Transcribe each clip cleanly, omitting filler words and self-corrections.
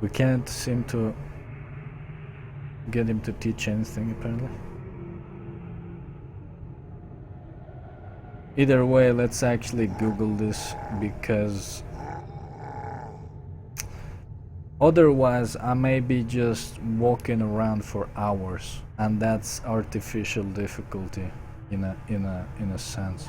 We can't seem to get him to teach anything, apparently. Either way, let's actually Google this, because otherwise I may be just walking around for hours, and that's artificial difficulty in a sense.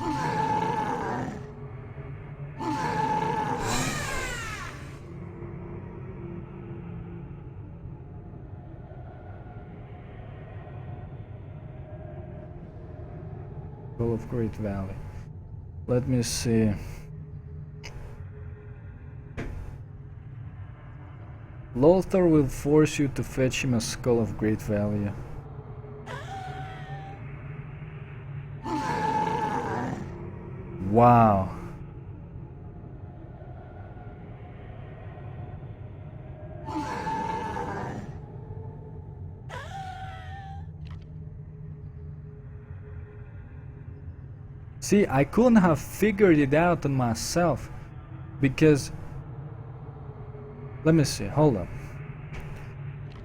Skull of Great Valley. Let me see. Lothar will force you to fetch him a skull of great value. Wow. See, I couldn't have figured it out on myself, because let me see, hold up.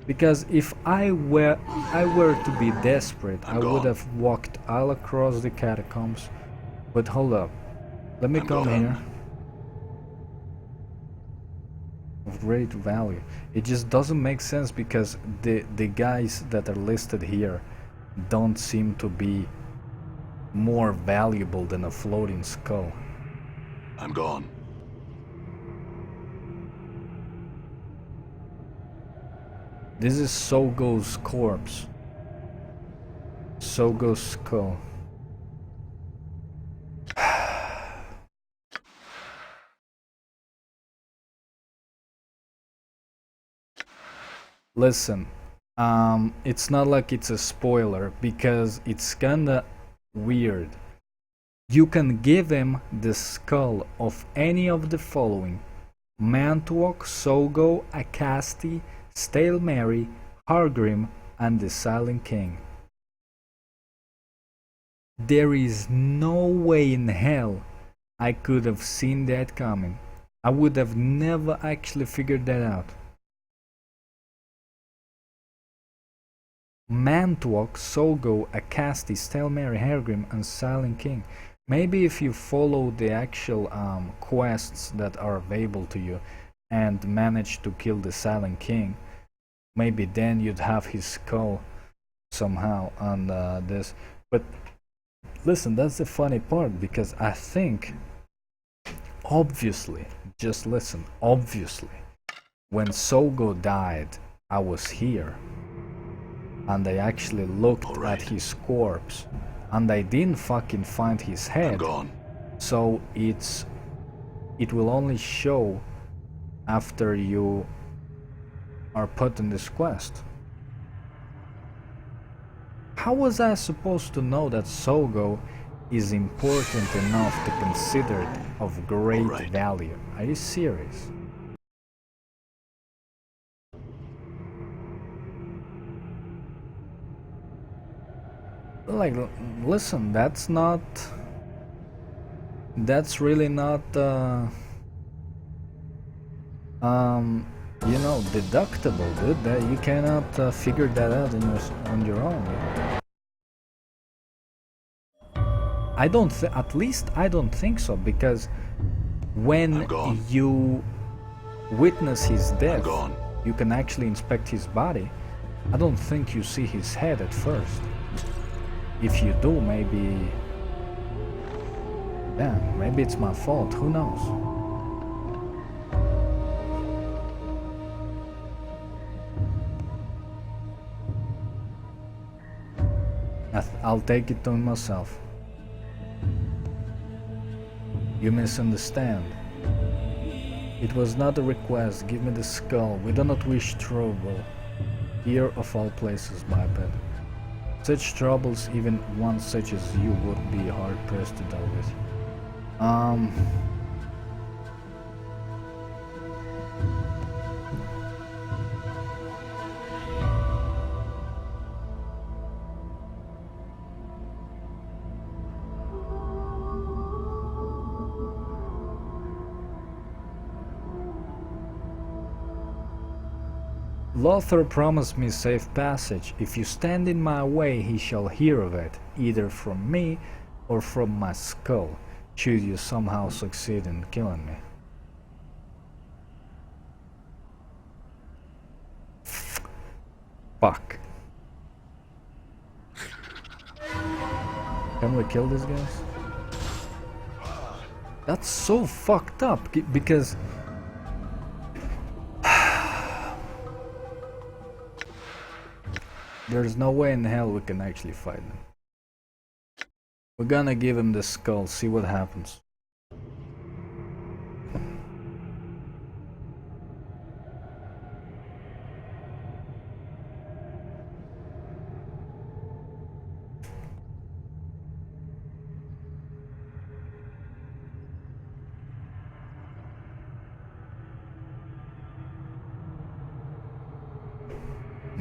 Because if I were to be desperate, I would have walked all across the catacombs. But hold up, let me come here. Of great value. It just doesn't make sense, because the guys that are listed here don't seem to be more valuable than a floating skull. I'm gone. This is Sogo's corpse. Sogo's skull. Listen, it's not like it's a spoiler, because it's kinda weird. You can give him the skull of any of the following: Mantuok, Sogo, Acasti, Stale Mary, Hargrim, and the Silent King. There is no way in hell I could have seen that coming. I would have never actually figured that out. Mantuok, Sogo, Acasti, Stale Mary, Hargrim, and Silent King. Maybe if you follow the actual quests that are available to you and manage to kill the Silent King, maybe then you'd have his skull somehow on this. But listen, that's the funny part, because I think, obviously, just listen, obviously, when Sogo died, I was here, and I actually looked at his corpse, and I didn't fucking find his head. I'm gone. So it will only show after you are put in this quest. How was I supposed to know that Sogo is important enough to consider it of great value? Are you serious? Like, listen, that's really not you know, deductible, dude. That you cannot figure that out on your own. I don't at least I don't think so, because when you witness his death, you can actually inspect his body. I don't think you see his head at first. If you do, maybe... yeah, maybe it's my fault, who knows? I'll take it on myself. You misunderstand. It was not a request, give me the skull. We do not wish trouble. Here of all places, my pet. Such troubles, even one such as you, would be hard-pressed to deal with. Lothar promised me safe passage. If you stand in my way, he shall hear of it, either from me or from my skull, should you somehow succeed in killing me. Fuck. Can we kill these guys? That's so fucked up, because there's no way in hell we can actually fight them. We're gonna give him the skull, see what happens.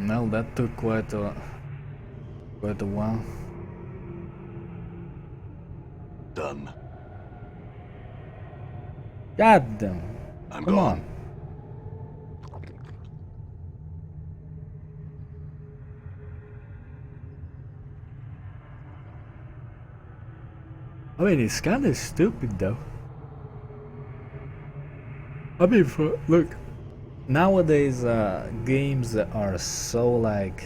Well, that took quite a while. Done. God damn. I'm Come gone. on. I mean, it's kind of stupid though. I mean, look, nowadays games are so like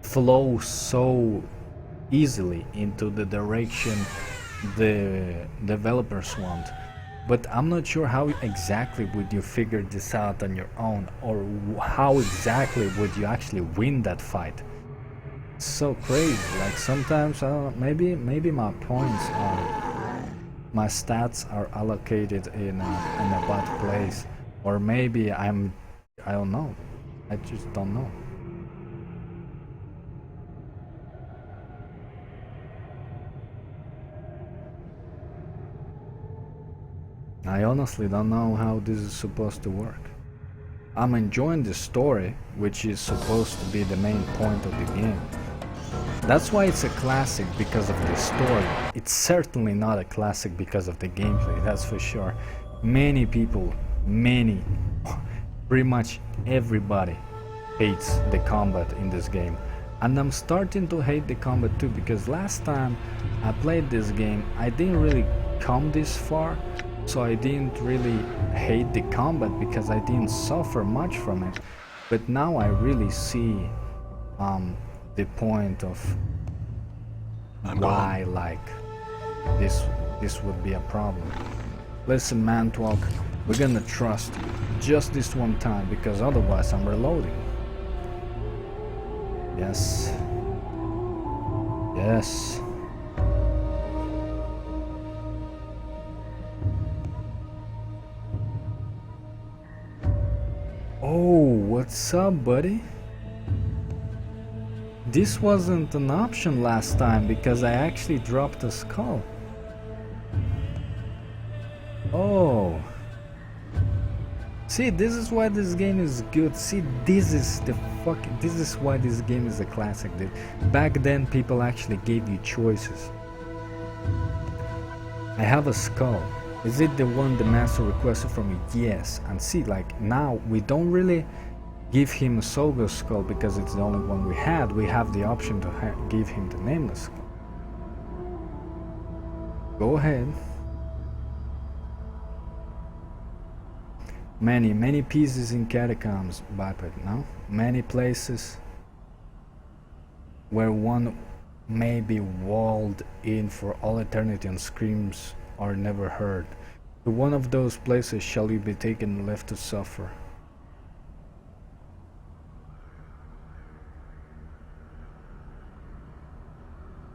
flow so easily into the direction the developers want, but I'm not sure how exactly would you figure this out on your own, or how exactly would you actually win that fight. It's so crazy. Like sometimes maybe my points are, my stats are allocated in a bad place, or maybe I don't know, I just don't know. I honestly don't know how this is supposed to work. I'm enjoying the story, which is supposed to be the main point of the game. That's why it's a classic, because of the story. It's certainly not a classic because of the gameplay, that's for sure. Many people, pretty much everybody hates the combat in this game. And I'm starting to hate the combat too, because last time I played this game, I didn't really come this far. So I didn't really hate the combat because I didn't suffer much from it. But now I really see the point of why like this would be a problem. Listen, man, Talk, we're gonna trust you just this one time, because otherwise I'm reloading. Yes. Yes. Oh, what's up, buddy? This wasn't an option last time because I actually dropped a skull. Oh. See, this is why this game is good. See, this is why this game is a classic. Back then people actually gave you choices. I have a skull. Is it the one the master requested from me? Yes. And see, like now we don't really give him a Sogo skull because it's the only one we had. We have the option to give him the nameless skull. Go ahead. Many pieces in catacombs, Biped, no? Many places where one may be walled in for all eternity and screams are never heard. To one of those places shall you be taken and left to suffer.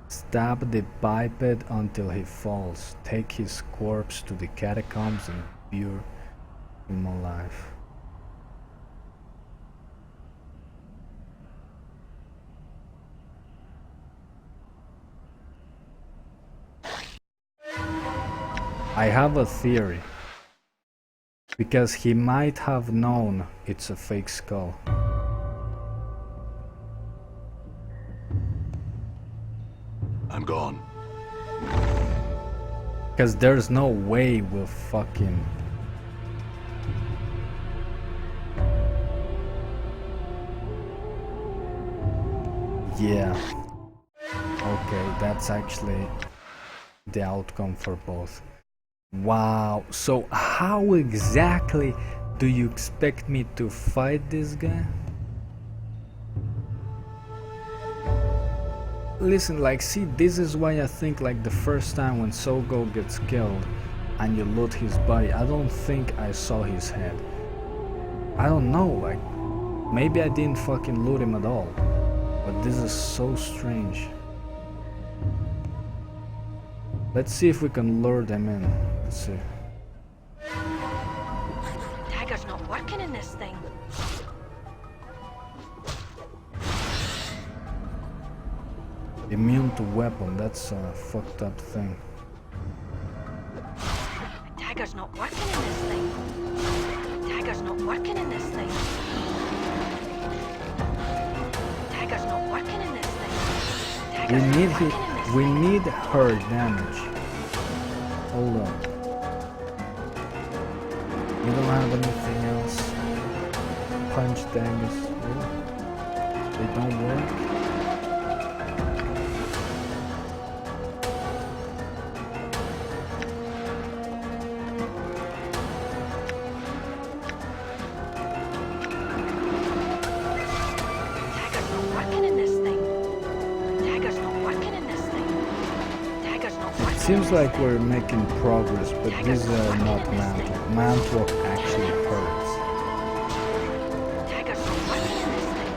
Stab the biped until he falls. Take his corpse to the catacombs and bury him alive. I have a theory, because he might have known it's a fake skull. I'm gone. Because there's no way we'll fucking... Yeah. Okay, that's actually the outcome for both. Wow, so how exactly do you expect me to fight this guy? Listen, like, see, this is why I think, like, the first time when Sogo gets killed and you loot his body, I don't think I saw his head. I don't know, like, maybe I didn't fucking loot him at all. But this is so strange. Let's see if we can lure them in. Let's see. Dagger's not working in this thing. Immune to weapon, that's a fucked up thing. Dagger's not working in this thing. Dagger's not working in this thing. Dagger's not working in this thing. We need her damage. Hold on. You don't have anything else? Punch daggers. Really? They don't work? Dagger's not working in this thing. Dagger's not working in this thing. Dagger's not working. Seems like we're making progress, but these are not mantle. Mantle actually hurts. Dagger's not working in this thing.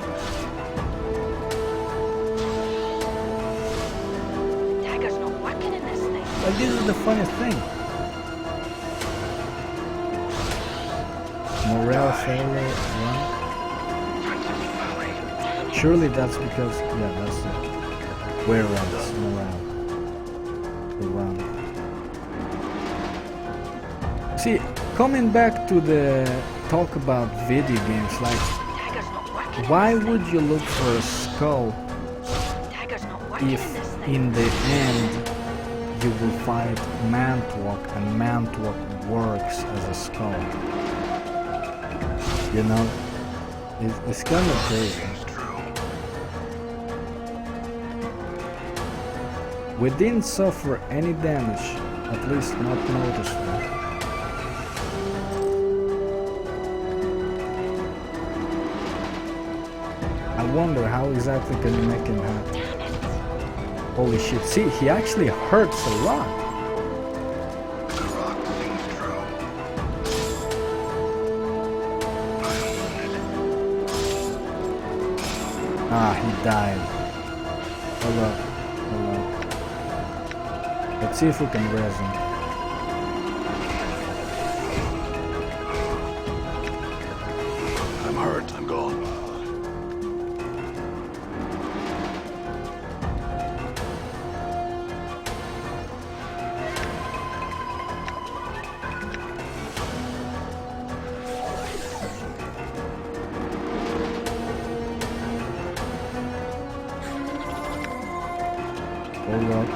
Dagger's not working in this thing. But this is the funny thing. Morale failure, run. Surely that's because, yeah, that's it. Where runs morale? The run. See, coming back to the talk about video games, like, Dagger's not working. why would you look for a skull Dagger's not working if in this thing. in the end you will find Mantlock and Mantlock works as a skull? You know, it's kind of crazy. We didn't suffer any damage, at least not noticeable. I wonder how exactly can you make him happy. Holy shit, see, he actually hurts a lot. Ah, he died. Hold up, hold up. Let's see if we can res him. I'm hurt. I'm gone. Hold up.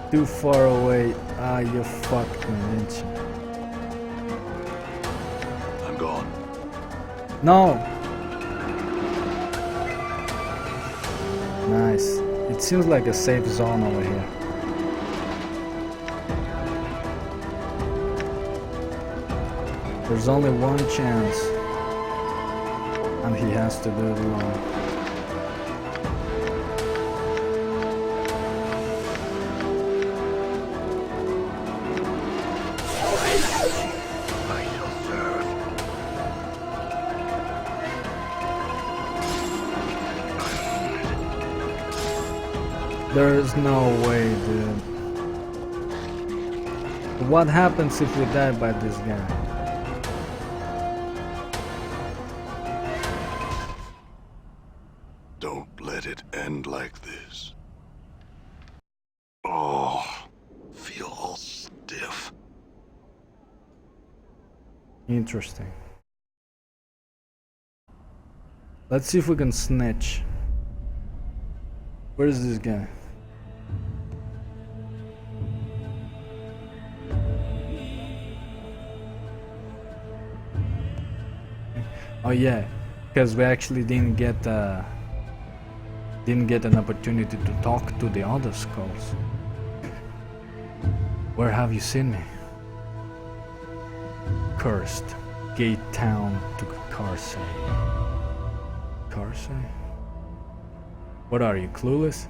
Too far away. Ah, you fucked me, didn't you? I'm gone. No! Nice. It seems like a safe zone over here. There's only one chance. And he has to do it alone. I shall serve. There's no way, dude. What happens if we die by this guy? Don't let it end like this. Oh, feel all stiff. Interesting. Let's see if we can snitch. Where is this guy? Oh yeah. because we actually didn't get an opportunity to talk to the other skulls. Where have you seen me? Cursed. Gate town to Karsay. Karsay? What are you, clueless?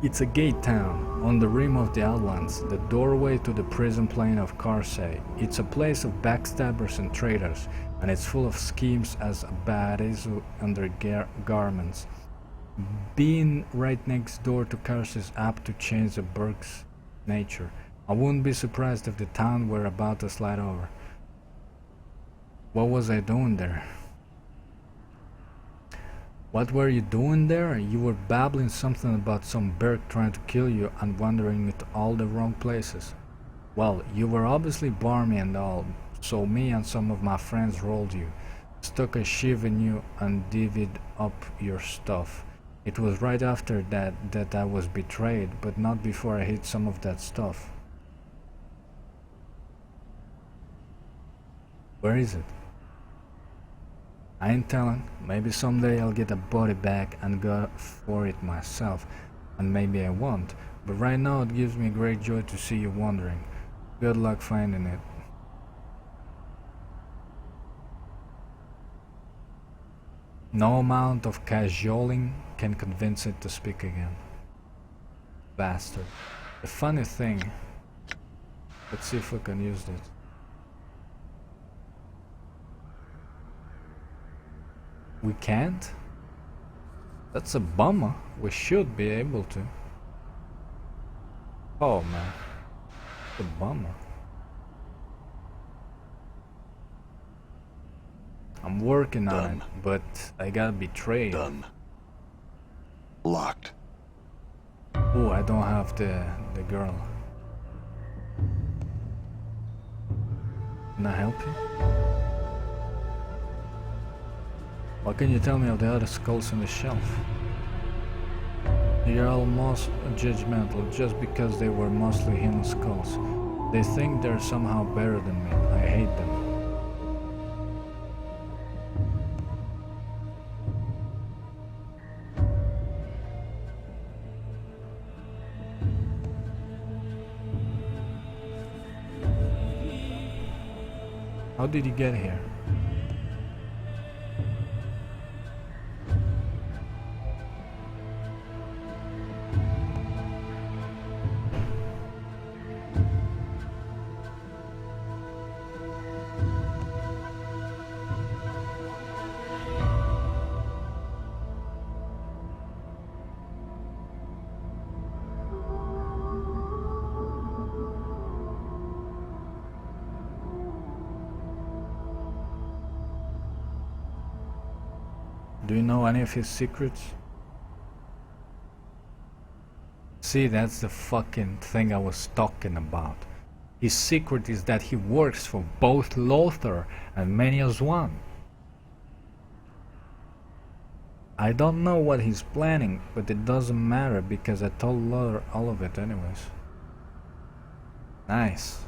It's a gate town, on the rim of the Outlands, the doorway to the prison plane of Karsay. It's a place of backstabbers and traitors, and it's full of schemes as a badizu undergarments. Being right next door to Karsay is apt to change the burg's nature. I wouldn't be surprised if the town were about to slide over. What was I doing there? What were you doing there? You were babbling something about some Berg trying to kill you and wandering into all the wrong places. Well, you were obviously barmy and all, so me and some of my friends rolled you, stuck a shiv in you and divvied up your stuff. It was right after that I was betrayed, but not before I hid some of that stuff. Where is it? I ain't telling. Maybe someday I'll get a body back and go for it myself, and maybe I won't, but right now it gives me great joy to see you wandering. Good luck finding it. No amount of cajoling can convince it to speak again. Bastard. The funny thing... Let's see if we can use this. We can't? That's a bummer. We should be able to. Oh man. It's a bummer. I'm working on it, but I got betrayed. Done. Locked. Oh, I don't have the girl. Can I help you? What can you tell me of the other skulls on the shelf? You're almost judgmental just because they were mostly human skulls. They think they're somehow better than me. I hate them. How did you get here? Do you know any of his secrets? See, that's the fucking thing I was talking about. His secret is that he works for both Lothar and many as one. I don't know what he's planning, but it doesn't matter because I told Lothar all of it anyways. Nice.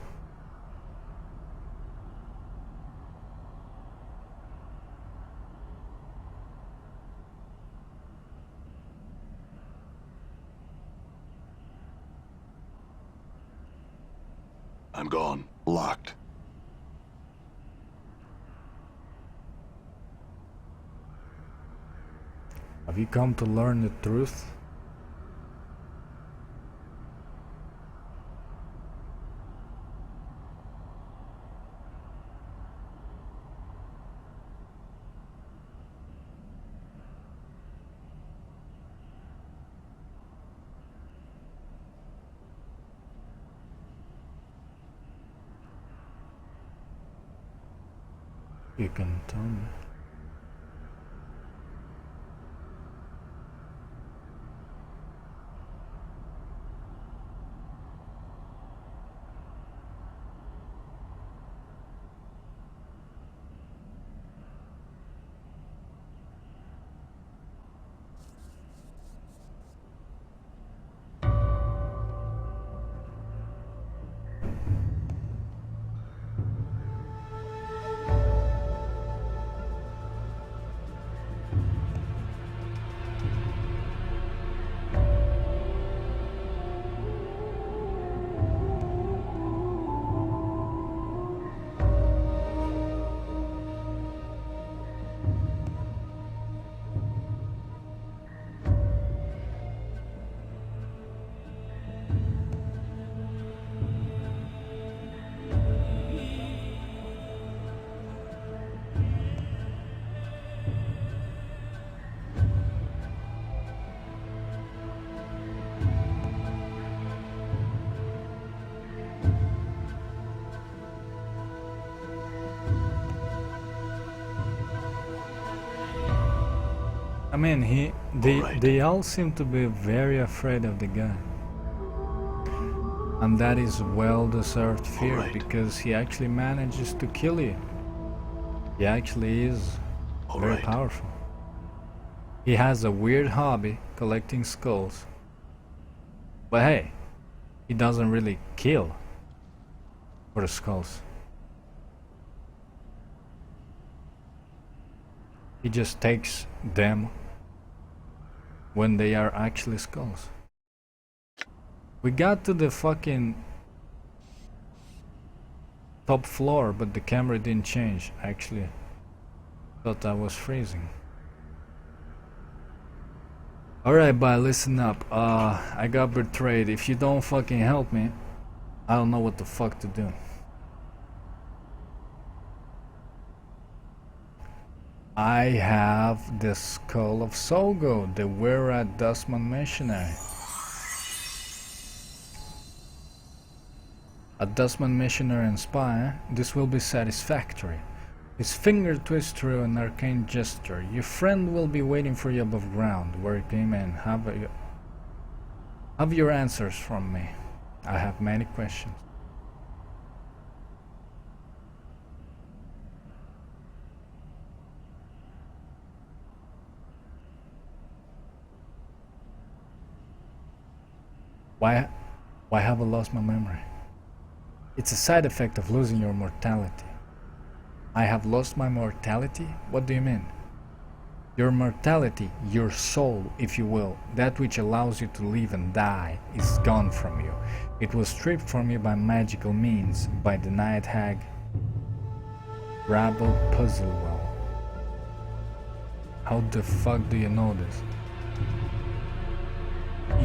I'm gone. Locked. Have you come to learn the truth? You can tell me. I mean, Alright. they all seem to be very afraid of the guy. And that is well-deserved fear, Alright. because he actually manages to kill you. He actually is very Alright. powerful. He has a weird hobby, collecting skulls. But hey, he doesn't really kill for the skulls. He just takes them when they are actually skulls. We got to the fucking top floor, but the camera didn't change. Actually, thought I was freezing. Alright, bye, listen up. I got betrayed. If you don't fucking help me, I don't know what the fuck to do. I have the skull of Solgo, the Wera Dustman missionary. A Dustman missionary and spy, this will be satisfactory. His finger twists through an arcane gesture. Your friend will be waiting for you above ground, where he came in. Have your answers from me. I have many questions. Why have I lost my memory? It's a side effect of losing your mortality. I have lost my mortality? What do you mean? Your mortality, your soul, if you will, that which allows you to live and die, is gone from you. It was stripped from you by magical means, by the night hag Rabble Puzzlewell. How the fuck do you know this?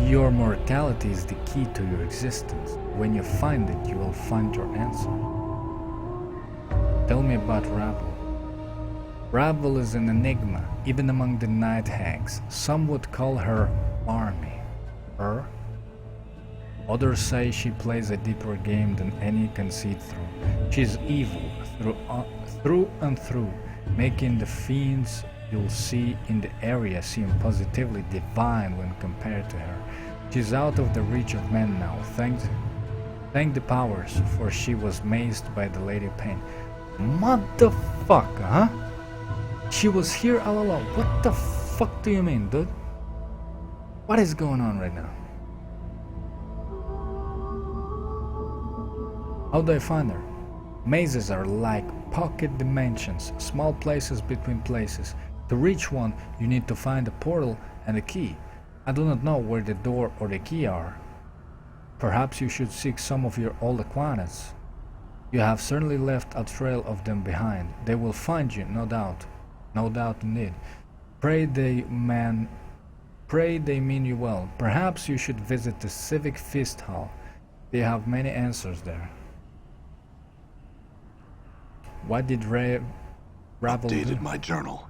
Your mortality is the key to your existence. When you find it, you will find your answer. Tell me about Rabble. Rabble is an enigma, even among the night hags. Some would call her Army. Her? Others say she plays a deeper game than any can see through. She's evil through and through, making the fiends you'll see in the area seem positively divine when compared to her. She's out of the reach of men now, thank the powers, for she was mazed by the Lady of Pain. Motherfucker, huh? She was here all along. What the fuck do you mean, dude? What is going on right now? How do I find her? Mazes are like pocket dimensions, small places between places. To reach one, you need to find a portal and a key. I do not know where the door or the key are. Perhaps you should seek some of your old acquaintances. You have certainly left a trail of them behind. They will find you, no doubt. No doubt indeed. Pray they mean you well. Perhaps you should visit the Civic Feast Hall. They have many answers there. What did Rabble do? Updated my journal.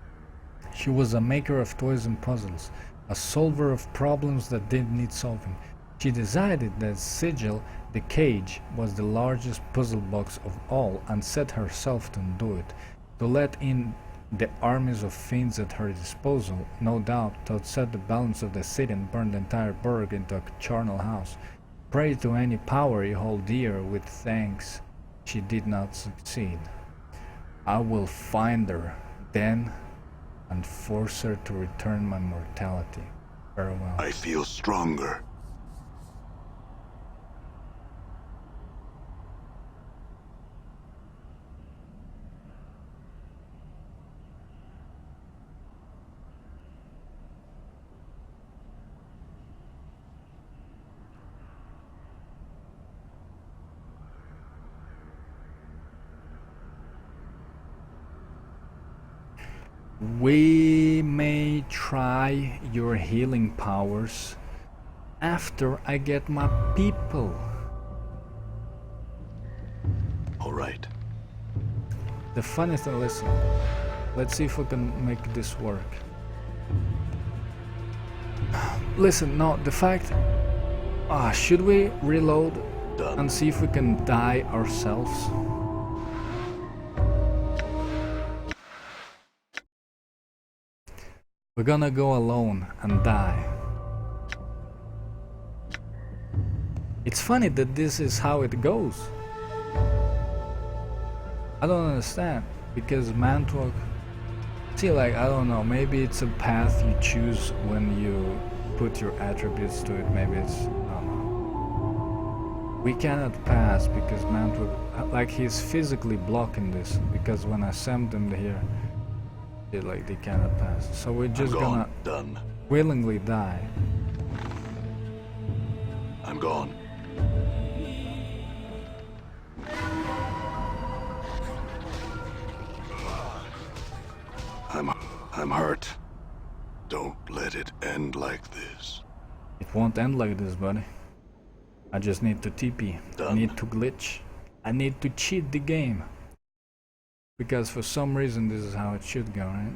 She was a maker of toys and puzzles, a solver of problems that didn't need solving. She decided that Sigil, the cage, was the largest puzzle box of all and set herself to undo it, to let in the armies of fiends at her disposal, no doubt to upset the balance of the city and burn the entire burg into a charnel house. Pray to any power you hold dear with thanks. She did not succeed. I will find her then and force her to return my mortality. Farewell. I feel stronger. We may try your healing powers after I get my people. Alright. The funny thing, listen, let's see if we can make this work. Listen, no, the fact... should we reload Done. and see if we can die ourselves? We're gonna go alone and die. It's funny that this is how it goes. I don't understand, because Mantok... See, like, I don't know, maybe it's a path you choose when you put your attributes to it, maybe it's... I don't know. We cannot pass because Mantok... Like, he's physically blocking this, because when I send them here, they cannot pass. So we're just gonna willingly die. I'm gone. I'm hurt. Don't let it end like this. It won't end like this, buddy. I just need to TP. I need to glitch. I need to cheat the game. Because for some reason this is how it should go, right?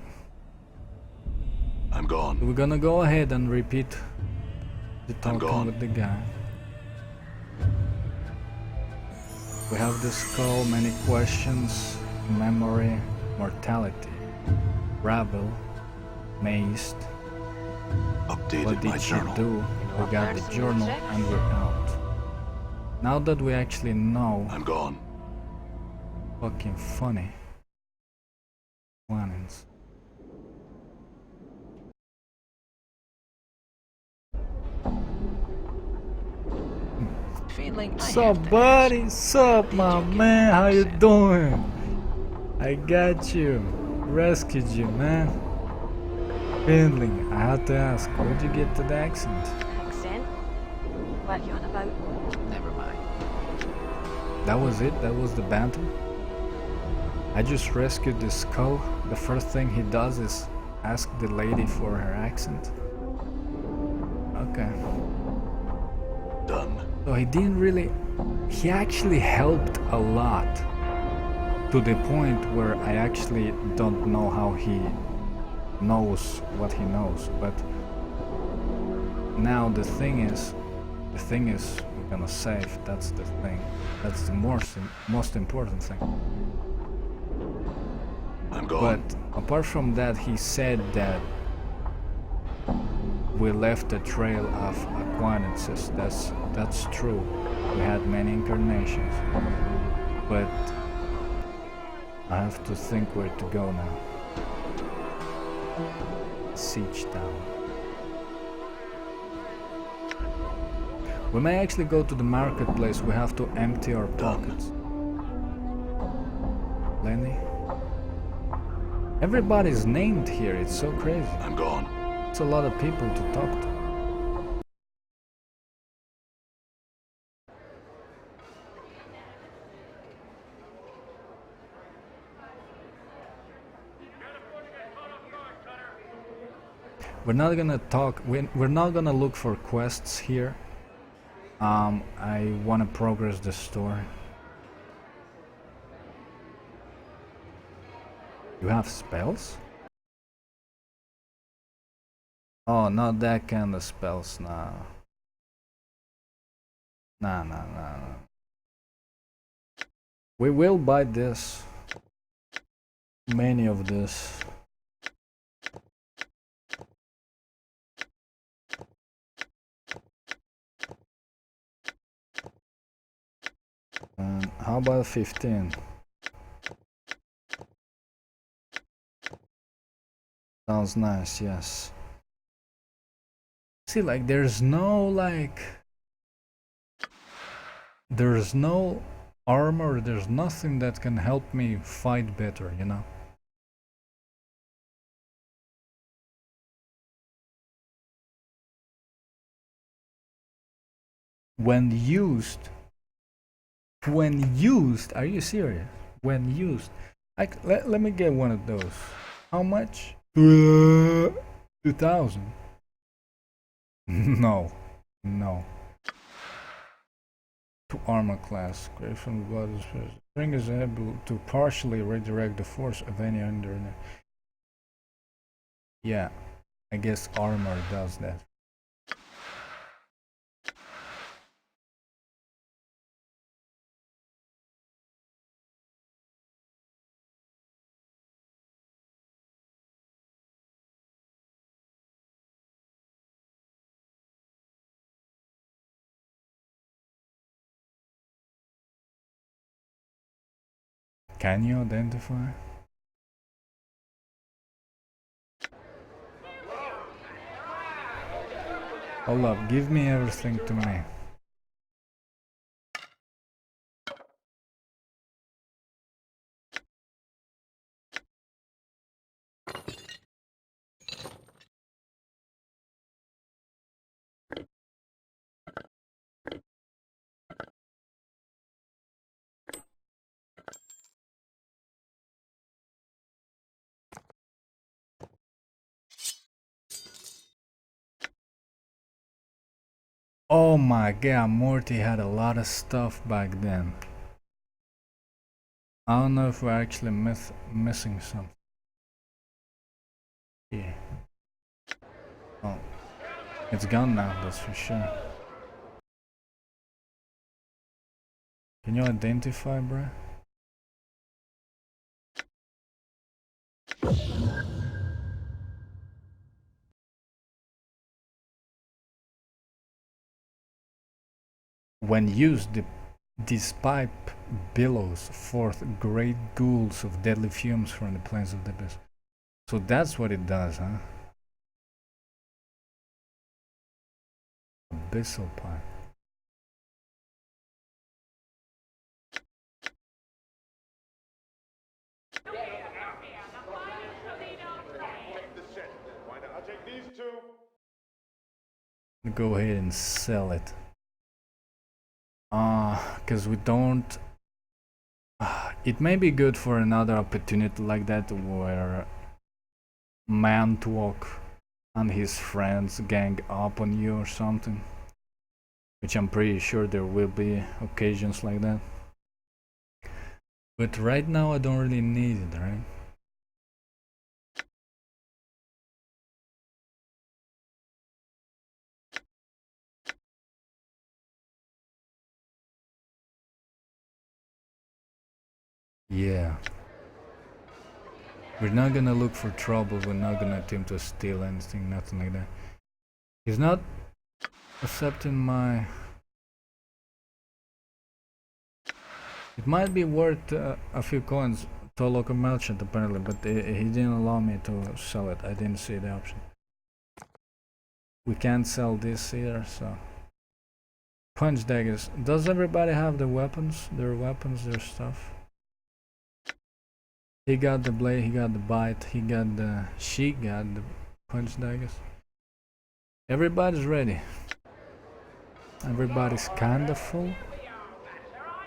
I'm gone. We're gonna go ahead and repeat the talking with the guy. We have the skull, many questions, memory, mortality, rabble, mazed. Updated What did she do? We got the journal and we're out. Now that we actually know, I'm gone. Fucking funny. Plannings. Sup, buddy? Sup, my man? How you doing? I got you. Rescued you, man. Finley, I had to ask, where'd you get to the accent? Accent? What are you on about? Never mind. That was it? That was the banter? I just rescued the skull. The first thing he does is ask the lady for her accent. Okay. Done. So he didn't really... He actually helped a lot. To the point where I actually don't know how he knows what he knows. But now the thing is we're gonna save. That's the thing. That's the most important thing. I'm gone. But apart from that, he said that we left a trail of acquaintances. That's true. We had many incarnations, but I have to think where to go now. Siege Town. We may actually go to the marketplace. We have to empty our pockets. Lenny? Everybody's named here. It's so crazy. I'm gone. It's a lot of people to talk to. We're not gonna talk. We're not gonna look for quests here. I wanna progress the story. You have spells? Oh, not that kind of spells, nah. Nah. We will buy this. Many of this. How about 15? Sounds nice, yes. See, like, there's no armor, there's nothing that can help me fight better, you know? When used, are you serious? When used, let me get one of those. How much? 2,000. No. To armor class. Creation blood is string is able to partially redirect the force of any under. Yeah, I guess armor does that. Can you identify? Hold up, give me everything to me. Oh my god, Morte had a lot of stuff back then. I don't know if we're actually missing something. Yeah. Oh, it's gone now, that's for sure. Can you identify, bruh? When used, this pipe billows forth great ghouls of deadly fumes from the plains of the abyss. So that's what it does, huh? Abyssal pipe. Go ahead and sell it. Cause we don't. It may be good for another opportunity like that where Mantalk and his friends gang up on you or something. Which I'm pretty sure there will be occasions like that. But right now I don't really need it, right? Yeah. We're not gonna look for trouble, we're not gonna attempt to steal anything, nothing like that. He's not accepting my... It might be worth a few coins to a local merchant apparently, but he didn't allow me to sell it. I didn't see the option. We can't sell this here, so... Punch daggers. Does everybody have the weapons? Their weapons, their stuff? He got the blade, he got the bite, he got the... She got the punch daggers. Everybody's ready. Everybody's kinda full.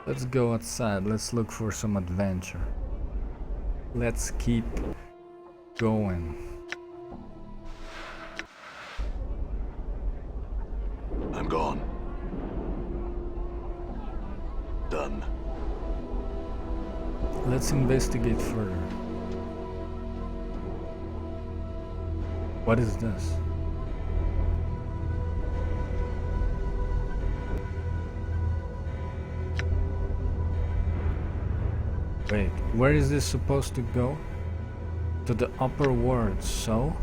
Let's go outside, let's look for some adventure. Let's keep going. I'm gone. Done. Let's investigate further. What is this? Wait, where is this supposed to go? To the upper world, so?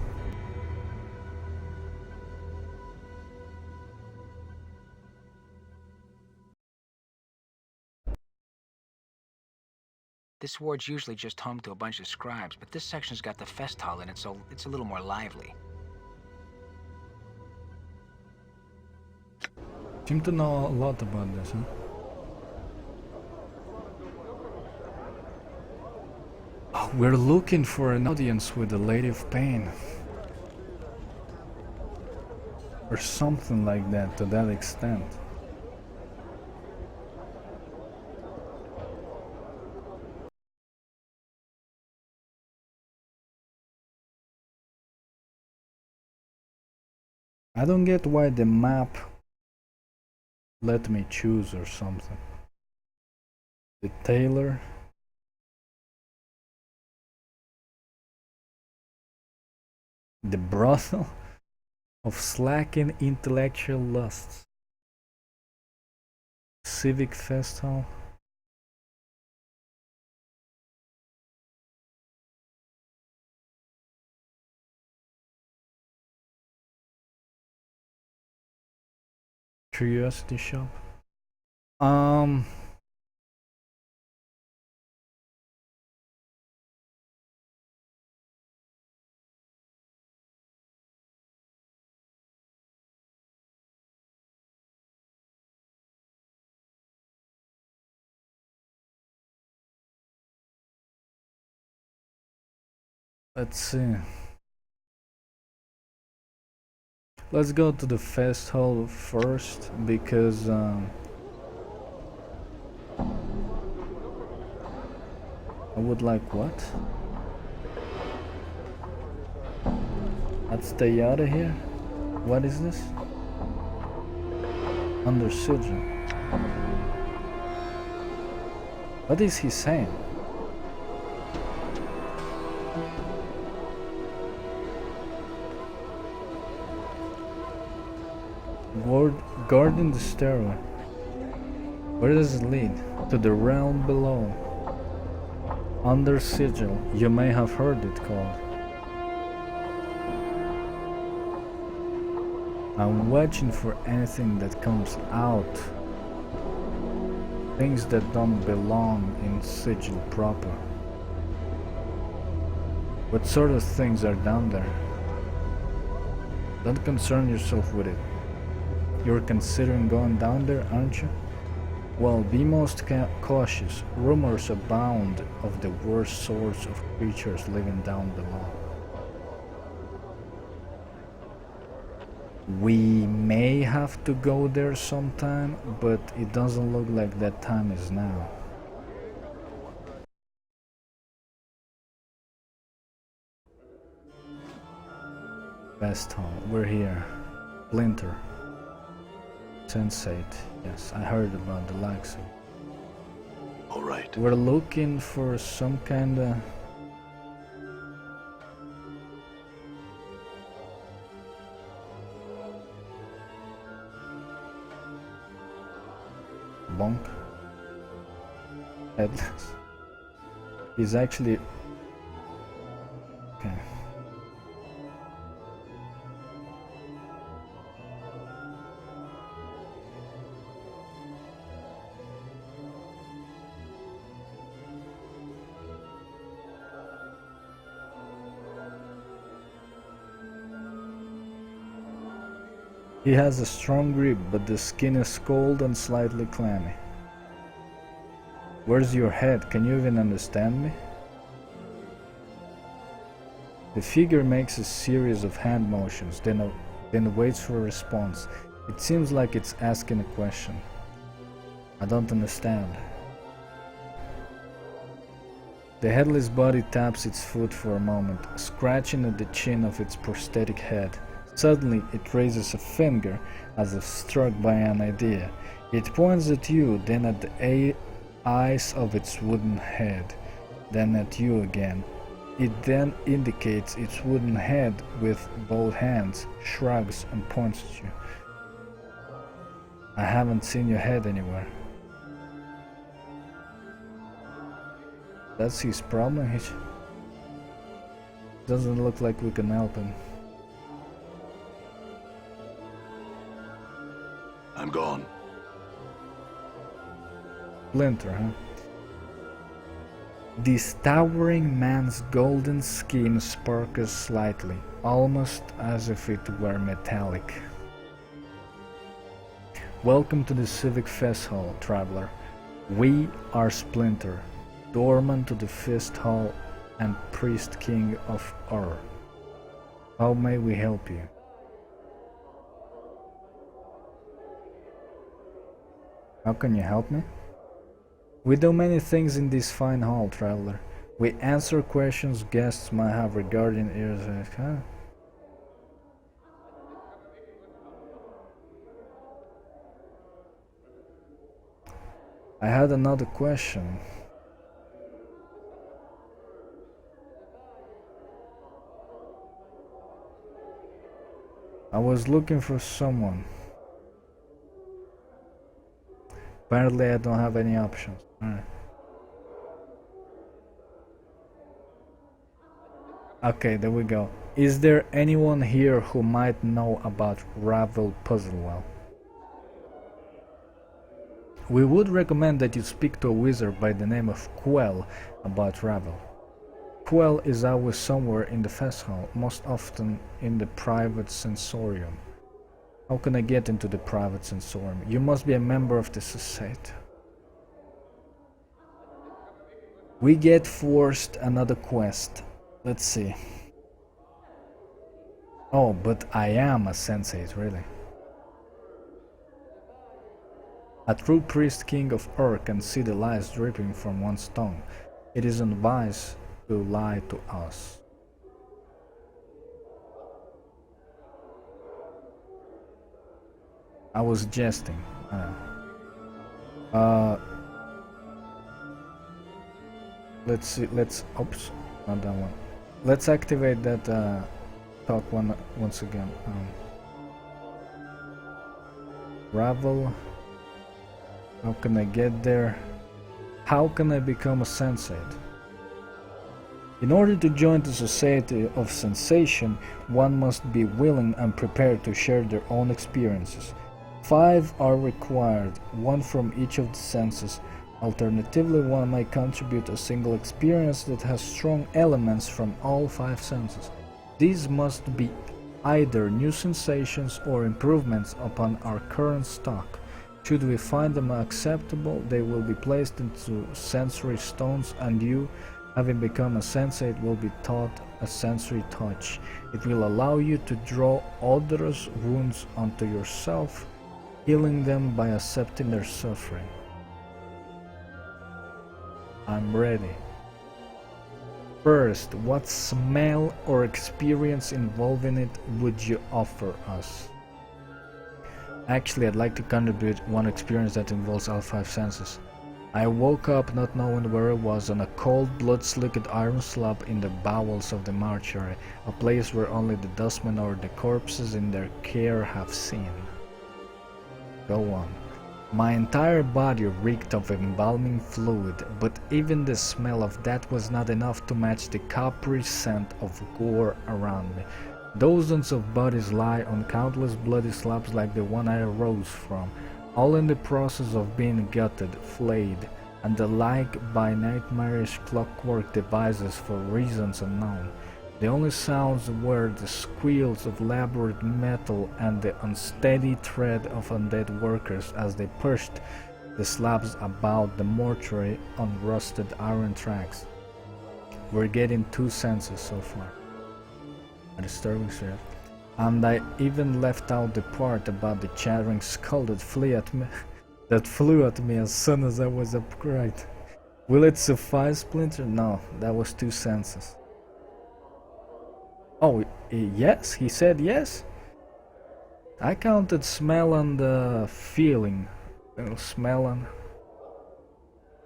This ward's usually just home to a bunch of scribes, but this section's got the fest hall in it, so it's a little more lively. Seem to know a lot about this, huh? Oh, we're looking for an audience with the Lady of Pain. Or something like that, to that extent. I don't get why the map let me choose or something. The tailor. The brothel of slacking intellectual lusts. Civic fest hall. Curiosity shop. Let's see. Let's go to the fest hall first because I would like what? Let's stay out of here. What is this? Under sigil. What is he saying? Guarding the stairway. Where does it lead? To the realm below. Under sigil. You may have heard it called. I'm watching for anything that comes out. Things that don't belong in sigil proper. What sort of things are down there? Don't concern yourself with it. You're considering going down there, aren't you? Well, be most cautious. Rumors abound of the worst sorts of creatures living down below. We may have to go there sometime, but it doesn't look like that time is now. Best hall, we're here. Splinter. Sensate. Yes, I heard about the likes of. All right. We're looking for some kinda bonk. Headless. He's actually okay. He has a strong grip, but the skin is cold and slightly clammy. Where's your head? Can you even understand me? The figure makes a series of hand motions, then waits for a response. It seems like it's asking a question. I don't understand. The headless body taps its foot for a moment, scratching at the chin of its prosthetic head. Suddenly, it raises a finger, as if struck by an idea. It points at you, then at the eyes of its wooden head, then at you again. It then indicates its wooden head with both hands, shrugs, and points at you. I haven't seen your head anywhere. That's his problem. He doesn't look like we can help him. I'm gone. Splinter, huh? This towering man's golden skin sparkles slightly, almost as if it were metallic. Welcome to the Civic Fest Hall, traveler. We are Splinter, doorman to the Fist Hall and Priest King of Ur. How may we help you? How can you help me? We do many things in this fine hall, traveler. We answer questions guests might have regarding ears. Huh? I had another question. I was looking for someone. Apparently I don't have any options. Alright. Okay, there we go. Is there anyone here who might know about Ravel Puzzle well? We would recommend that you speak to a wizard by the name of Quell about Ravel. Quell is always somewhere in the fest hall, most often in the private sensorium. How can I get into the private sensorium? You must be a member of the society. We get forced another quest. Let's see. Oh, but I am a sensate, really. A true priest king of Ur can see the lies dripping from one's tongue. It is unwise to lie to us. I was jesting. Let's see. Oops, not that one. Let's activate that talk once again. Ravel. How can I get there? How can I become a sensate? In order to join the Society of Sensation, one must be willing and prepared to share their own experiences. 5 are required, 1 from each of the senses. Alternatively, one might contribute a single experience that has strong elements from all 5 senses. These must be either new sensations or improvements upon our current stock. Should we find them acceptable, they will be placed into sensory stones, and you, having become a sensate, will be taught a sensory touch. It will allow you to draw others' wounds onto yourself, healing them by accepting their suffering. I'm ready. First, what smell or experience involving it would you offer us? Actually, I'd like to contribute one experience that involves all 5 senses. I woke up not knowing where I was on a cold, blood-slicked iron slab in the bowels of the mortuary, a place where only the dustmen or the corpses in their care have seen. Go on. My entire body reeked of embalming fluid, but even the smell of that was not enough to match the coppery scent of gore around me. Dozens of bodies lie on countless bloody slabs like the one I arose from, all in the process of being gutted, flayed, and the like by nightmarish clockwork devices for reasons unknown. The only sounds were the squeals of labored metal and the unsteady tread of undead workers as they pushed the slabs about the mortuary on rusted iron tracks. We're getting 2 senses so far. A disturbing shift. And I even left out the part about the chattering skull that flew at me as soon as I was upgraded. Will it suffice, Splinter? No, that was 2 senses. Oh, yes? He said yes? I counted smell and feeling. Smell and...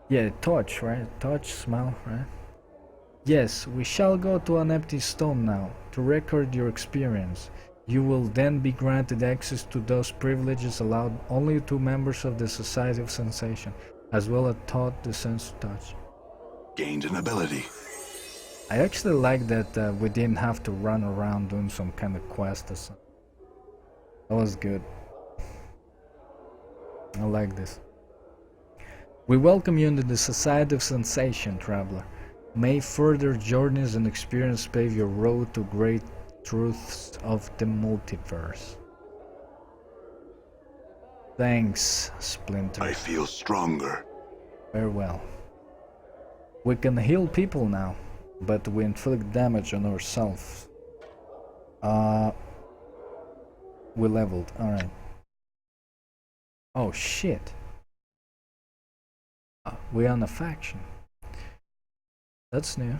yeah, touch, right? Touch, smell, right? Yes, we shall go to an empty stone now, to record your experience. You will then be granted access to those privileges allowed only to members of the Society of Sensation, as well as taught the sense of touch. Gained an ability. I actually like that we didn't have to run around doing some kind of quest or something. That was good. I like this. We welcome you into the Society of Sensation, Traveler. May further journeys and experience pave your road to great truths of the multiverse. Thanks, Splinter. I feel stronger. Very well. We can heal people now, but we inflict damage on ourselves. We leveled, alright. Oh shit. We're on a faction. That's new.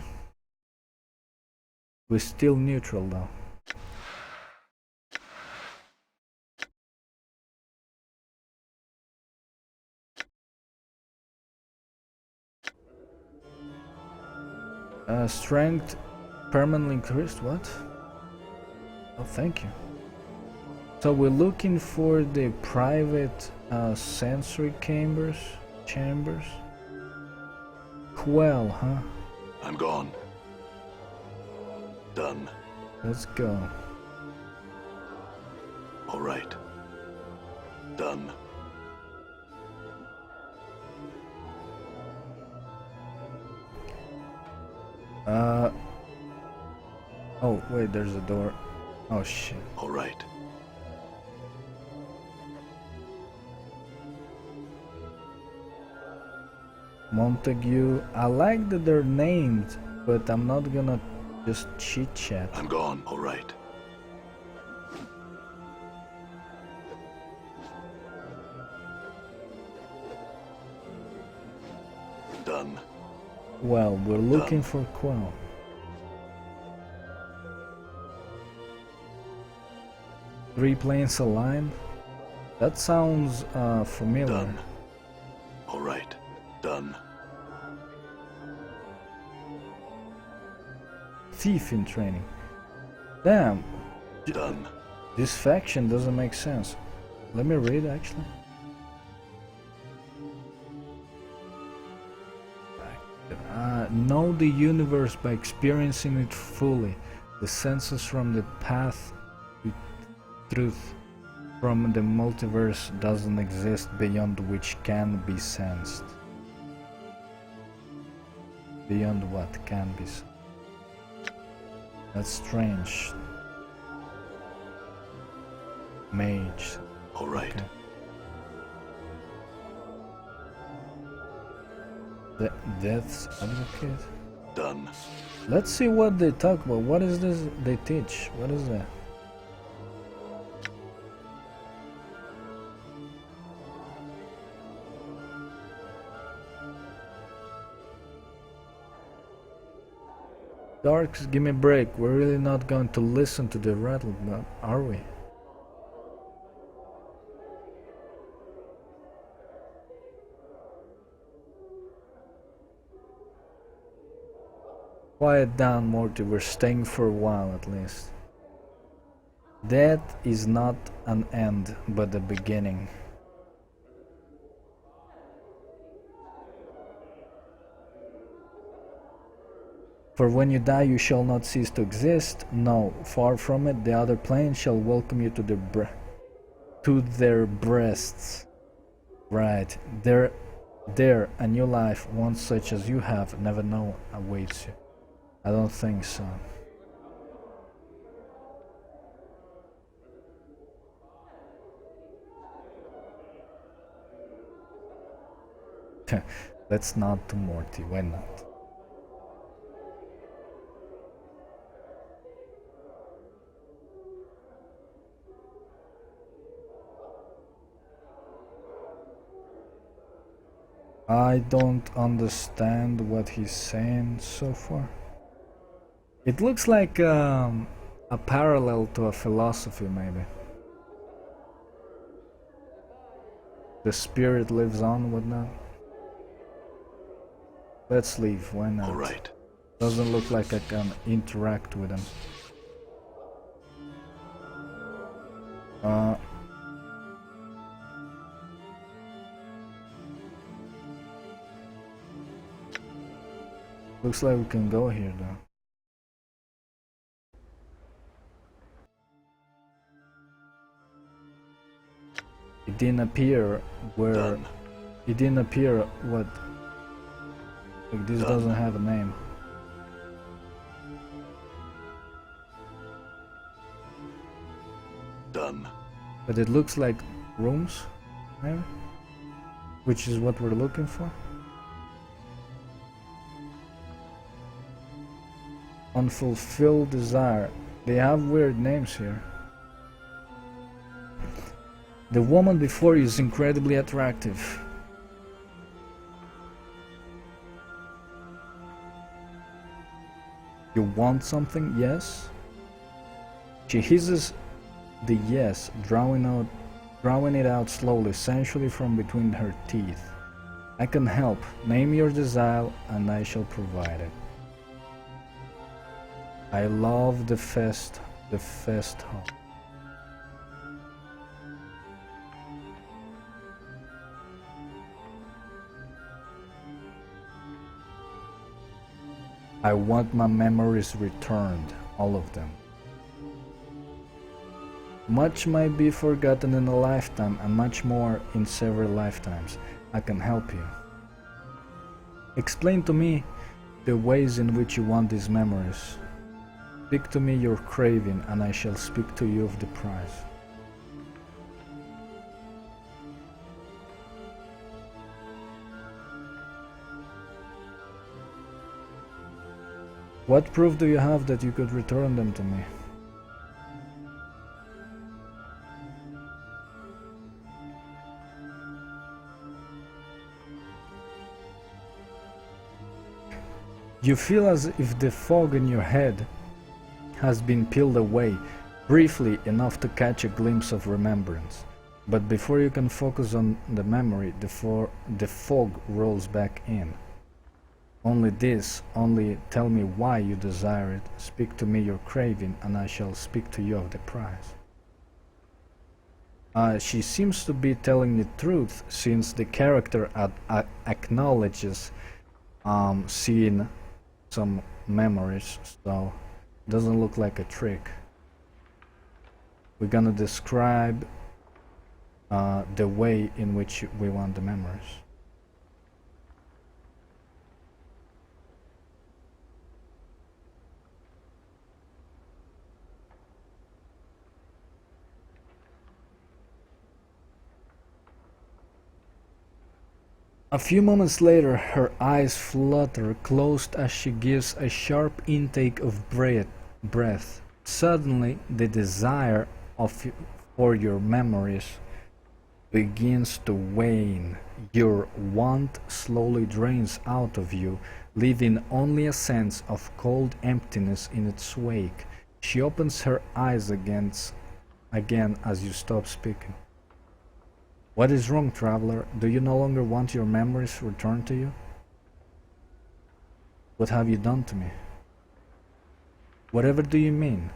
We're still neutral though. Strength permanently increased, what? Oh, thank you. So we're looking for the private sensory chambers? Well, huh? I'm gone. Done. Let's go. All right. Done. Oh, wait, there's a door. Oh, shit. All right. Montague. I like that they're named, but I'm not gonna Just chit chat. I'm gone, all right. Done. Well, we're looking for Quell. Three planes aligned? That sounds familiar. Done. All right. Done. Thief in training. Damn, Done. this faction doesn't make sense. Let me read actually. Know the universe by experiencing it fully. The senses from the path to truth from the multiverse doesn't exist beyond which can be sensed. Beyond what can be sensed. That's strange. Mage. All right. Okay. Death's advocate. Done. Let's see what they talk about. What is this they teach? What is that? Darks, give me a break. We're really not going to listen to the rattle, are we? Quiet down, Morte. We're staying for a while at least. Death is not an end, but a beginning. For when you die, you shall not cease to exist. No, far from it. The other plane shall welcome you to their breasts. Right, there, a new life, one such as you have never known, awaits you. I don't think so. Let's not to Morty. Why not? I don't understand what he's saying so far. It looks like a parallel to a philosophy, maybe. The spirit lives on, whatnot. Let's leave, why not? All right. Doesn't look like I can interact with him. Looks like we can go here though. It didn't appear where... Done. It didn't appear what... Like this Done. doesn't have a name. Done. But it looks like rooms, maybe? Which is what we're looking for. Unfulfilled desire. They have weird names here. The woman before you is incredibly attractive. You want something? Yes? She hisses the yes, drawing it out slowly, sensually from between her teeth. I can help. Name your desire and I shall provide it. I love the fest hall. I want my memories returned, all of them. Much might be forgotten in a lifetime and much more in several lifetimes. I can help you. Explain to me the ways in which you want these memories. Speak to me your craving and I shall speak to you of the price. What proof do you have that you could return them to me? You feel as if the fog in your head has been peeled away, briefly enough to catch a glimpse of remembrance. But before you can focus on the memory, the fog rolls back in. Only tell me why you desire it, speak to me your craving, and I shall speak to you of the price. She seems to be telling the truth, since the character acknowledges seeing some memories, so doesn't look like a trick. We're gonna describe the way in which we want the memories. A few moments later, her eyes flutter closed as she gives a sharp intake of breath. Suddenly, the desire for your memories begins to wane. Your want slowly drains out of you, leaving only a sense of cold emptiness in its wake. She opens her eyes again as you stop speaking. What is wrong, traveler? Do you no longer want your memories returned to you? What have you done to me? Whatever do you mean?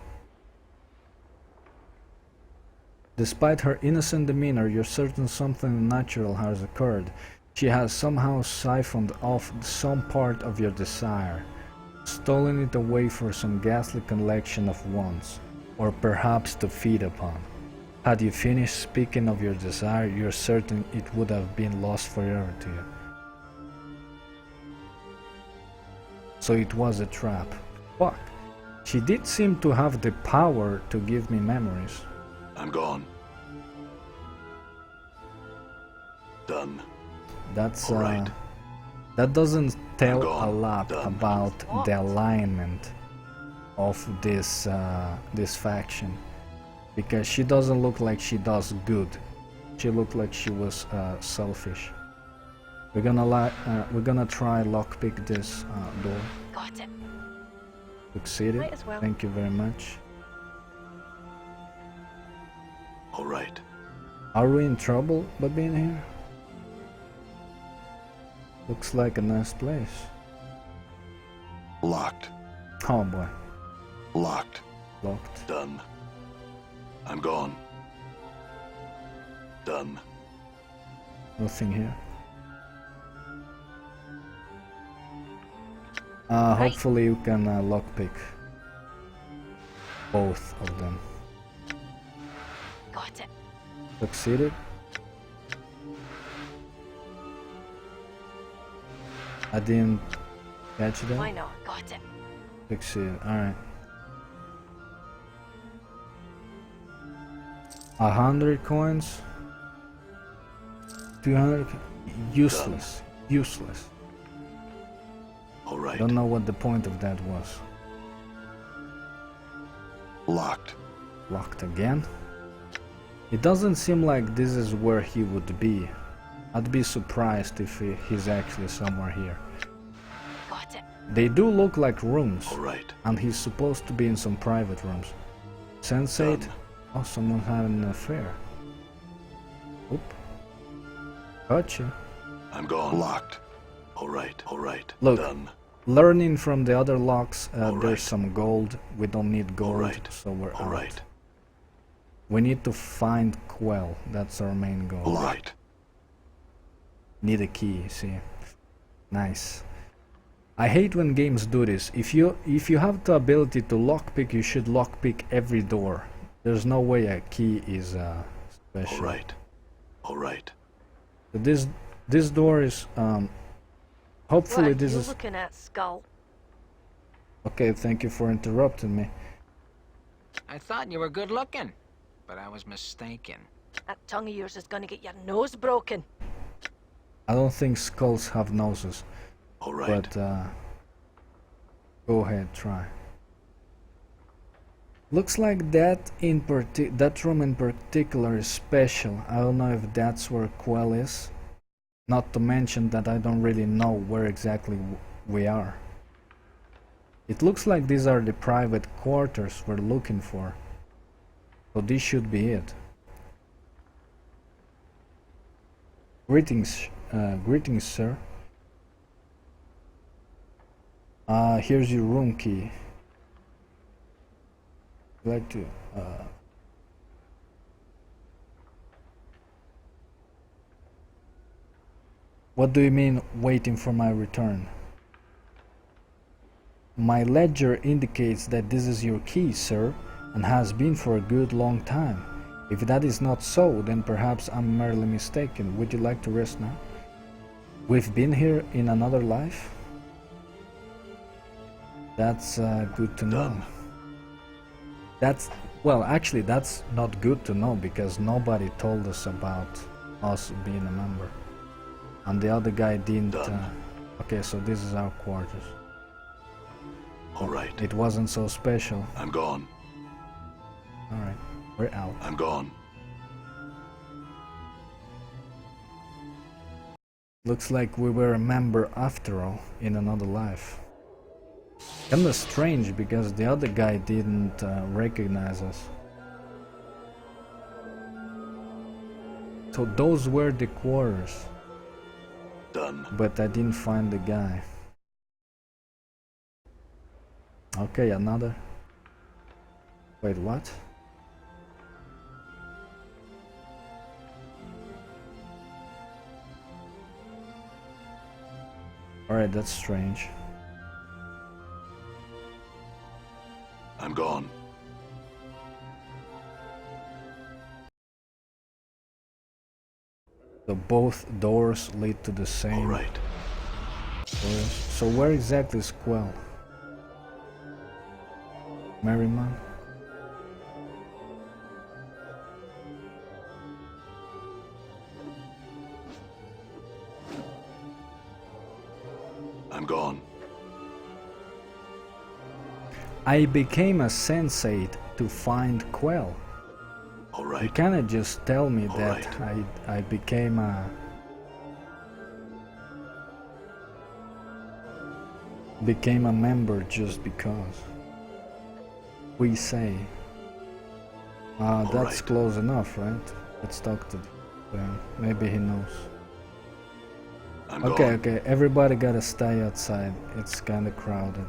Despite her innocent demeanor, you're certain something unnatural has occurred. She has somehow siphoned off some part of your desire, stolen it away for some ghastly collection of wants, or perhaps to feed upon. Had you finished speaking of your desire, you're certain it would have been lost forever to you. So it was a trap. Fuck. She did seem to have the power to give me memories. I'm gone. Done. That's All right. That doesn't tell a gone. lot Done. about the alignment of this faction, because she doesn't look like she does good. She looked like she was selfish. We're gonna try lockpick this door. Got it. Succeeded. Might as well. Thank you very much. All right. Are we in trouble by being here? Looks like a nice place. Locked. Oh boy. Locked. Locked. Done. I'm gone. Done. Nothing here. Hopefully you can lockpick both of them. Got it. Succeeded. I didn't catch that. Why not? Got it. Succeeded. Alright. 100 coins. 200. Useless. Useless. All right. Don't know what the point of that was. Locked. Locked again. It doesn't seem like this is where he would be. I'd be surprised if he's actually somewhere here. Got it. They do look like rooms, All right. and he's supposed to be in some private rooms. Sensate? Done. Oh, someone having an affair. Oop. Gotcha. I'm gone. Locked. All right. All right. Look. Done. Learning from the other locks, All there's right. some gold. We don't need gold, right. so we're All out. right. We need to find Quell. That's our main goal. Locked. Need a key, see. Nice. I hate when games do this. If you have the ability to lockpick, you should lockpick every door. There's no way a key is special. All right. All right. So this door is hopefully What are this you is looking at, Skull? okay. Thank you for interrupting me. I thought you were good looking, but I was mistaken. That tongue of yours is gonna get your nose broken. I don't think skulls have noses, All right. but Go ahead, try. Looks like that room in particular is special. I don't know if that's where Quell is. Not to mention that I don't really know where exactly we are. It looks like these are the private quarters we're looking for. So this should be it. Greetings, sir. Here's your room key. I'd like to What do you mean waiting for my return? My ledger indicates that this is your key, sir, and has been for a good long time. If that is not so, then perhaps I'm merely mistaken. Would you like to rest now? We've been here in another life? That's good to know. That's, well, actually that's not good to know because nobody told us about us being a member. And the other guy didn't. Okay, so this is our quarters. Alright. It wasn't so special. I'm gone. Alright, we're out. I'm gone. Looks like we were a member after all, in another life. Kinda strange because the other guy didn't recognize us. So those were the quarters. Done. But I didn't find the guy. Okay, another. Wait, what? Alright, that's strange. I'm gone. So both doors lead to the same. Alright. So where exactly is Quell? Merriman? I'm gone. I became a sensate to find Quell. Alright. You cannot just tell me All that right. I became a member just because. We say. That's right. close enough, right? Let's talk to him. Maybe he knows. I'm Okay, gone. okay, everybody gotta stay outside. It's kinda crowded.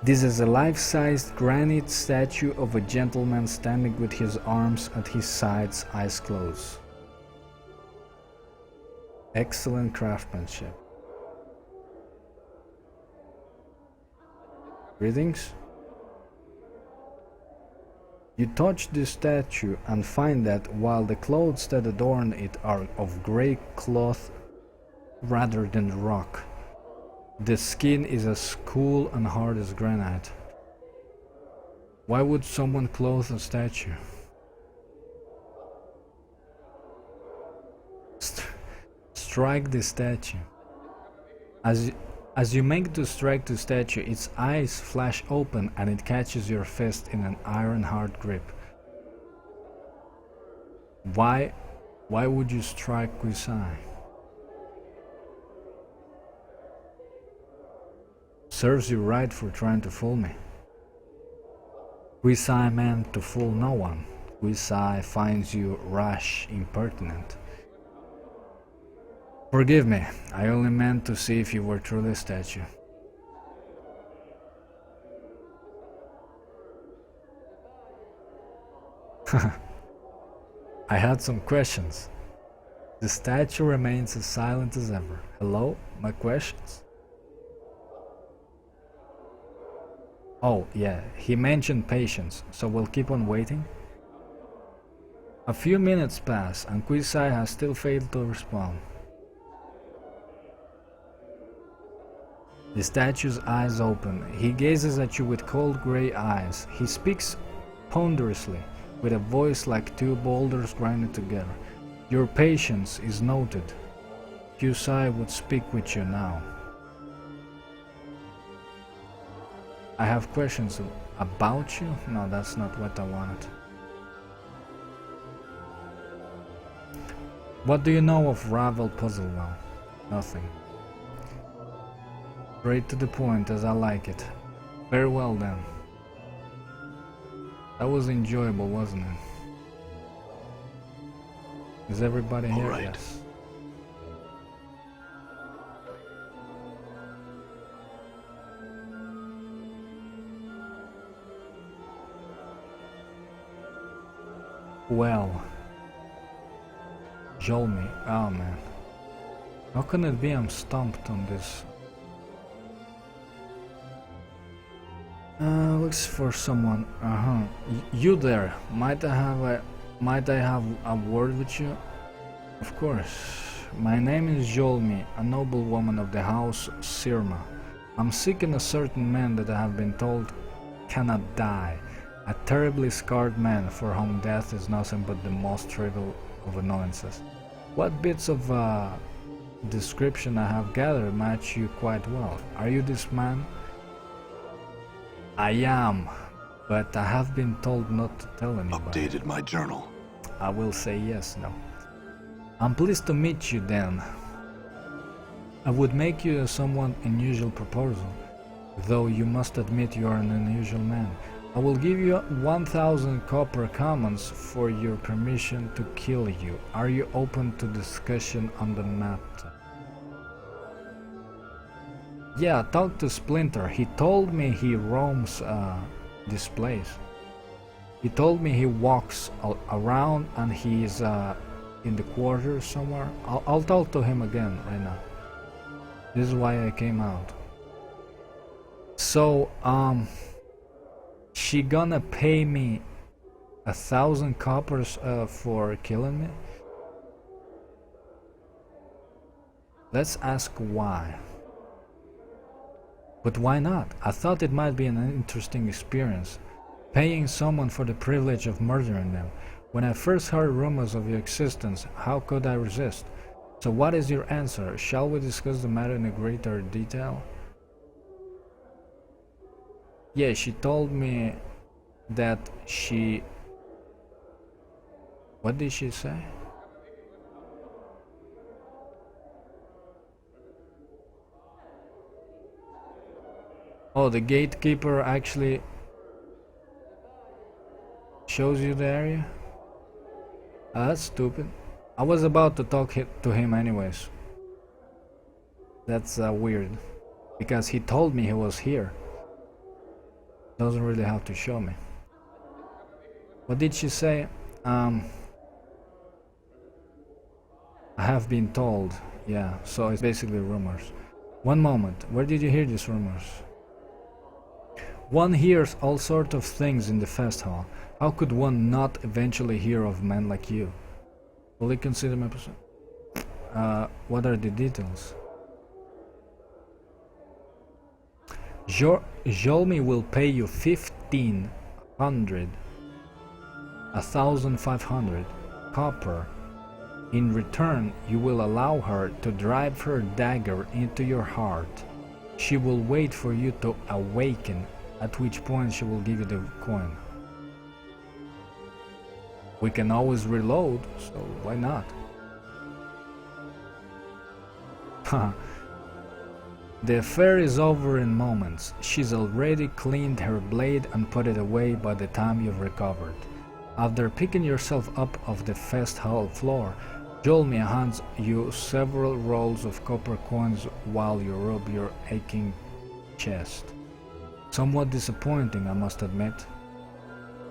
This is a life-sized granite statue of a gentleman standing with his arms at his sides, eyes closed. Excellent craftsmanship. Greetings. You touch this statue and find that while the clothes that adorn it are of grey cloth rather than rock, the skin is as cool and hard as granite. Why would someone clothe a statue? Strike the statue. As you make to strike the statue, its eyes flash open and it catches your fist in an iron-hard grip. Why would you strike Kusai? Serves you right for trying to fool me. Kusai meant to fool no one. Kusai finds you rash, impertinent. Forgive me, I only meant to see if you were truly a statue. I had some questions. The statue remains as silent as ever. Hello, my questions? Oh, yeah, he mentioned patience, so we'll keep on waiting? A few minutes pass and Kusai has still failed to respond. The statue's eyes open. He gazes at you with cold grey eyes. He speaks ponderously, with a voice like two boulders grinded together. Your patience is noted. Kusai would speak with you now. I have questions about you? No, that's not what I wanted. What do you know of Ravel Puzzlewell? Nothing. Straight to the point, as I like it. Very well then. That was enjoyable, wasn't it? Is everybody here? All right. Yes. Well. Jolmy. Oh man. How can it be I'm stumped on this? Looks for someone. You there? Might I have a word with you? Of course. My name is Jolmy, a noble woman of the house Sirma. I'm seeking a certain man that I have been told cannot die. A terribly scarred man for whom death is nothing but the most trivial of annoyances. What bits of description I have gathered match you quite well. Are you this man? I am, but I have been told not to tell anybody. Updated my journal. I will say yes now. I'm pleased to meet you then. I would make you a somewhat unusual proposal, though you must admit you are an unusual man. I will give you 1,000 copper commons for your permission to kill you. Are you open to discussion on the matter? Yeah, talk to Splinter. He told me he roams this place. He told me he walks around and he's in the quarters somewhere. I'll talk to him again right now. This is why I came out. So, she gonna pay me 1,000 coppers for killing me? Let's ask why. But why not? I thought it might be an interesting experience, paying someone for the privilege of murdering them. When I first heard rumors of your existence, how could I resist? So what is your answer? Shall we discuss the matter in a greater detail? Yeah, she told me that she... What did she say? Oh, the gatekeeper actually shows you the area? That's stupid. I was about to talk to him anyways. That's weird. Because he told me he was here. Doesn't really have to show me. What did she say? I have been told. Yeah, so it's basically rumors. One moment. Where did you hear these rumors? One hears all sorts of things in the fest hall. How could one not eventually hear of men like you? Will you consider my person? What are the details? Jolmy will pay you 1,500 copper. In return, you will allow her to drive her dagger into your heart. She will wait for you to awaken, at which point she will give you the coin. We can always reload, so why not? Haha. The affair is over in moments. She's already cleaned her blade and put it away by the time you've recovered. After picking yourself up off the fest hall floor, Jolmy hands you several rolls of copper coins while you rub your aching chest. Somewhat disappointing, I must admit.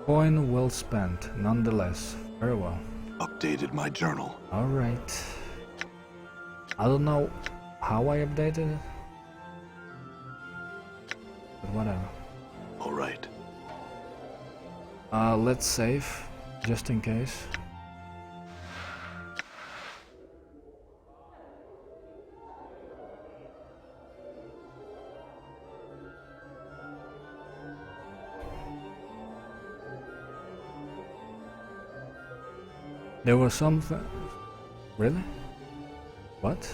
Coin well spent, nonetheless. Very well. Updated my journal. Alright. I don't know how I updated it. But whatever. All right. Let's save, just in case. There was something Really? What?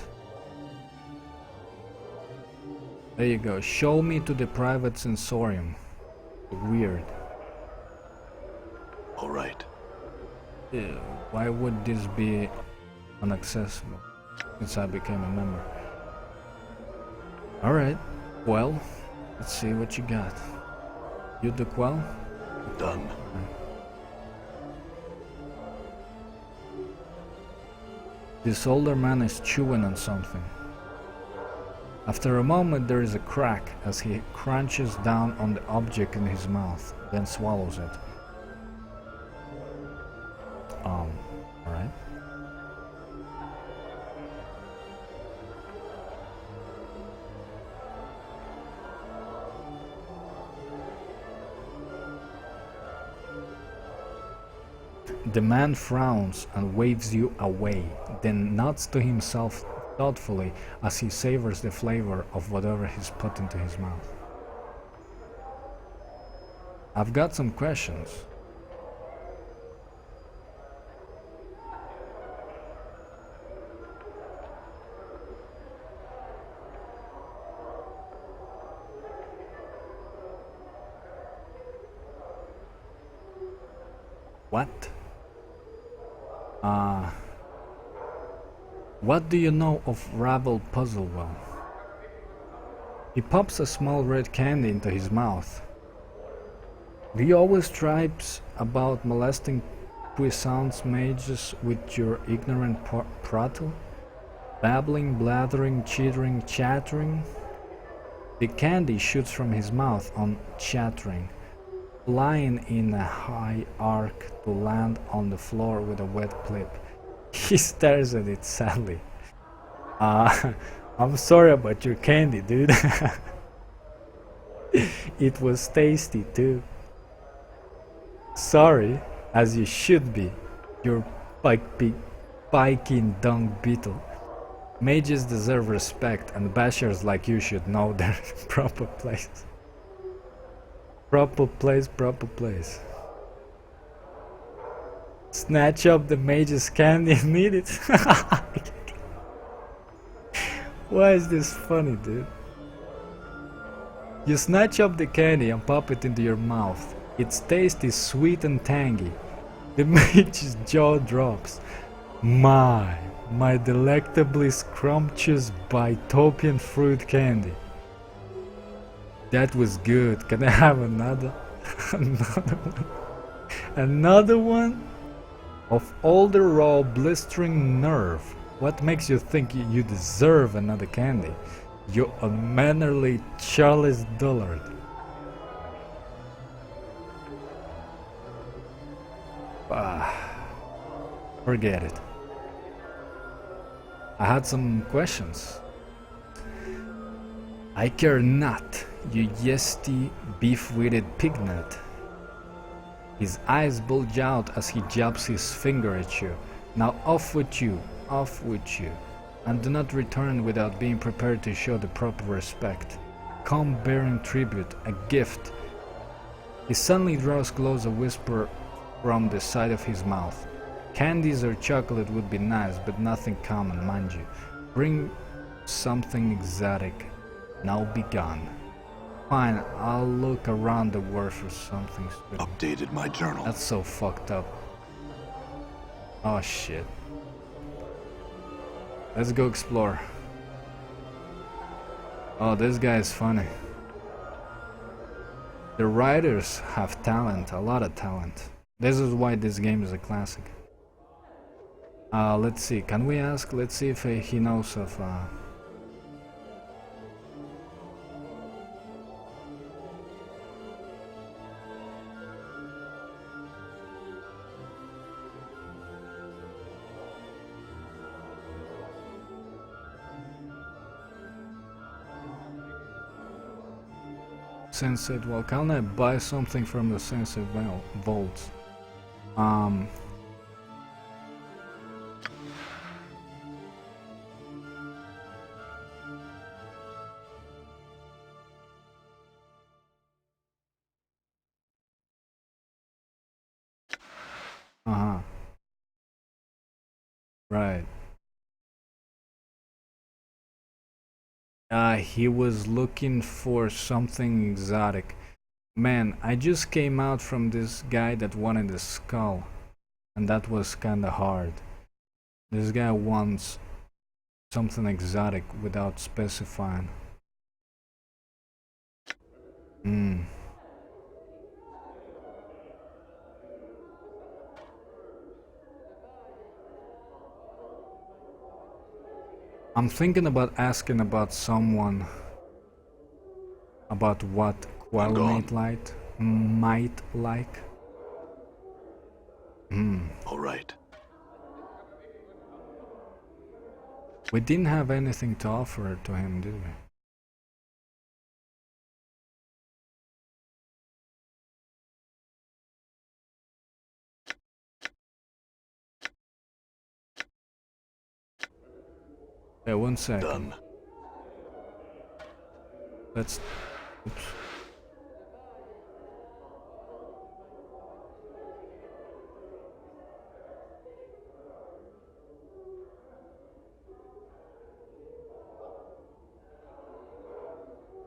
There you go. Show me to the private sensorium. Weird. All right. Ew, why would this be inaccessible since I became a member? Alright, well, let's see what you got. You do well? Done. This older man is chewing on something. After a moment there is a crack as he crunches down on the object in his mouth, then swallows it. Alright. The man frowns and waves you away, then nods to himself thoughtfully as he savors the flavor of whatever he's put into his mouth. I've got some questions. What? What do you know of Rabble Puzzlewell? He pops a small red candy into his mouth. Do you always tripes about molesting puissance mages with your ignorant prattle? Babbling, blathering, chittering, chattering? The candy shoots from his mouth on chattering, flying in a high arc to land on the floor with a wet clip. He stares at it sadly. I'm sorry about your candy, dude. It was tasty too. Sorry, as you should be, you piking dung beetle. Mages deserve respect, and bashers like you should know their proper place. Proper place, proper place. Snatch up the mage's candy and eat it. Why is this funny, dude? You snatch up the candy and pop it into your mouth. Its taste is sweet and tangy. The mage's jaw drops. My delectably scrumptious Bitopian fruit candy. That was good. Can I have another? Another one? Another one? Of all the raw blistering nerve, what makes you think you deserve another candy? You unmannerly Charles Dullard. Forget it. I had some questions. I care not, you yesty, beef-witted pignut. His eyes bulge out as he jabs his finger at you. Now off with you, and do not return without being prepared to show the proper respect. Come bearing tribute, a gift. He suddenly draws close a whisper from the side of his mouth. Candies or chocolate would be nice, but nothing common, mind you. Bring something exotic. Now be gone. Fine, I'll look around the world for something stupid. Updated my journal. That's so fucked up. Oh shit. Let's go explore. Oh, this guy is funny. The writers have talent, a lot of talent. This is why this game is a classic. Let's see, can we ask? Let's see if he knows of... Sensate, well, can I buy something from the Sensate vaults? Right. He was looking for something exotic. Man, I just came out from this guy that wanted a skull, and that was kinda hard. This guy wants something exotic without specifying. I'm thinking about asking about someone about what Quellmate might like. All right. We didn't have anything to offer to him, did we? Yeah, 1 second. Done. Let's... Oops.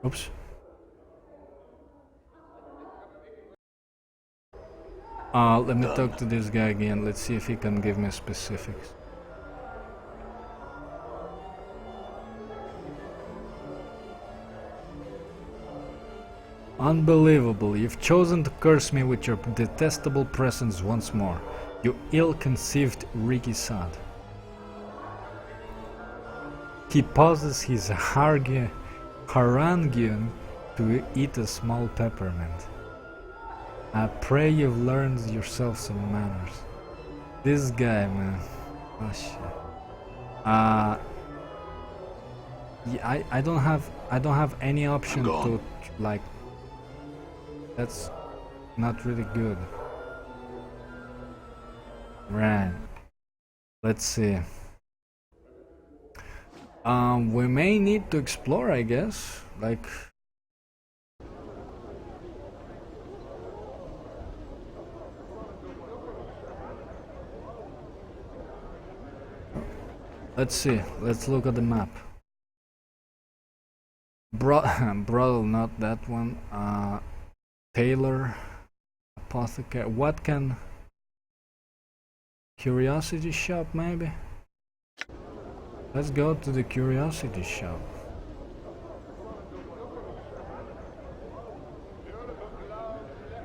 Oops. Let me talk to this guy again. Let's see if he can give me specifics. Unbelievable, you've chosen to curse me with your detestable presence once more, you ill-conceived Rikisad. He pauses his harangue to eat a small peppermint. I pray you've learned yourself some manners. This guy, man. Oh shit. Yeah, I don't have any option to like. That's not really good. Right. Let's see. We may need to explore, I guess. Like. Let's see. Let's look at the map. Brothel, not that one. Taylor, apothecary. What can? Curiosity shop, maybe. Let's go to the curiosity shop.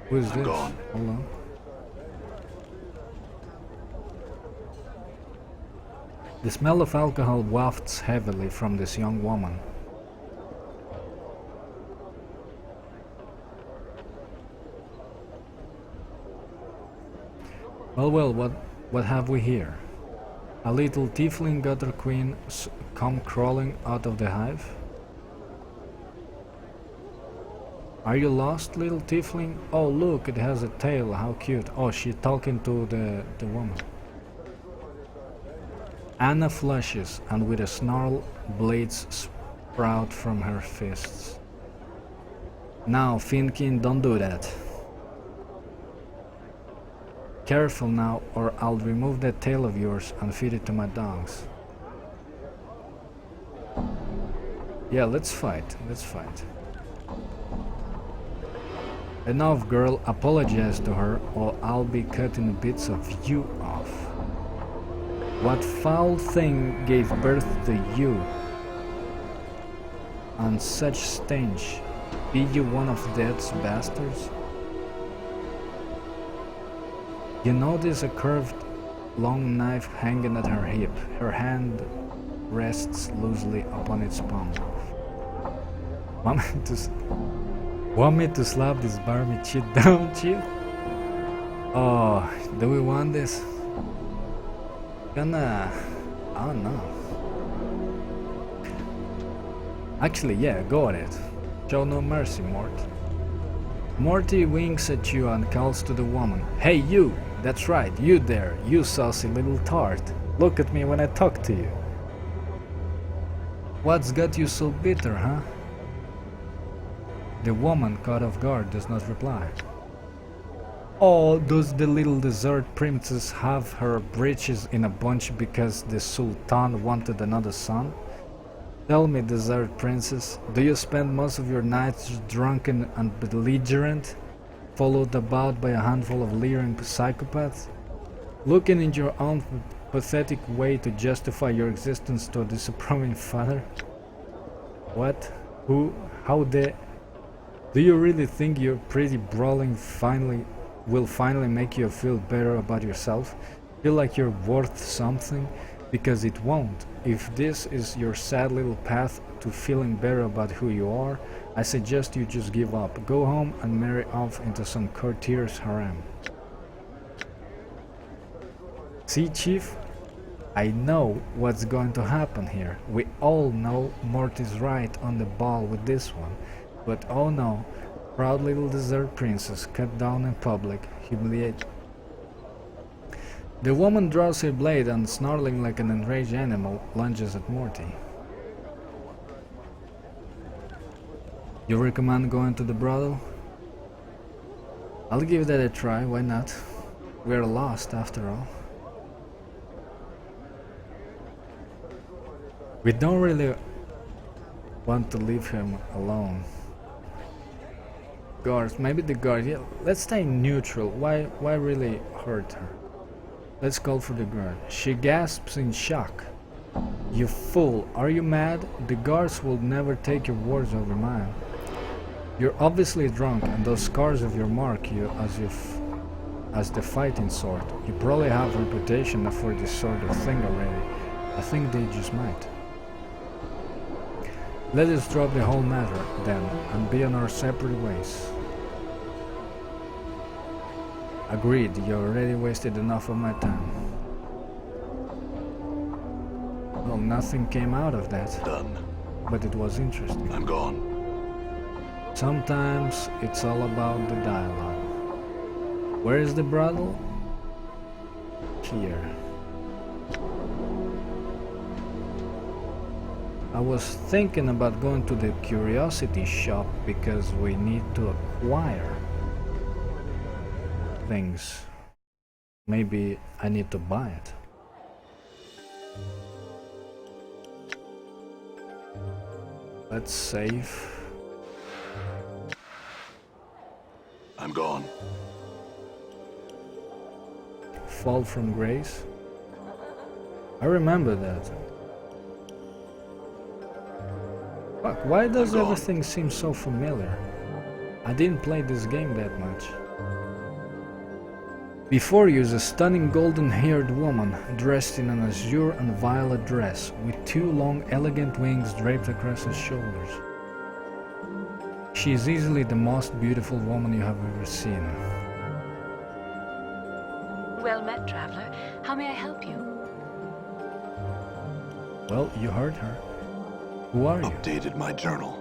Who is this? Hold on. The smell of alcohol wafts heavily from this young woman. Well, what have we here? A little tiefling gutter queen come crawling out of the hive? Are you lost, little tiefling? Oh look, it has a tail, how cute. Oh, she's talking to the woman. Anna flushes, and with a snarl, blades sprout from her fists. Now, Finkin, don't do that. Careful now, or I'll remove that tail of yours and feed it to my dogs. Yeah, let's fight. Enough, girl. Apologize to her, or I'll be cutting bits of you off. What foul thing gave birth to you? And such stench. Be you one of death's bastards? You notice a curved, long knife hanging at her hip. Her hand rests loosely upon its palm. Want me to slap this Barbie shit down, chill? Oh, do we want this? I don't know. Actually, yeah, go on it. Show no mercy, Morte. Morte winks at you and calls to the woman. Hey you! That's right, you there, you saucy little tart. Look at me when I talk to you. What's got you so bitter, huh? The woman, caught off guard, does not reply. Oh, does the little dessert princess have her breeches in a bunch because the Sultan wanted another son? Tell me, Desert Princess, do you spend most of your nights drunken and belligerent, followed about by a handful of leering psychopaths, looking in your own pathetic way to justify your existence to a disapproving father? What? Who? How the... Do you really think your pretty brawling will finally make you feel better about yourself? Feel like you're worth something? Because it won't. If this is your sad little path to feeling better about who you are, I suggest you just give up. Go home and marry off into some courtier's harem. See, Chief? I know what's going to happen here. We all know Morte is right on the ball with this one. But oh no, proud little desert princess cut down in public, humiliated. The woman draws her blade and, snarling like an enraged animal, lunges at Morte. You recommend going to the brothel? I'll give that a try, why not? We're lost after all. We don't really want to leave him alone. Guards, maybe the guard, yeah, let's stay neutral. Why really hurt her? Let's call for the guard. She gasps in shock. You fool, are you mad? The guards will never take your words over mine. You're obviously drunk, and those scars of your mark you as the fighting sort. You probably have a reputation for this sort of thing already. I think they just might. Let us drop the whole matter, then, and be on our separate ways. Agreed, you already wasted enough of my time. Well, nothing came out of that. Done. But it was interesting. I'm gone. Sometimes it's all about the dialogue. Where is the brothel? Here. I was thinking about going to the curiosity shop because we need to acquire things. Maybe I need to buy it. Let's save. I'm gone. Fall from grace. I remember that. Fuck, why does everything seem so familiar? I didn't play this game that much. Before you is a stunning golden-haired woman dressed in an azure and violet dress with two long elegant wings draped across her shoulders. She is easily the most beautiful woman you have ever seen. Well met, traveler. How may I help you? Well, you heard her. Who are you? Updated my journal.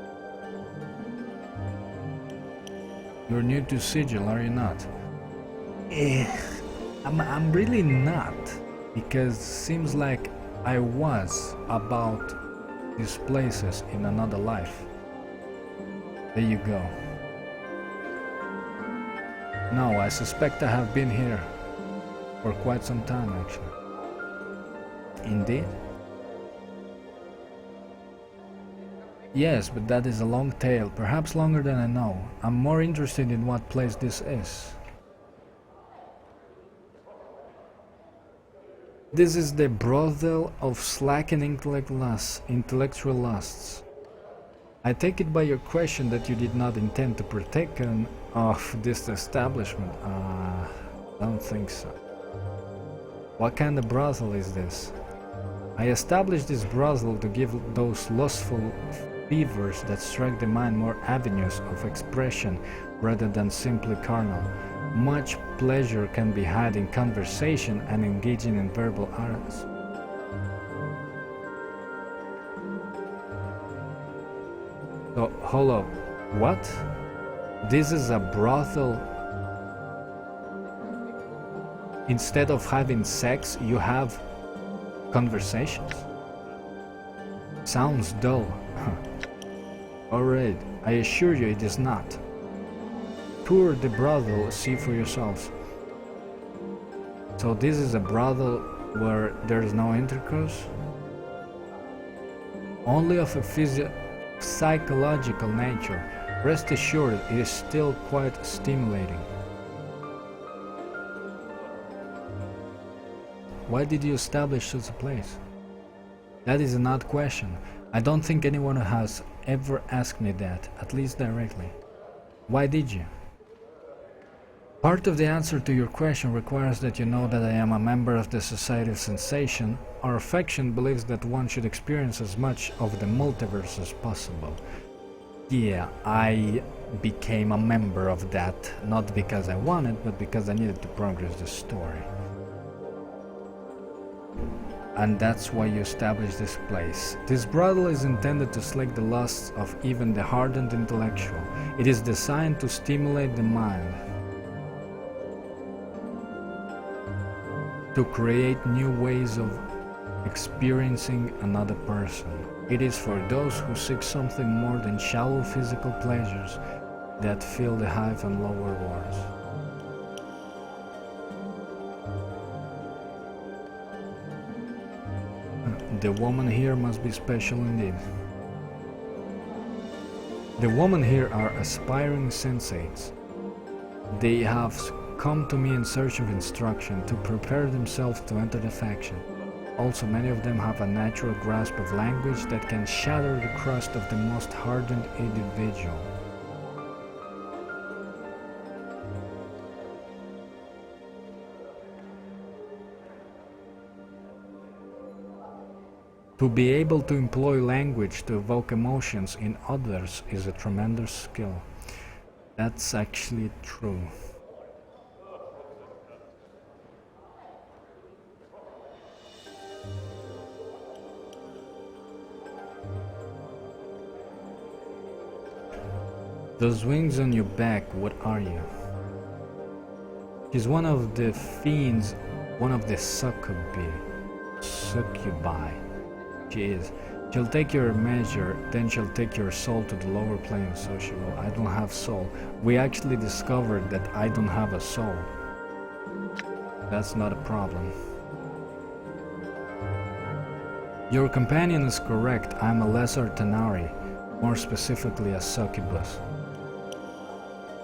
You're new to Sigil, are you not? I'm really not, because seems like I was about these places in another life. There you go. No, I suspect I have been here for quite some time, actually. Indeed? Yes, but that is a long tale, perhaps longer than I know. I'm more interested in what place this is. This is the brothel of slacking intellectual lusts. I take it by your question that you did not intend to partake of this establishment. Don't think so. What kind of brothel is this? I established this brothel to give those lustful fevers that strike the mind more avenues of expression rather than simply carnal. Much pleasure can be had in conversation and engaging in verbal arts. So, hold up. What? This is a brothel? Instead of having sex, you have conversations? Sounds dull. Alright, I assure you it is not. Tour the brothel, see for yourselves. So this is a brothel where there is no intercourse? only of a psychological nature. Rest assured, it is still quite stimulating. Why did you establish such a place? That is an odd question. I don't think anyone has ever asked me that, at least directly. Why did you? Part of the answer to your question requires that you know that I am a member of the Society of Sensation. Our faction believes that one should experience as much of the multiverse as possible. Yeah, I became a member of that, not because I wanted, but because I needed to progress the story. And that's why you established this place. This brothel is intended to slake the lusts of even the hardened intellectual. It is designed to stimulate the mind, to create new ways of experiencing another person. It is for those who seek something more than shallow physical pleasures that fill the hive and lower wards. The women here must be special indeed. The women here are aspiring sensates. They have come to me in search of instruction to prepare themselves to enter the faction. Also, many of them have a natural grasp of language that can shatter the crust of the most hardened individual. To be able to employ language to evoke emotions in others is a tremendous skill. That's actually true. Those wings on your back, what are you? She's one of the fiends, one of the succubi. She is. She'll take your measure, then she'll take your soul to the lower plane, so she will. I don't have soul. We actually discovered that I don't have a soul. That's not a problem. Your companion is correct. I'm a lesser Tenari, more specifically a succubus.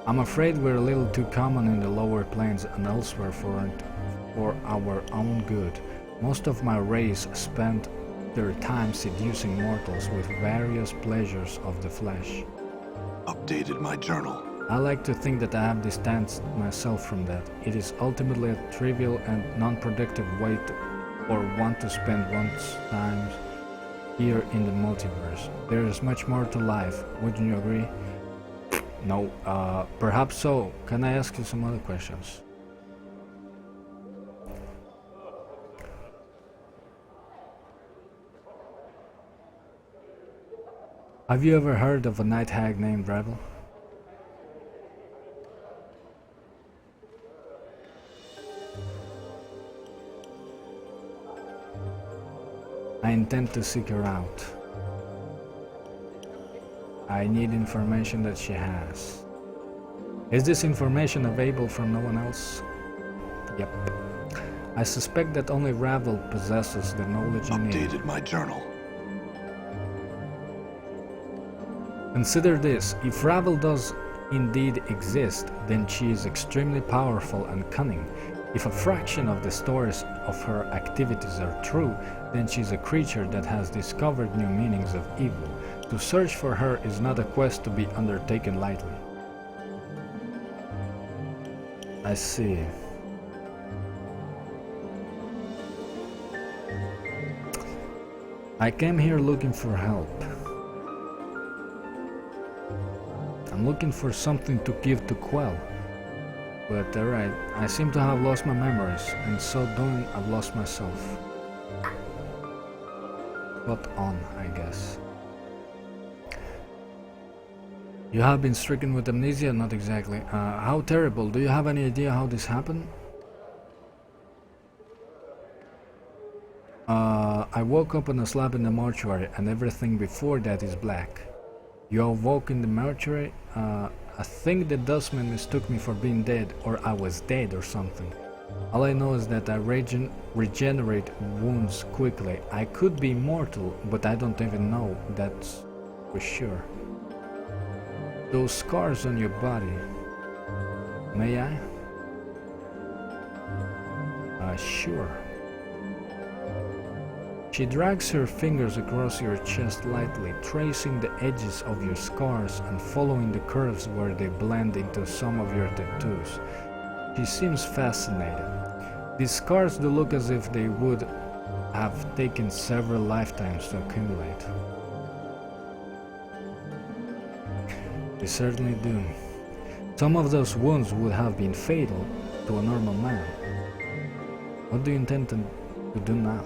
I'm afraid we're a little too common in the lower planes and elsewhere for our own good. Most of my race spent their time seducing mortals with various pleasures of the flesh. Updated my journal. I like to think that I have distanced myself from that. It is ultimately a trivial and non-productive way for one to spend one's time here in the multiverse. There is much more to life, wouldn't you agree? No, perhaps so. Can I ask you some other questions? Have you ever heard of a night hag named Rebel? I intend to seek her out. I need information that she has. Is this information available from no one else? Yep. I suspect that only Ravel possesses the knowledge you need. Updated my journal. Consider this, if Ravel does indeed exist, then she is extremely powerful and cunning. If a fraction of the stories of her activities are true, then she is a creature that has discovered new meanings of evil. To search for her is not a quest to be undertaken lightly. I see. I came here looking for help. I'm looking for something to give to Quell. But alright, I seem to have lost my memories, and so doing I've lost myself. Spot on, I guess. You have been stricken with amnesia? Not exactly. How terrible. Do you have any idea how this happened? I woke up on a slab in the mortuary and everything before that is black. You awoke in the mortuary? I think the dustman mistook me for being dead, or I was dead or something. All I know is that I regenerate wounds quickly. I could be immortal, but I don't even know that's for sure. Those scars on your body, may I? Sure. She drags her fingers across your chest lightly, tracing the edges of your scars and following the curves where they blend into some of your tattoos. She seems fascinated. These scars do look as if they would have taken several lifetimes to accumulate. They certainly do. Some of those wounds would have been fatal to a normal man. What do you intend to do now?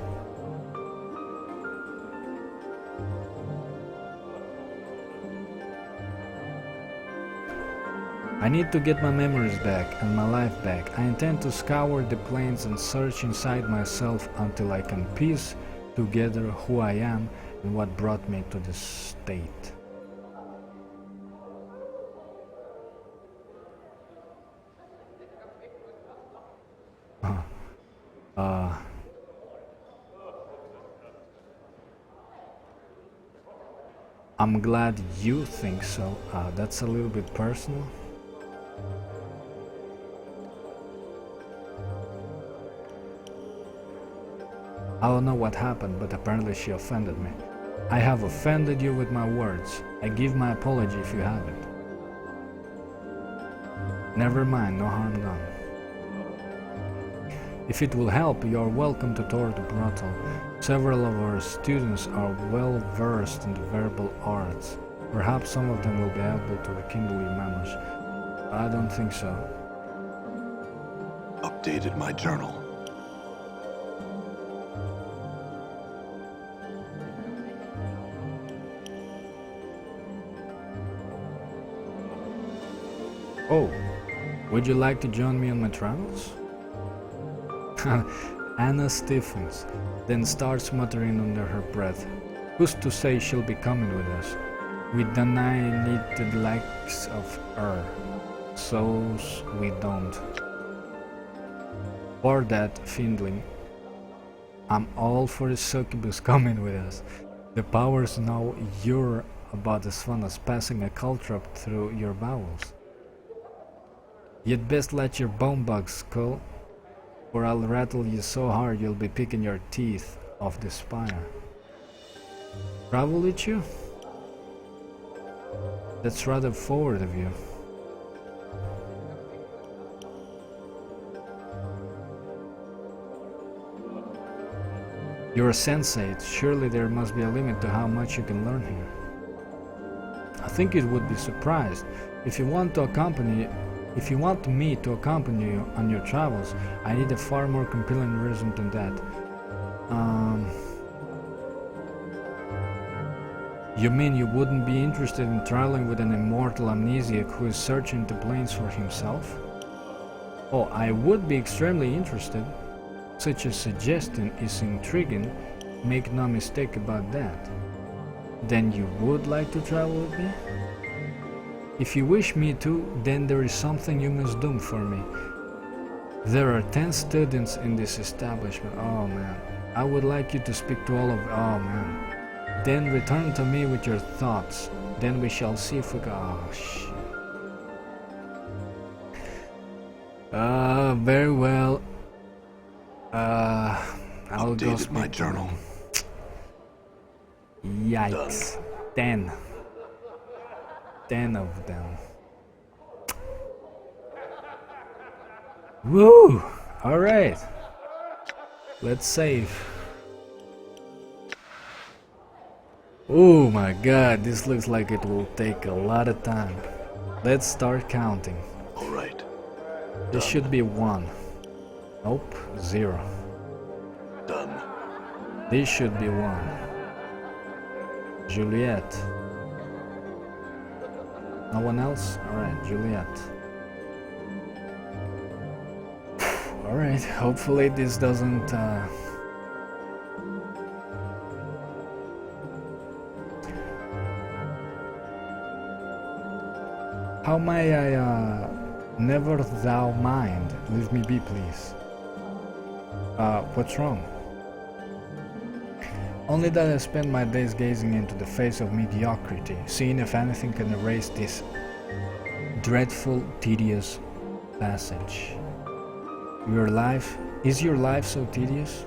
I need to get my memories back and my life back. I intend to scour the plains and search inside myself until I can piece together who I am and what brought me to this state. I'm glad you think so. That's a little bit personal. I don't know what happened, but apparently she offended me. I have offended you with my words. I give my apology if you haven't. Never mind, no harm done. If it will help, you are welcome to tour the brothel. Several of our students are well versed in the verbal arts. Perhaps some of them will be able to rekindle your memories. I don't think so. Updated my journal. Oh, would you like to join me on my travels? Anna stiffens, then starts muttering under her breath. Who's to say she'll be coming with us? We deny need the likes of her, so's we don't. For that, Findling, I'm all for the succubus coming with us. The powers know you're about as fun as passing a caltrop through your bowels. You'd best let your bone bugs skull, or I'll rattle you so hard you'll be picking your teeth off the spine. Travel with you? That's rather forward of you. You're a sensate, surely there must be a limit to how much you can learn here. I think you would be surprised. If you want me to accompany you on your travels, I need a far more compelling reason than that. You mean you wouldn't be interested in traveling with an immortal amnesiac who is searching the plains for himself? Oh, I would be extremely interested. Such a suggestion is intriguing, make no mistake about that. Then you would like to travel with me? If you wish me to, then there is something you must do for me. There are 10 students in this establishment. Oh man. I would like you to speak to all of... Oh man. Then return to me with your thoughts. Then we shall see if we go... Oh shit. Very well. I'll go speak my journal. Yikes. 10. 10 of them. Woo! Alright. Let's save. Oh my god, this looks like it will take a lot of time. Let's start counting. Alright. This should be 1. Nope, 0. Done. This should be 1. Juliet. No one else? Alright, Juliet. Alright, hopefully this doesn't... How may I, never thou mind? Leave me be, please. What's wrong? Only that I spend my days gazing into the face of mediocrity, seeing if anything can erase this dreadful, tedious passage. Is your life so tedious?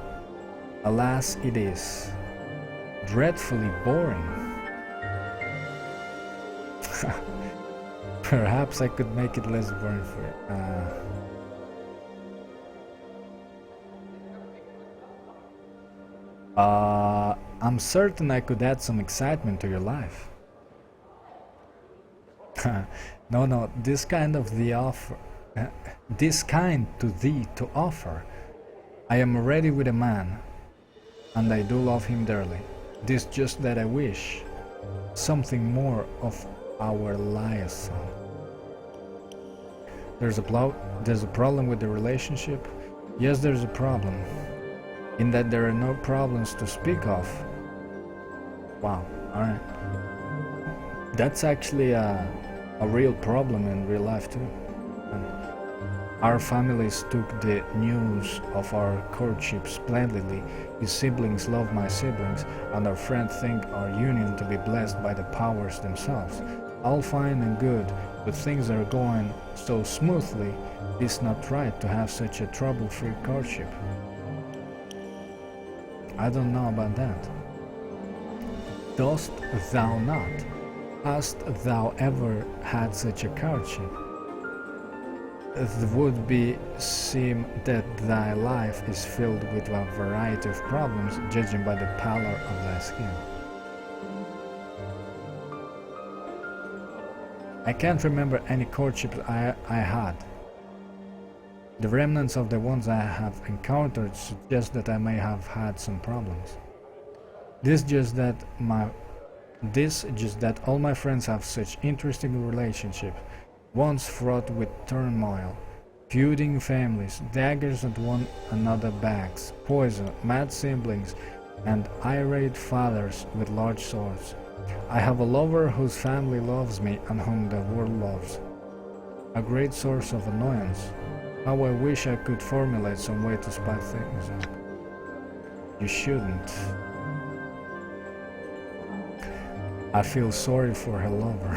Alas, it is. Dreadfully boring. Perhaps I could make it less boring for you. I'm certain I could add some excitement to your life. No, this kind of the offer, this kind to thee to offer. I am ready with a man, and I do love him dearly. This just that I wish something more of our liaison. There's a problem with the relationship. Yes, there's a problem. In that there are no problems to speak of. Wow, alright. That's actually a real problem in real life too. And our families took the news of our courtship splendidly. His siblings love my siblings, and our friends think our union to be blessed by the powers themselves. All fine and good, but things are going so smoothly, it's not right to have such a trouble-free courtship. I don't know about that. Dost thou not? Hast thou ever had such a courtship? It would be seem that thy life is filled with a variety of problems, judging by the pallor of thy skin. I can't remember any courtship I had. The remnants of the ones I have encountered suggest that I may have had some problems. This just that all my friends have such interesting relationships, once fraught with turmoil, feuding families, daggers at one another backs, poison, mad siblings, and irate fathers with large swords. I have a lover whose family loves me and whom the world loves. A great source of annoyance. How I wish I could formulate some way to spice things up. You shouldn't. I feel sorry for her lover.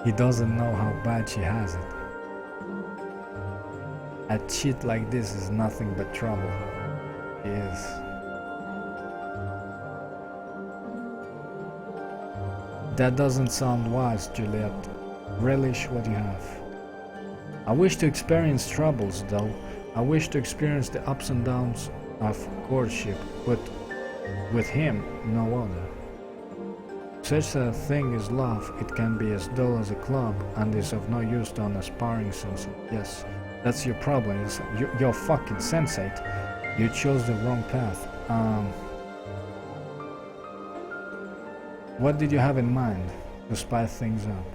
He doesn't know how bad she has it. A cheat like this is nothing but trouble. He is. That doesn't sound wise, Juliet. Relish what you have. I wish to experience troubles, though. I wish to experience the ups and downs of courtship, but with him, no other. Such a thing is love. It can be as dull as a club, and is of no use to an aspiring sensei. Yes, that's your problem. You're fucking sensate. You chose the wrong path. What did you have in mind to spice things up?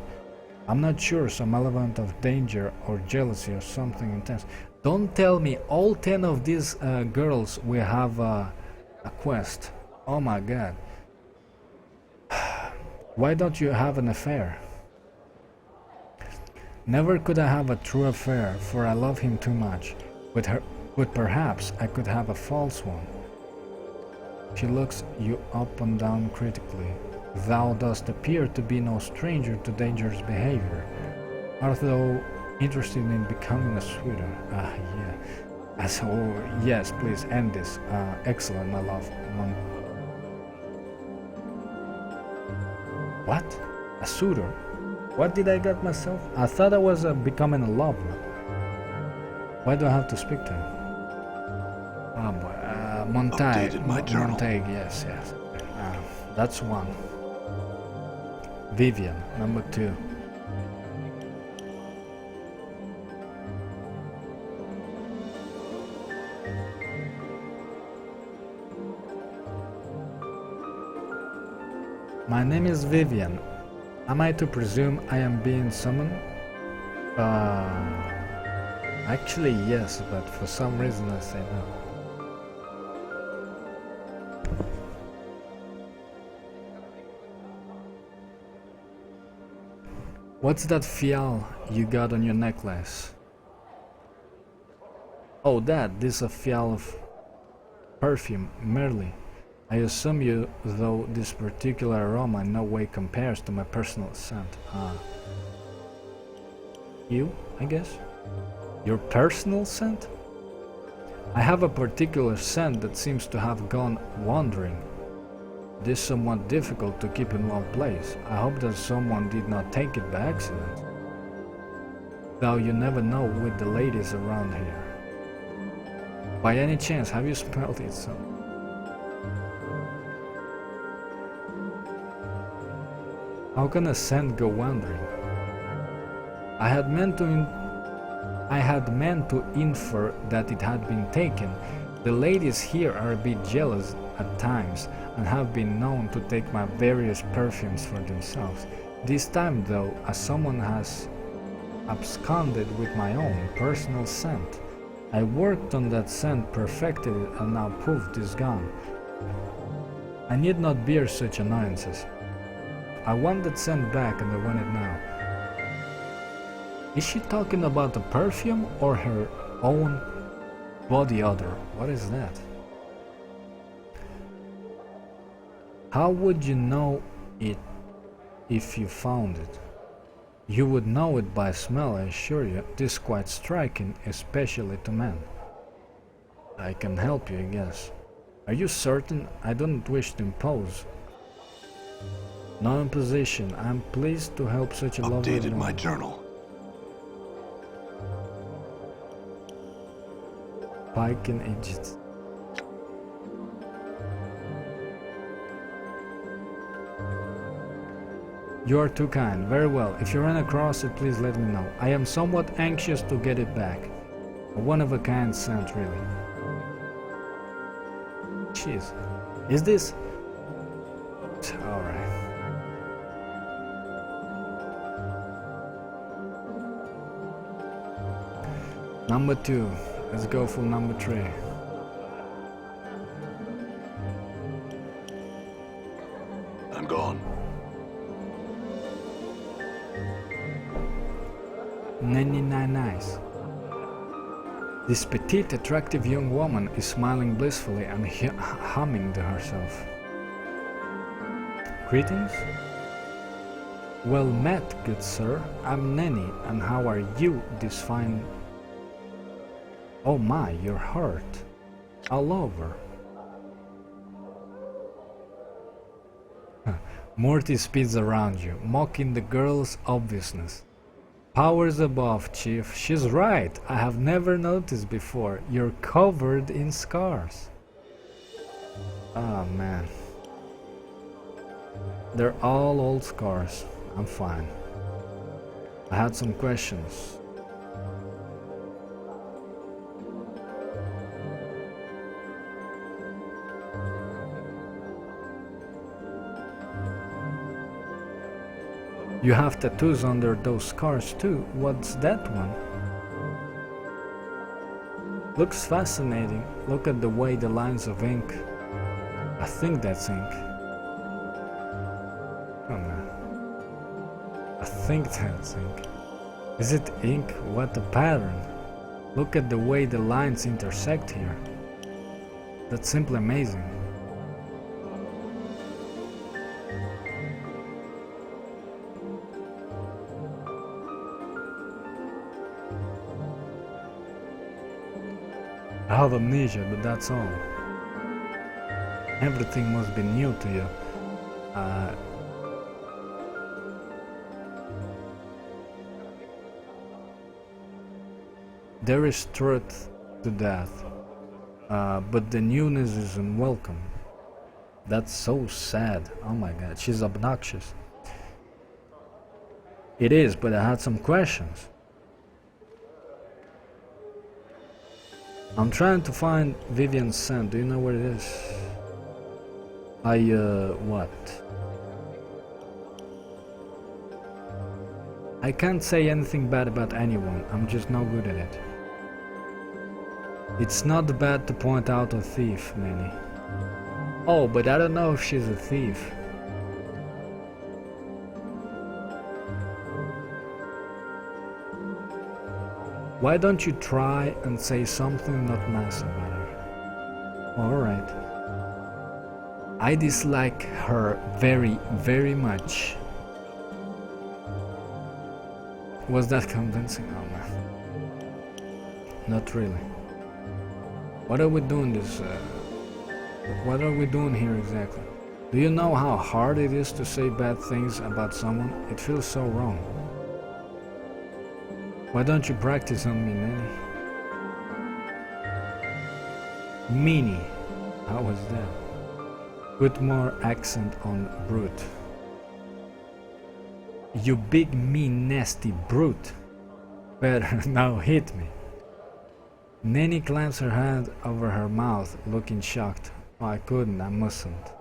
I'm not sure, some element of danger or jealousy or something intense. Don't tell me all 10 of these girls will have a quest. Oh my god. Why don't you have an affair? Never could I have a true affair, for I love him too much. But perhaps I could have a false one. She looks you up and down critically. Thou dost appear to be no stranger to dangerous behavior. Art thou interested in becoming a sweeter? Yeah. So, yes, please end this. Excellent, my love. What? A suitor? What did I get myself? I thought I was becoming a lover. Why do I have to speak to him? Oh boy. Montague. Updated my journal. Montague, yes. That's one. Vivian, number 2. My name is Vivian. Am I to presume I am being summoned? Actually yes, but for some reason I say no. What's that fial you got on your necklace? Oh, this is a fial of perfume merely. I assume you, though this particular aroma in no way compares to my personal scent. You, I guess? Your personal scent? I have a particular scent that seems to have gone wandering. It is somewhat difficult to keep in one place. I hope that someone did not take it by accident. Though you never know with the ladies around here. By any chance, have you smelled it some? How can a scent go wandering? I had meant to infer that it had been taken. The ladies here are a bit jealous at times and have been known to take my various perfumes for themselves. This time though, as someone has absconded with my own personal scent. I worked on that scent, perfected it, and now poof, it is gone. I need not bear such annoyances. I want that scent back and I want it now. Is she talking about the perfume or her own body odor? What is that? How would you know it if you found it? You would know it by smell, I assure you. This is quite striking, especially to men. I can help you, I guess. Are you certain? I don't wish to impose. No imposition. I'm pleased to help such a lovely woman. Updated my journal. Pike and Egypt. You are too kind. Very well. If you run across it, please let me know. I am somewhat anxious to get it back. A one-of-a-kind scent, really. Jeez. Is this... Alright. Number 2. Let's go for number 3. I'm gone. Nice. This petite, attractive young woman is smiling blissfully and humming to herself. Greetings? Well met, good sir. I'm Nenny, and how are you this fine... Oh my, you're hurt. All over. Morte speeds around you, mocking the girl's obviousness. Powers above, Chief. She's right. I have never noticed before. You're covered in scars. Oh man. They're all old scars. I'm fine. I had some questions. You have tattoos under those scars too. What's that one? Looks fascinating. Look at the way the lines of ink. I think that's ink. Oh no. I think that's ink. Is it ink? What a pattern. Look at the way the lines intersect here. That's simply amazing. I have amnesia, but that's all. Everything must be new to you. There is truth to death, but the newness is unwelcome. That's so sad. Oh my god, she's obnoxious. It is, but I had some questions. I'm trying to find Vivian's scent. Do you know where it is? What? I can't say anything bad about anyone. I'm just no good at it. It's not bad to point out a thief, Manny. Oh, but I don't know if she's a thief. Why don't you try and say something not nice about her? Alright. I dislike her very, very much. Was that convincing? Oh man. Not really. What are we doing what are we doing here exactly? Do you know how hard it is to say bad things about someone? It feels so wrong. Why don't you practice on me, Nanny? Meanie. How was that? Put more accent on brute. You big mean nasty brute. Better now hit me. Nanny clamps her hand over her mouth, looking shocked. Oh, I couldn't, I mustn't.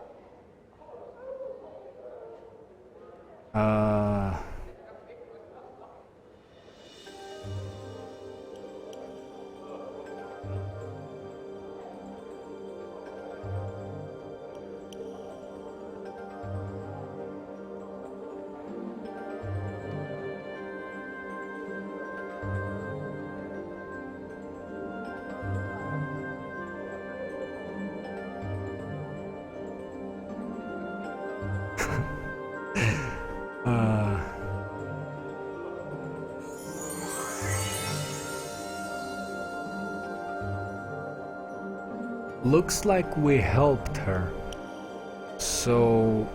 Looks like we helped her. So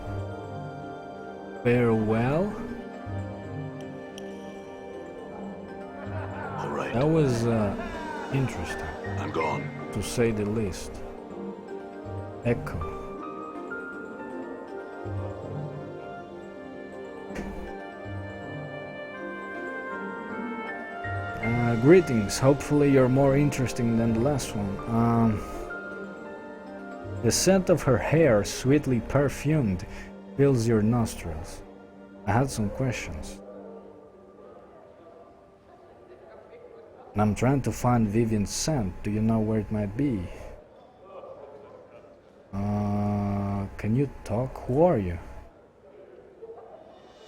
farewell. All right. That was interesting, I'm gone. to say the least. Echo. Greetings. Hopefully you're more interesting than the last one. The scent of her hair, sweetly perfumed, fills your nostrils. I had some questions. And I'm trying to find Vivian's scent. Do you know where it might be? Can you talk? Who are you?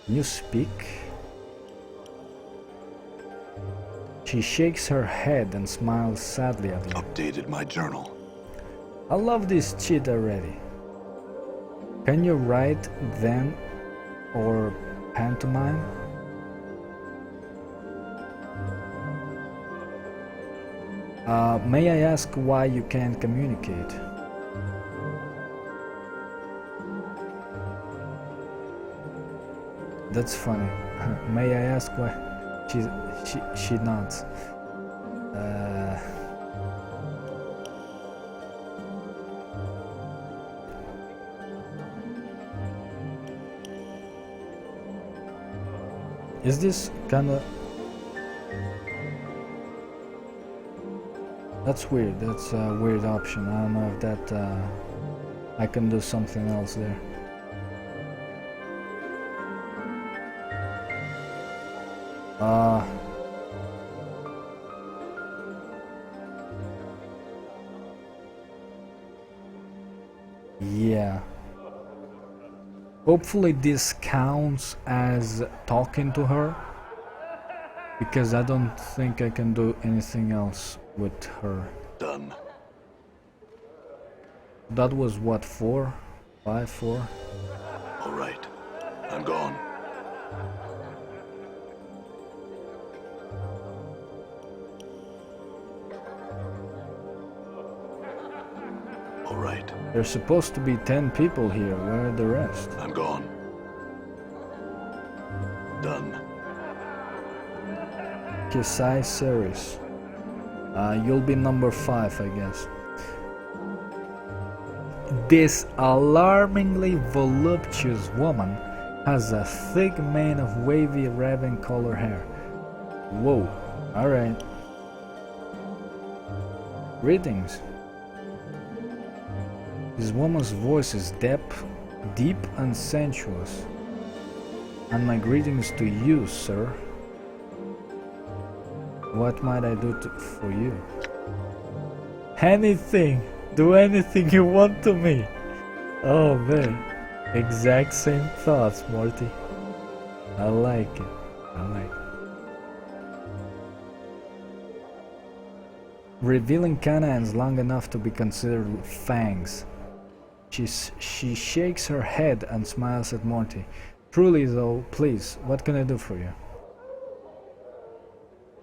Can you speak? She shakes her head and smiles sadly at you. Updated my journal. I love this cheat already. Can you write then or pantomime? May I ask why you can't communicate? That's funny. May I ask why? She nods. Is this kinda... That's weird. That's a weird option. I don't know if that I can do something else there. Yeah. Hopefully this counts as talking to her, because I don't think I can do anything else with her. Done. That was what, 4? 5, 4? All right. I'm gone. All right. There's supposed to be 10 people here. Where are the rest? I'm gone. Done. Kisai series. You'll be number 5, I guess. This alarmingly voluptuous woman has a thick mane of wavy raven color hair. Whoa, alright. Greetings. This woman's voice is deep and sensuous. And my greetings to you, sir. What might I do for you? Anything! Do anything you want to me! Oh man, exact same thoughts, Morty. I like it. I like it. revealing canaans long enough to be considered fangs. She shakes her head and smiles at Morte. Truly though, please, what can I do for you?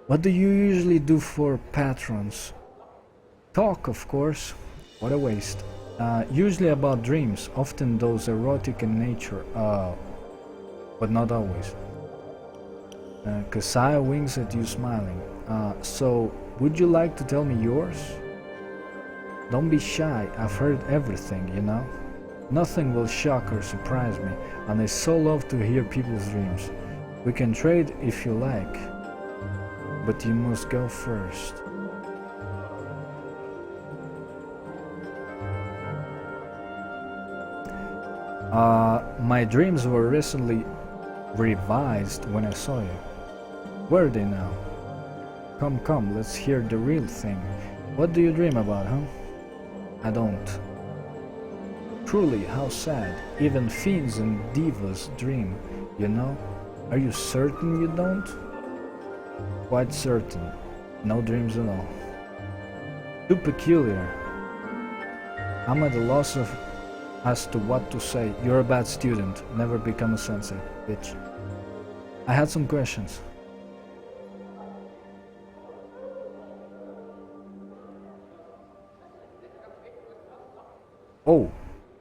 What do you usually do for patrons? Talk, of course. What a waste. Usually about dreams, often those erotic in nature, but not always. Kasaya winks at you smiling. So, would you like to tell me yours? Don't be shy, I've heard everything, you know? Nothing will shock or surprise me, and I so love to hear people's dreams. We can trade if you like, but you must go first. My dreams were recently revised when I saw you. Where are they now? Come, let's hear the real thing. What do you dream about, huh? I don't. Truly, how sad. Even fiends and divas dream, you know? Are you certain you don't? Quite certain. No dreams at all. Too peculiar. I'm at a loss as to what to say. You're a bad student. Never become a sensei, bitch. I had some questions.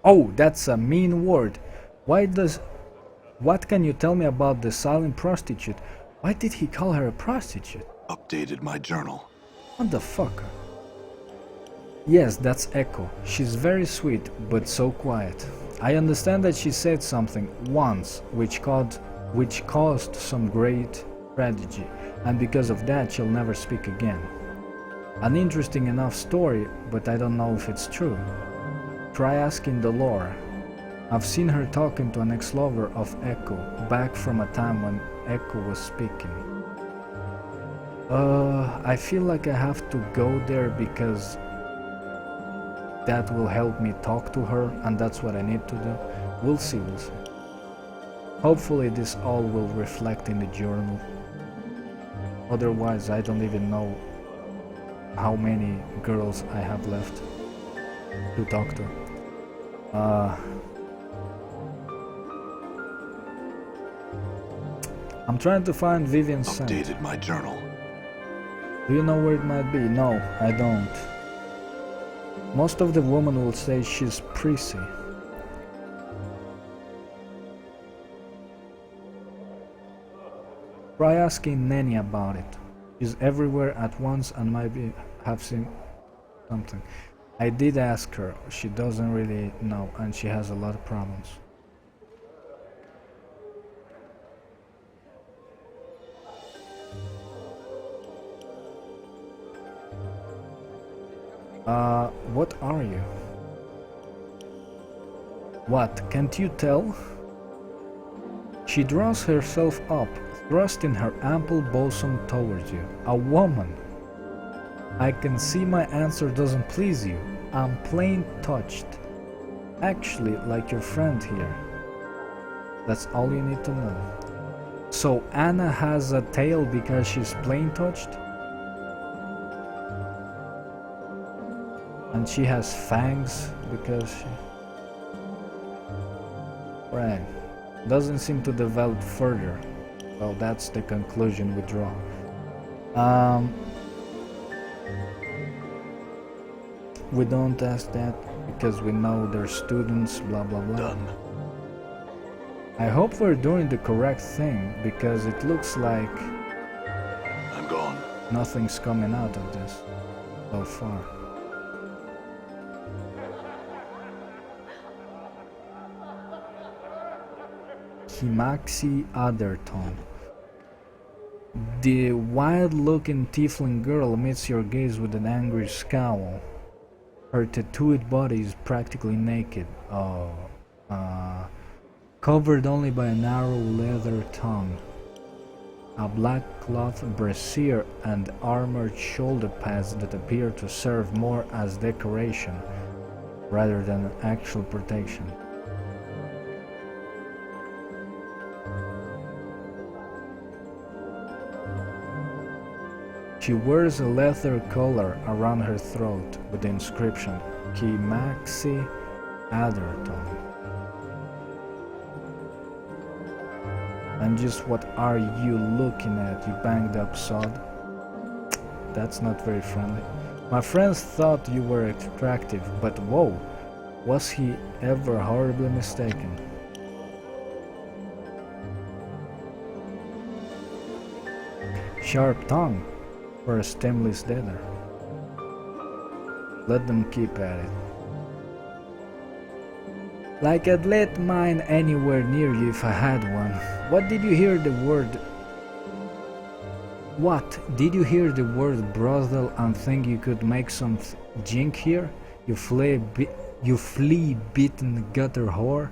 Oh, that's a mean word. What can you tell me about the silent prostitute? Why did he call her a prostitute? Updated my journal. Motherfucker. Yes, that's Echo. She's very sweet, but so quiet. I understand that she said something once, which caused some great tragedy, and because of that she'll never speak again. An interesting enough story, but I don't know if it's true. Try asking Dolores. I've seen her talking to an ex-lover of Echo, back from a time when Echo was speaking. I feel like I have to go there because that will help me talk to her, and that's what I need to do. We'll see. Hopefully this all will reflect in the journal. Otherwise, I don't even know how many girls I have left to talk to. I'm trying to find Vivian's scent. Updated my journal. Do you know where it might be? No, I don't. Most of the women will say she's prissy. Try asking Nanny about it. She's everywhere at once and might have seen something. I did ask her. She doesn't really know, and she has a lot of problems. What are you? What, can't you tell? She draws herself up, thrusting her ample bosom towards you. A woman. I can see my answer doesn't please you. I'm plain touched. Actually, like your friend here. That's all you need to know. So Anna has a tail because she's plain touched? And she has fangs because she... Right. Doesn't seem to develop further. Well, that's the conclusion we draw. We don't ask that because we know they're students, blah blah blah. Done. I hope we're doing the correct thing because it looks like I'm gone. nothing's coming out of this so far. Himaxi Otherton. The wild-looking tiefling girl meets your gaze with an angry scowl. Her tattooed body is practically naked, covered only by a narrow leather tongue. A black cloth brassiere and armored shoulder pads that appear to serve more as decoration rather than actual protection. She wears a leather collar around her throat with the inscription Ki Maxi Adderton. And just what are you looking at, you banged up sod? That's not very friendly. My friends thought you were attractive, but whoa, was he ever horribly mistaken? Sharp tongue for a stemless deader. Let them keep at it. Like I'd let mine anywhere near you if I had one. What did you hear the word? What? Did you hear the word brothel and think you could make some jink here? You flea-bitten gutter whore?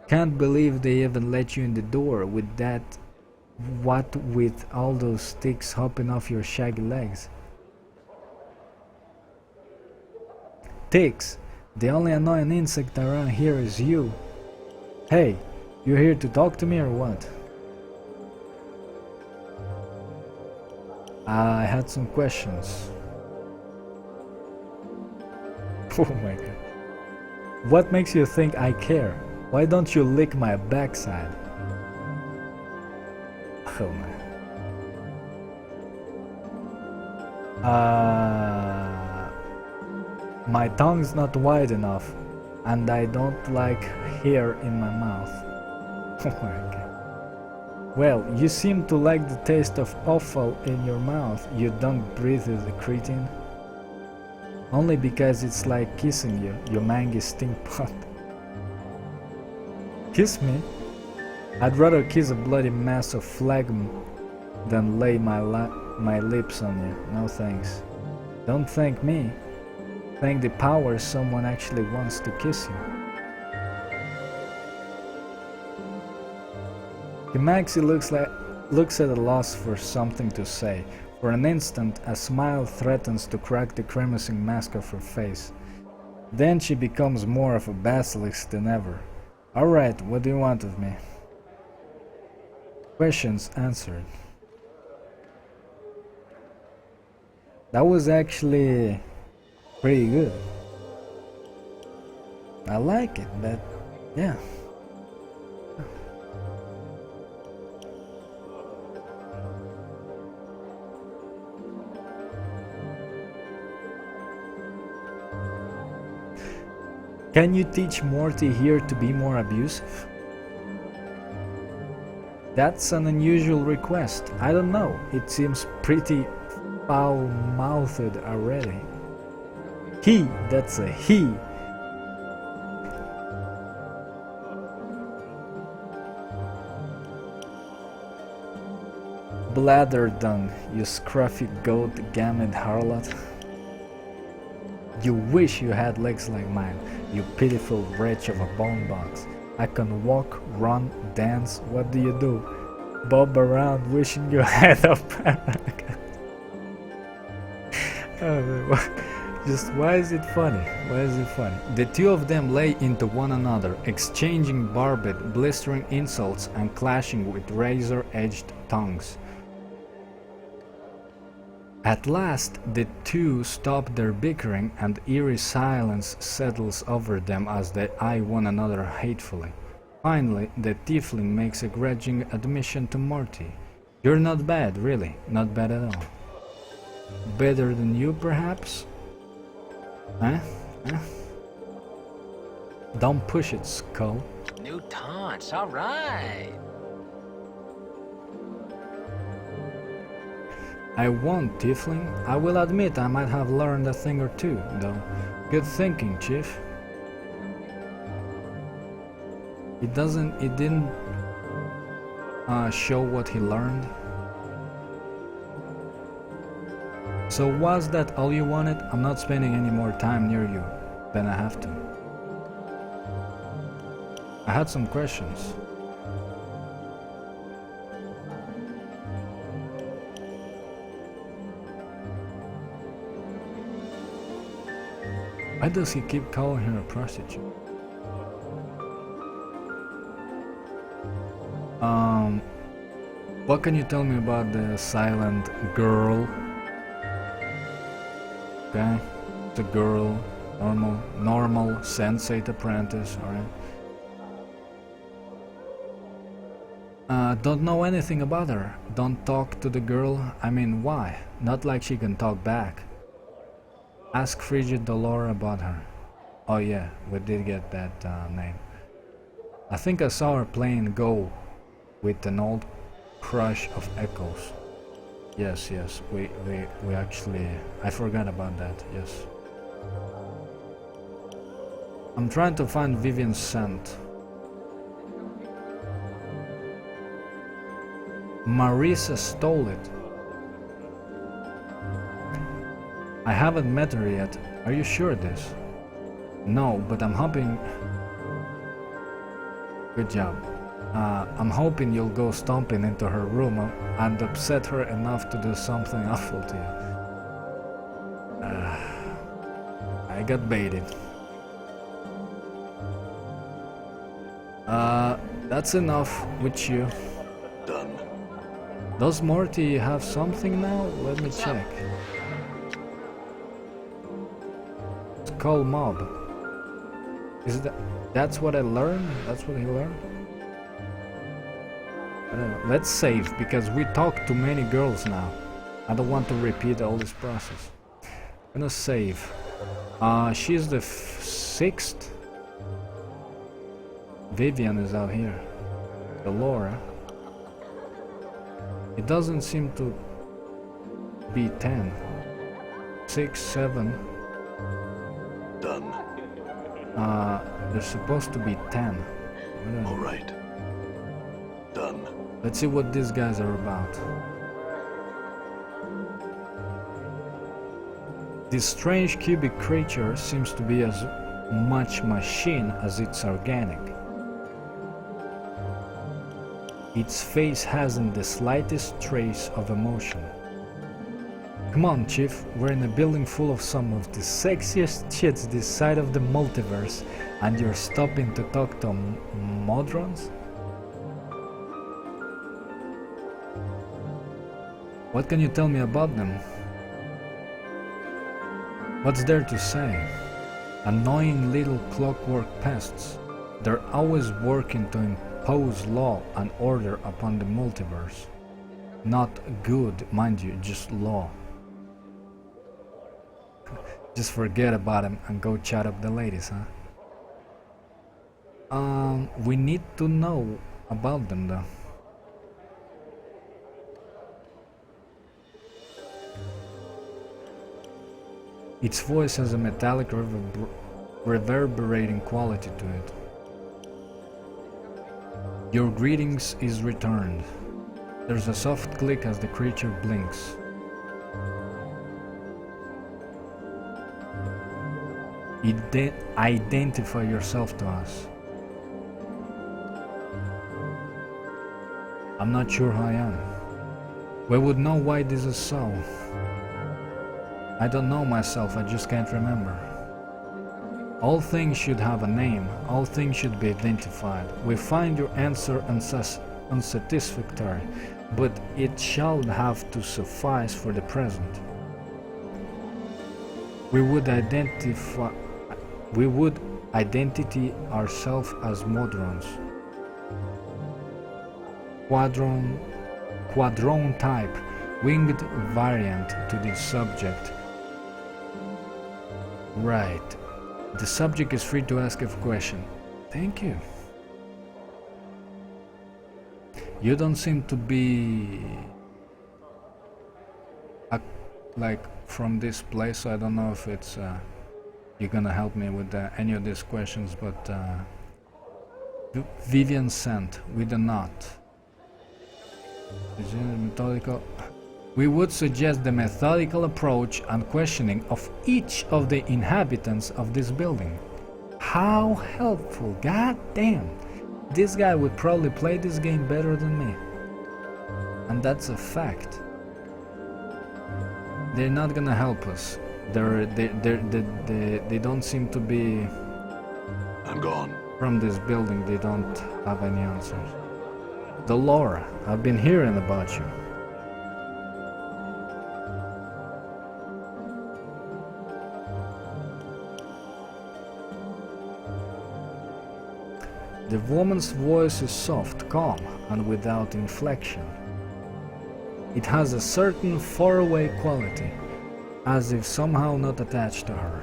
Can't believe they even let you in the door with that. What with all those sticks hopping off your shaggy legs? Ticks! The only annoying insect around here is you. Hey, you here to talk to me or what? I had some questions. Oh my god. What makes you think I care? Why don't you lick my backside? Oh man. My tongue's not wide enough, and I don't like hair in my mouth. Oh my god. Well, you seem to like the taste of offal in your mouth, you don't breathe as a cretin. Only because it's like kissing you, you mangy stinkpot. Kiss me? I'd rather kiss a bloody mass of phlegm than lay my lips on you. No thanks. Don't thank me. Thank the power someone actually wants to kiss you. Kimaxi looks at a loss for something to say. For an instant, a smile threatens to crack the grimacing mask of her face. Then she becomes more of a basilisk than ever. Alright, what do you want of me? Questions answered. That was actually pretty good. I like it, but yeah. Can you teach Morte here to be more abusive? That's an unusual request. I don't know. It seems pretty foul-mouthed already. He, that's a he. Bladder dung, you scruffy goat gammed harlot. You wish you had legs like mine, you pitiful wretch of a bone box. I can walk, run, dance, what do you do? Bob around wishing you had a paragon. Just why is it funny? Why is it funny? The two of them lay into one another, exchanging barbed, blistering insults and clashing with razor-edged tongues. At last, the two stop their bickering and eerie silence settles over them as they eye one another hatefully. Finally, the tiefling makes a grudging admission to Morte. You're not bad, really, not bad at all. Better than you, perhaps? Huh? Don't push it, Skull. New taunts, alright. I won't, Tiefling. I will admit I might have learned a thing or two, though. Good thinking, Chief. It didn't show what he learned. So was that all you wanted? I'm not spending any more time near you than I have to. I had some questions. Why does he keep calling her a prostitute? What can you tell me about the silent girl Okay, the girl, normal sensate apprentice. All right. Don't know anything about her. Don't talk to the girl. I mean, why? Not like she can talk back. Ask Frigid Dolora about her. Oh yeah, we did get that name. I think I saw her playing Go with an old crush of Echoes. Yes, we actually... I forgot about that, yes. I'm trying to find Vivian's scent. Marisa stole it. I haven't met her yet. Are you sure of this? No, but I'm hoping... Good job. I'm hoping you'll go stomping into her room and upset her enough to do something awful to you. I got baited. That's enough with you. Done. Does Morte have something now? Let me check. Skull Mob. Is that's what I learned? That's what he learned? I don't know. Let's save, because we talk to many girls now. I don't want to repeat all this process. I'm gonna save. She's the 6th. Vivian is out here. Laura. It doesn't seem to be 10. 6, 7. Done. There's supposed to be 10. All right. Done. Let's see what these guys are about. This strange cubic creature seems to be as much machine as it's organic. Its face hasn't the slightest trace of emotion. Come on, Chief, we're in a building full of some of the sexiest chits this side of the multiverse, and you're stopping to talk to Modrons? What can you tell me about them? What's there to say? Annoying little clockwork pests. They're always working to impose law and order upon the multiverse. Not good, mind you, just law. Just forget about him and go chat up the ladies, huh? We need to know about them though. Its voice has a metallic reverberating quality to it. Your greetings is returned. There's a soft click as the creature blinks. Identify yourself to us. I'm not sure who I am. We would know why this is so. I don't know myself, I just can't remember. All things should have a name, all things should be identified. We find your answer unsatisfactory, but it shall have to suffice for the present. We would identity ourselves as Modrons. Quadrone type, winged variant to this subject. Right. The subject is free to ask a question. Thank you. You don't seem to be like from this place, so I don't know if it's you're gonna help me with any of these questions, but Vivian sent with a knot. Is it methodical? We would suggest the methodical approach and questioning of each of the inhabitants of this building. How helpful, god damn! This guy would probably play this game better than me. And that's a fact. They're not gonna help us. They don't seem to be... I'm gone. From this building, they don't have any answers. Dolora, I've been hearing about you. The woman's voice is soft, calm, and without inflection. It has a certain faraway quality, as if somehow not attached to her.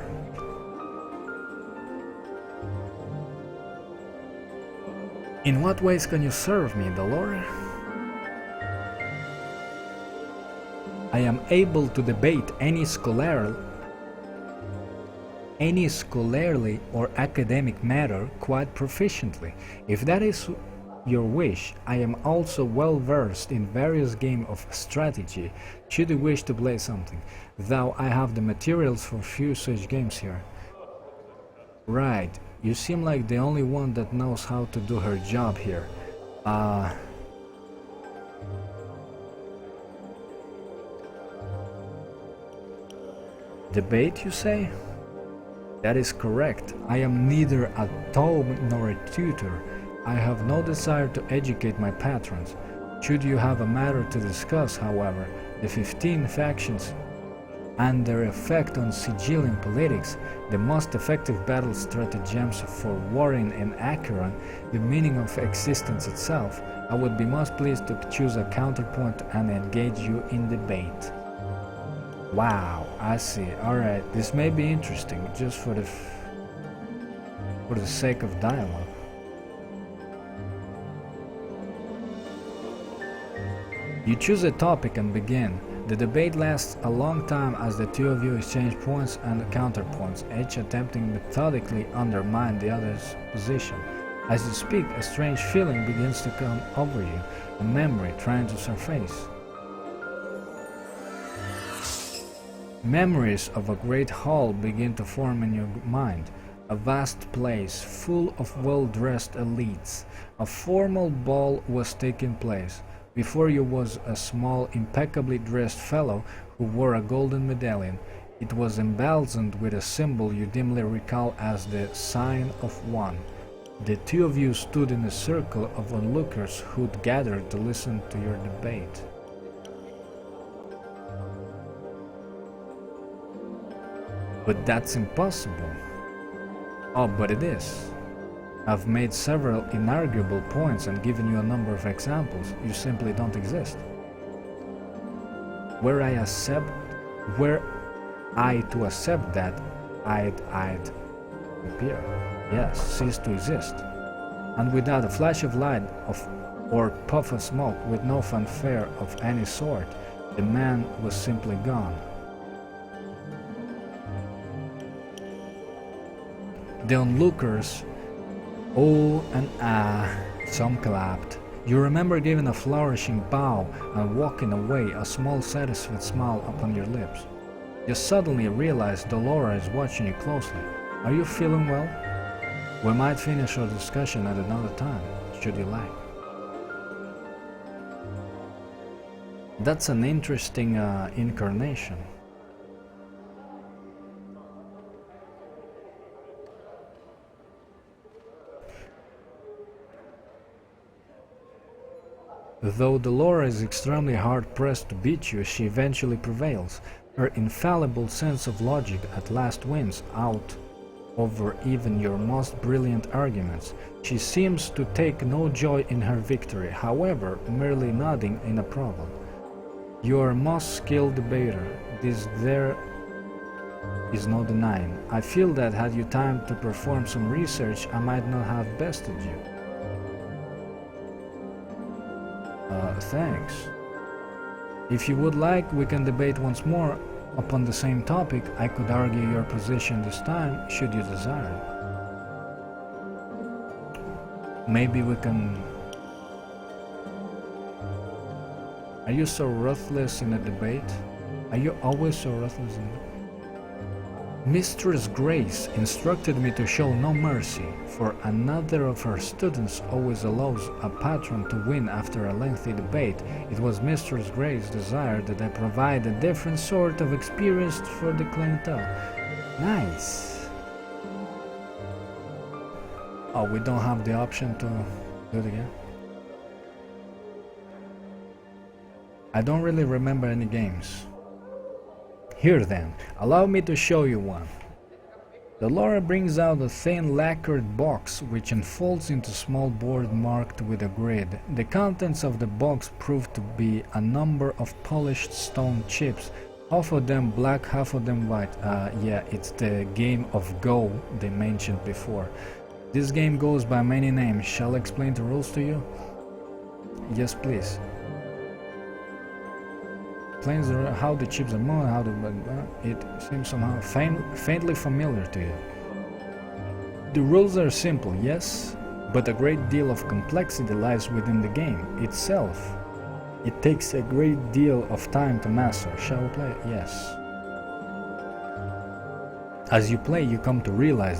In what ways can you serve me, Dolores? I am able to debate any scholarly or academic matter quite proficiently. If that is your wish, I am also well versed in various games of strategy, should you wish to play something, though I have the materials for few such games here. Right, you seem like the only one that knows how to do her job here. Debate, you say? That is correct. I am neither a tome nor a tutor. I have no desire to educate my patrons. Should you have a matter to discuss, however, the 15 factions and their effect on Sigillian politics, the most effective battle stratagems for warring in Acheron, the meaning of existence itself, I would be most pleased to choose a counterpoint and engage you in debate. Wow, I see. Alright, this may be interesting, just for the sake of dialogue. You choose a topic and begin. The debate lasts a long time as the two of you exchange points and counterpoints, each attempting methodically undermine the other's position. As you speak, a strange feeling begins to come over you, a memory trying to surface. Memories of a great hall begin to form in your mind. A vast place, full of well-dressed elites. A formal ball was taking place. Before you was a small, impeccably dressed fellow who wore a golden medallion. It was emblazoned with a symbol you dimly recall as the Sign of One. The two of you stood in a circle of onlookers who'd gathered to listen to your debate. But that's impossible. Oh, but it is. I've made several inarguable points and given you a number of examples. You simply don't exist. Were I to accept that, I'd appear. Yes, cease to exist. And without a flash of light or puff of smoke, with no fanfare of any sort, the man was simply gone. The onlookers, oh and ah, some clapped. You remember giving a flourishing bow and walking away, a small satisfied smile upon your lips. You suddenly realize Dolores is watching you closely. Are you feeling well? We might finish our discussion at another time, should you like. That's an interesting incarnation. Though Dolores is extremely hard-pressed to beat you, she eventually prevails. Her infallible sense of logic at last wins out over even your most brilliant arguments. She seems to take no joy in her victory, however, merely nodding in approval. You are a most skilled debater, this there is no denying. I feel that had you time to perform some research, I might not have bested you. Thanks. If you would like, we can debate once more upon the same topic. I could argue your position this time, should you desire. Maybe we can... Are you so ruthless in a debate? Are you always so ruthless in it? Mistress Grace instructed me to show no mercy, for another of her students always allows a patron to win after a lengthy debate. It was Mistress Grace's desire that I provide a different sort of experience for the clientele. Nice! Oh, we don't have the option to do it again? I don't really remember any games. Here then, allow me to show you one. The Laura brings out a thin lacquered box which unfolds into a small board marked with a grid. The contents of the box prove to be a number of polished stone chips, half of them black, half of them white. Yeah, it's the game of Go they mentioned before. This game goes by many names. Shall I explain the rules to you? Yes, please. Explains how the chips are moved, how it seems somehow faintly familiar to you. The rules are simple, yes, but a great deal of complexity lies within the game itself. It takes a great deal of time to master. Shall we play? Yes. As you play, you come to realize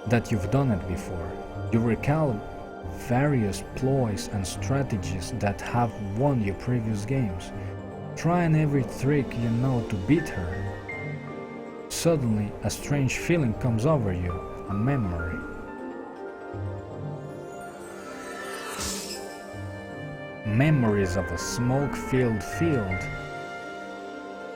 that you've done it before. You recall various ploys and strategies that have won your previous games, trying every trick you know to beat her. Suddenly, a strange feeling comes over you, a memory. Memories of a smoke-filled field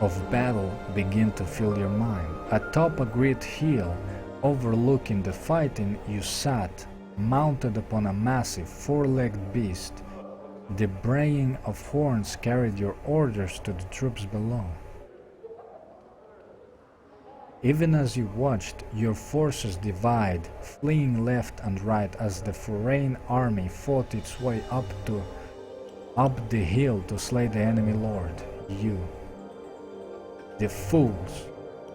of battle begin to fill your mind. Atop a great hill overlooking the fighting, you sat, mounted upon a massive four-legged beast. The braying of horns carried your orders to the troops below. Even as you watched, your forces divide, fleeing left and right as the foreign army fought its way up the hill to slay the enemy lord, you. The fools,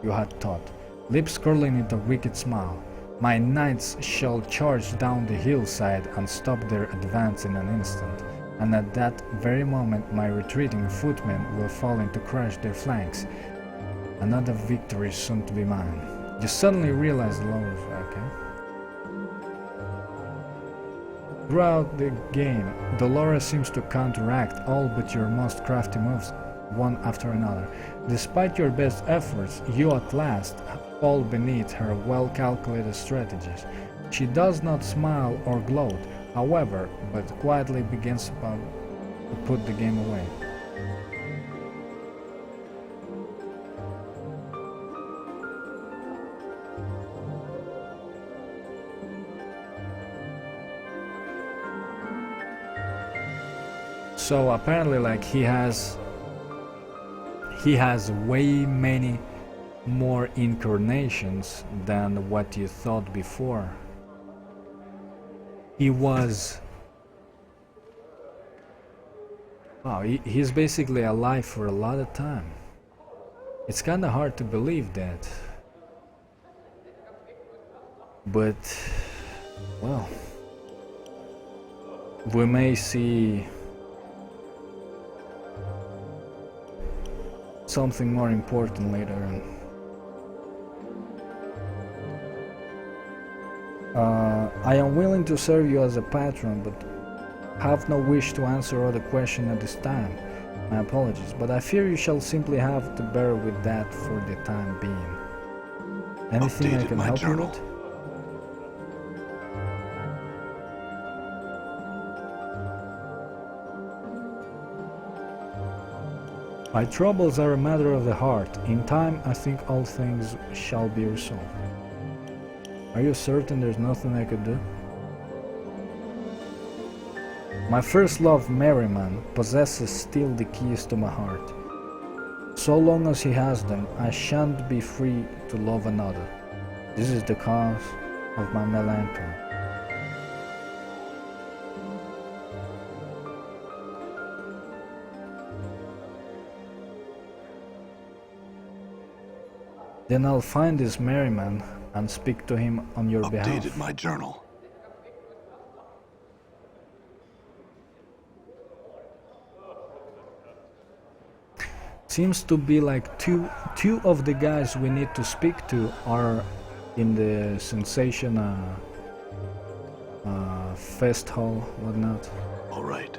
you had thought, lips curling into a wicked smile. My knights shall charge down the hillside and stop their advance in an instant, and at that very moment my retreating footmen will fall in to crush their flanks. Another victory is soon to be mine. You suddenly realize the Lord, okay? Throughout the game, Dolores seems to counteract all but your most crafty moves, one after another. Despite your best efforts, you at last fall beneath her well-calculated strategies. She does not smile or gloat, however, but quietly begins to put the game away. So apparently, like, he has way many more incarnations than what you thought before. He was... Wow, he's basically alive for a lot of time. It's kinda hard to believe that. But, well, we may see something more important later on. I am willing to serve you as a patron, but have no wish to answer all the questions at this time. My apologies, but I fear you shall simply have to bear with that for the time being. Anything I can help you with? My troubles are a matter of the heart. In time, I think all things shall be resolved. Are you certain there's nothing I could do? My first love, Merriman, possesses still the keys to my heart. So long as he has them, I shan't be free to love another. This is the cause of my melancholy. Then I'll find this Merriman and speak to him on your behalf. Updated my journal. Seems to be like two of the guys we need to speak to are in the Sensation Fest Hall, whatnot. All right.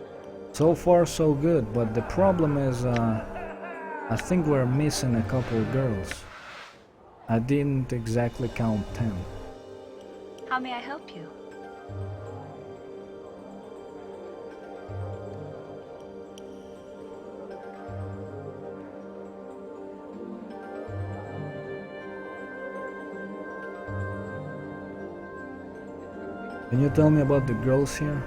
So far so good, but the problem is I think we're missing a couple girls. I didn't exactly count 10. How may I help you? Can you tell me about the girls here?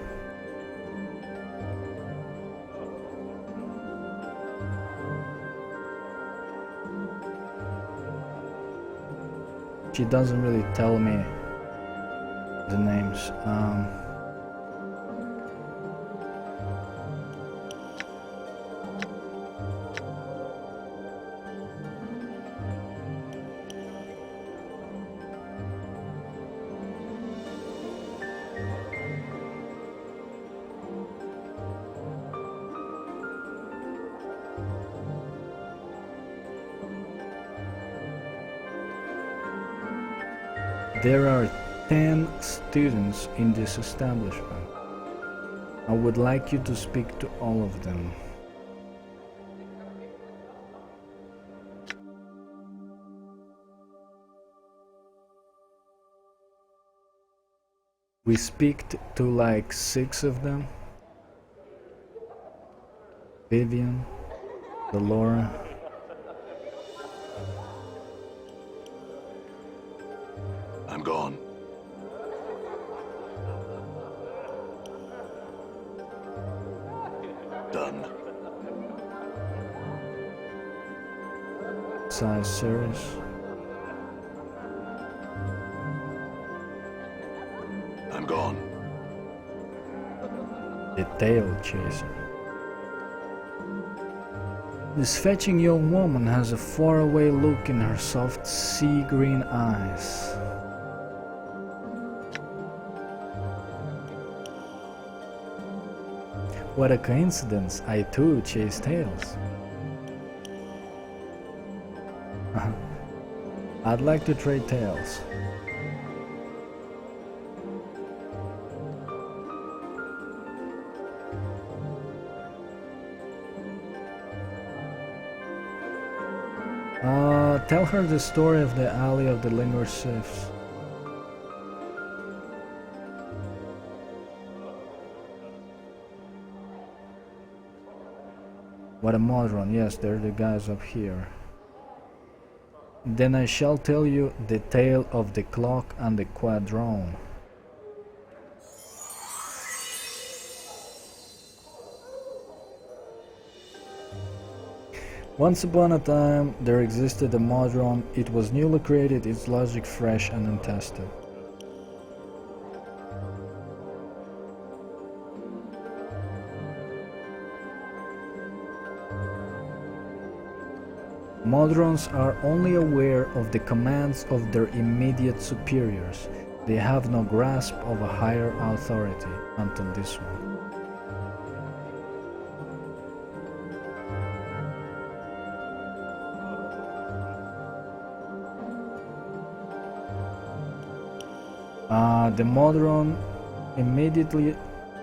She doesn't really tell me the names. There are 10 students in this establishment. I would like you to speak to all of them. We speak to like 6 of them. Vivian, Delora, I'm gone. Done. Size Ceres, I'm gone. the Tail Chaser. This fetching young woman has a faraway look in her soft sea green eyes. What a coincidence, I too chase tails. I'd like to trade tails. Tell her the story of the Alley of the Linger Sifs. What a modron, yes, they're the guys up here. Then I shall tell you the tale of the clock and the quadrone. Once upon a time, there existed a modron. It was newly created, its logic fresh and untested. Modrons are only aware of the commands of their immediate superiors. They have no grasp of a higher authority until this one. The modron immediately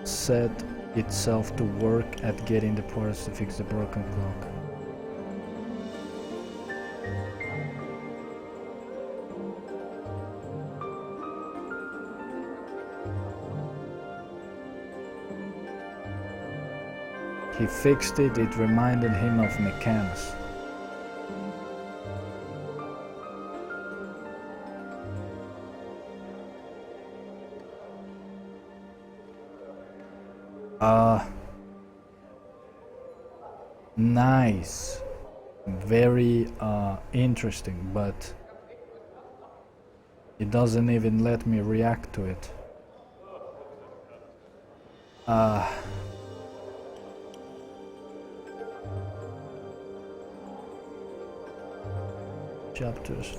set itself to work at getting the parts to fix the broken clock. He fixed it, it reminded him of Mechanus. Nice. Very interesting, but it doesn't even let me react to it. Chapters.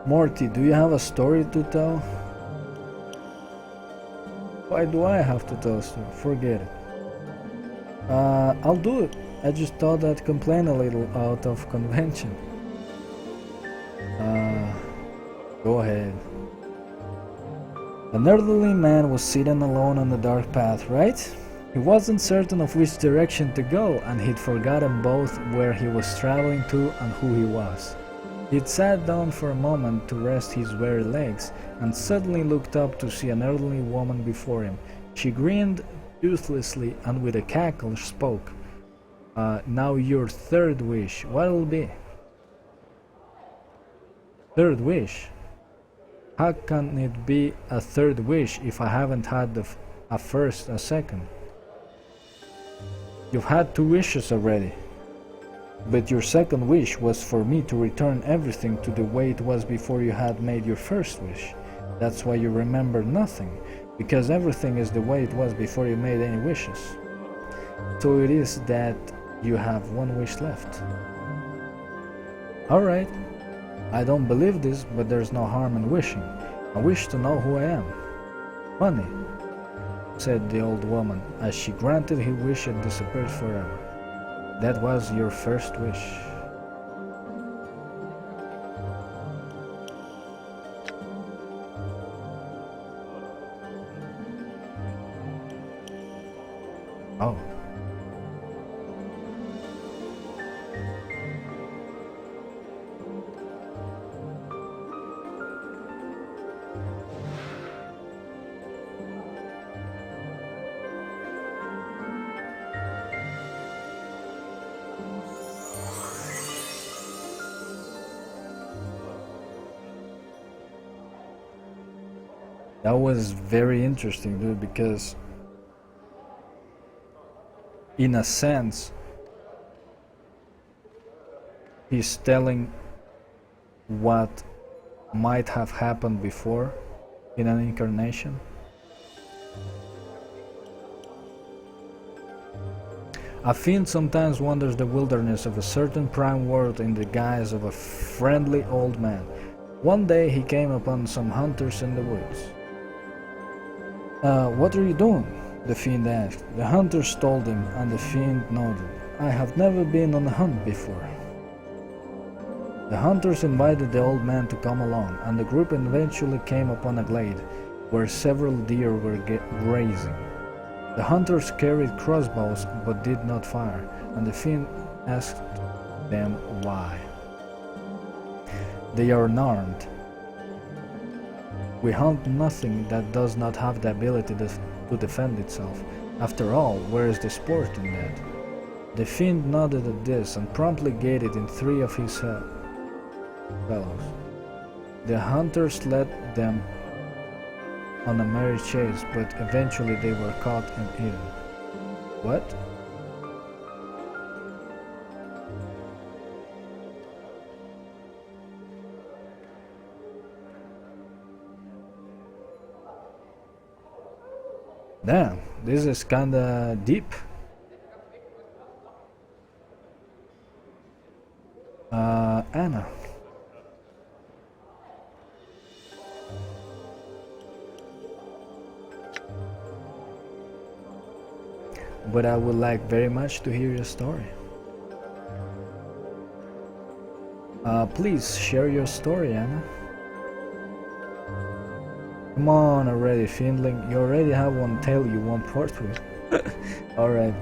Morte, do you have a story to tell? Why do I have to tell a story? Forget it. I'll do it. I just thought I'd complain a little out of convention. Go ahead. An elderly man was sitting alone on the dark path, right? He wasn't certain of which direction to go, and he'd forgotten both where he was traveling to and who he was. He'd sat down for a moment to rest his weary legs, and suddenly looked up to see an elderly woman before him. She grinned toothlessly and with a cackle spoke. Now your third wish, what'll it be? Third wish? How can it be a third wish if I haven't had a first, a second? You've had 2 wishes already. But your second wish was for me to return everything to the way it was before you had made your first wish. That's why you remember nothing, because everything is the way it was before you made any wishes. So it is that you have 1 wish left. Alright, I don't believe this, but there's no harm in wishing. I wish to know who I am. Money, said the old woman, as she granted his wish and disappeared forever. That was your first wish. Oh. That was very interesting, dude, because in a sense he's telling what might have happened before in an incarnation. A fiend sometimes wanders the wilderness of a certain prime world in the guise of a friendly old man. One day he came upon some hunters in the woods. What are you doing? The fiend asked. The hunters told him, and the fiend nodded. I have never been on a hunt before. The hunters invited the old man to come along, and the group eventually came upon a glade where several deer were grazing. The hunters carried crossbows but did not fire, and the fiend asked them why. They are unarmed. We hunt nothing that does not have the ability to defend itself. After all, where is the sport in that? The fiend nodded at this and promptly gated in 3 of his fellows. The hunters led them on a merry chase, but eventually they were caught and eaten. What? Damn, this is kinda deep. Anna. But I would like very much to hear your story. Please share your story, Anna. Come on already, Fiendling. You already have one tail you won't part with. Alright,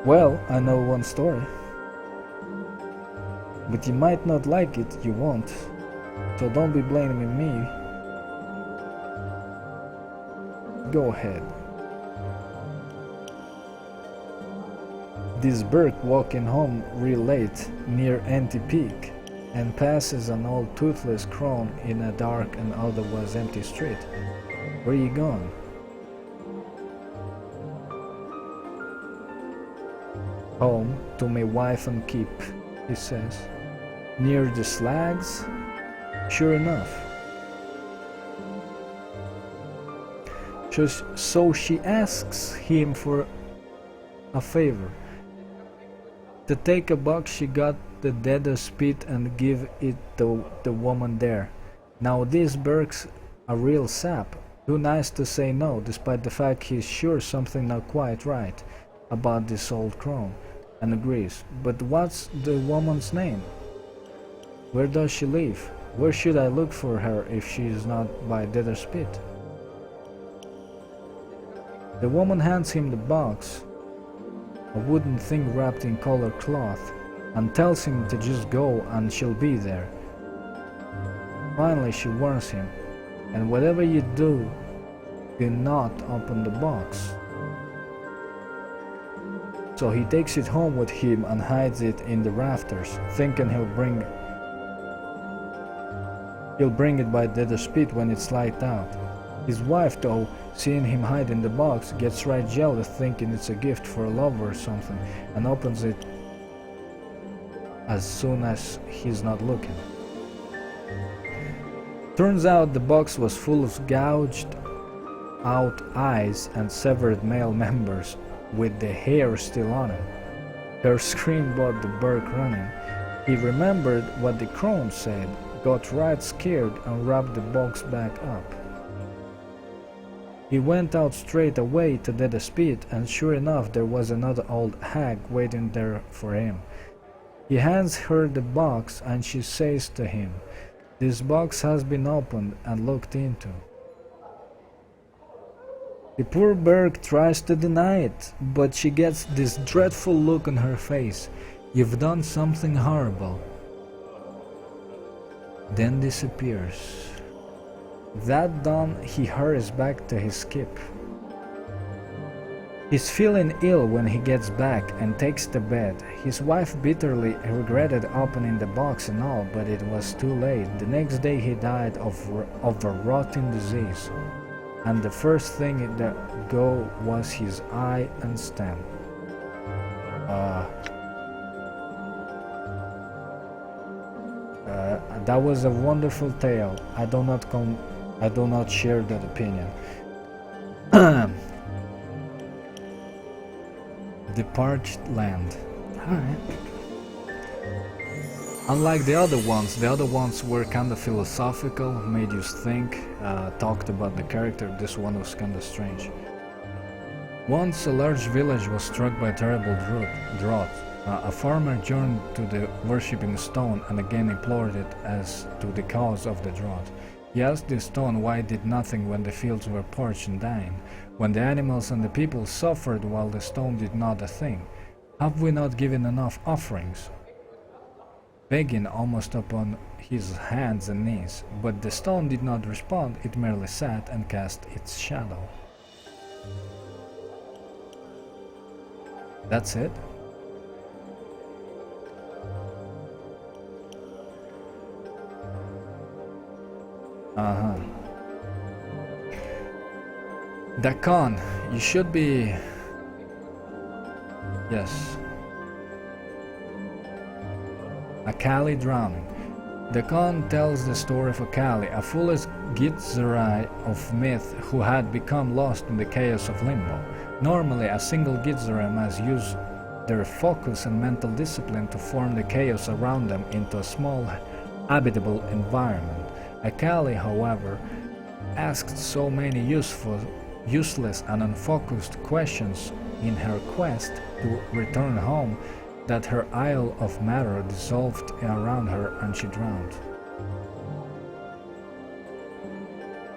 well, I know one story. But you might not like it, you won't. So don't be blaming me. Go ahead. This Burke walking home real late near Empty Peak and passes an old toothless crone in a dark and otherwise empty street. Where you going? Home to my wife and keep, he says. Near the slags? Sure enough. So she asks him for a favor. To take a box she got the deader's spit and give it to the woman there. Now this Burke's a real sap. Too nice to say no, despite the fact he's sure something not quite right about this old crone, and agrees. But what's the woman's name? Where does she live? Where should I look for her if she is not by deader's spit? The woman hands him the box, a wooden thing wrapped in colored cloth, and tells him to just go and she'll be there. Finally she warns him, and whatever you do not open the box. So he takes it home with him and hides it in the rafters, thinking he'll bring it by the speed when it's light out. His wife, though, seeing him hide in the box, gets right jealous, thinking it's a gift for a lover or something, and opens it as soon as he's not looking. Turns out the box was full of gouged out eyes and severed male members with the hair still on him. Her scream brought the Burke running. He remembered what the crone said, got right scared, and wrapped the box back up. He went out straight away to the speed, and sure enough there was another old hag waiting there for him. He hands her the box and she says to him, "This box has been opened and looked into." The poor Burke tries to deny it, but she gets this dreadful look on her face. "You've done something horrible." Then disappears. That done, he hurries back to his skip. He's feeling ill when he gets back and takes to bed. His wife bitterly regretted opening the box and all, but it was too late. The next day he died of a rotting disease, and the first thing that go was his eye and stem. That was a wonderful tale. I do not share that opinion. The Parched Land. Alright. Unlike the other ones were kinda philosophical, made you think, talked about the character. This one was kinda strange. Once a large village was struck by a terrible drought. A farmer turned to the worshipping stone and again implored it as to the cause of the drought. He asked the stone why it did nothing when the fields were parched and dying, when the animals and the people suffered while the stone did not a thing. Have we not given enough offerings? Begging almost upon his hands and knees, but the stone did not respond, it merely sat and cast its shadow. That's it? Dakan, you should be... Yes. Akali drowning. Dakan tells the story of Akali, a foolish Githzerai of myth who had become lost in the chaos of Limbo. Normally, a single Githzerai must use their focus and mental discipline to form the chaos around them into a small, habitable environment. Akali, however, asked so many useless and unfocused questions in her quest to return home that her isle of matter dissolved around her and she drowned.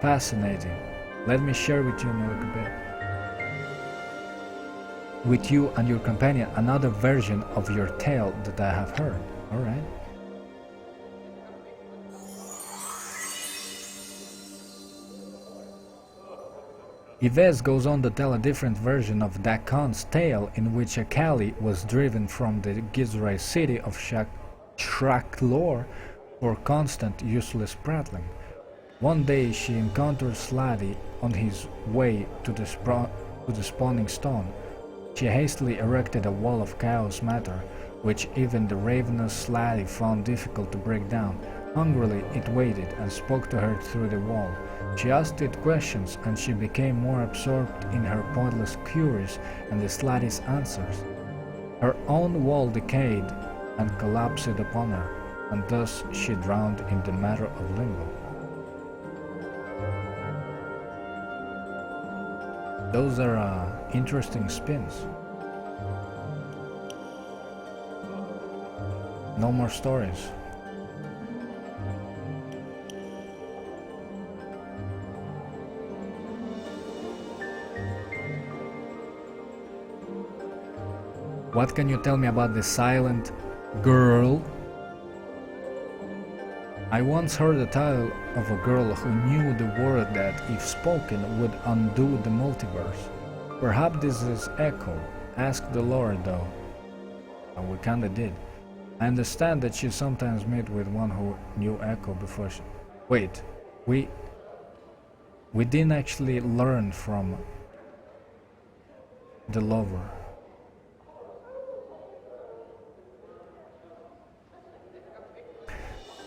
Fascinating. Let me share with you a little bit. With you and your companion another version of your tale that I have heard. Alright. Yves goes on to tell a different version of Dakan's tale in which Akali was driven from the Githzerai city of Shraklor for constant useless prattling. One day she encountered Sladi on his way to the spawning stone. She hastily erected a wall of chaos matter, which even the ravenous Sladi found difficult to break down. Hungrily it waited and spoke to her through the wall. She asked it questions and she became more absorbed in her pointless queries and the Sladi's answers. Her own wall decayed and collapsed upon her, and thus she drowned in the matter of Limbo. Those are interesting spins. No more stories. What can you tell me about the silent girl? I once heard a tale of a girl who knew the word that, if spoken, would undo the multiverse. Perhaps this is Echo. Ask the Lord, though. And we kinda did. I understand that you sometimes meet with one who knew Echo before she... Wait, we didn't actually learn from the lover.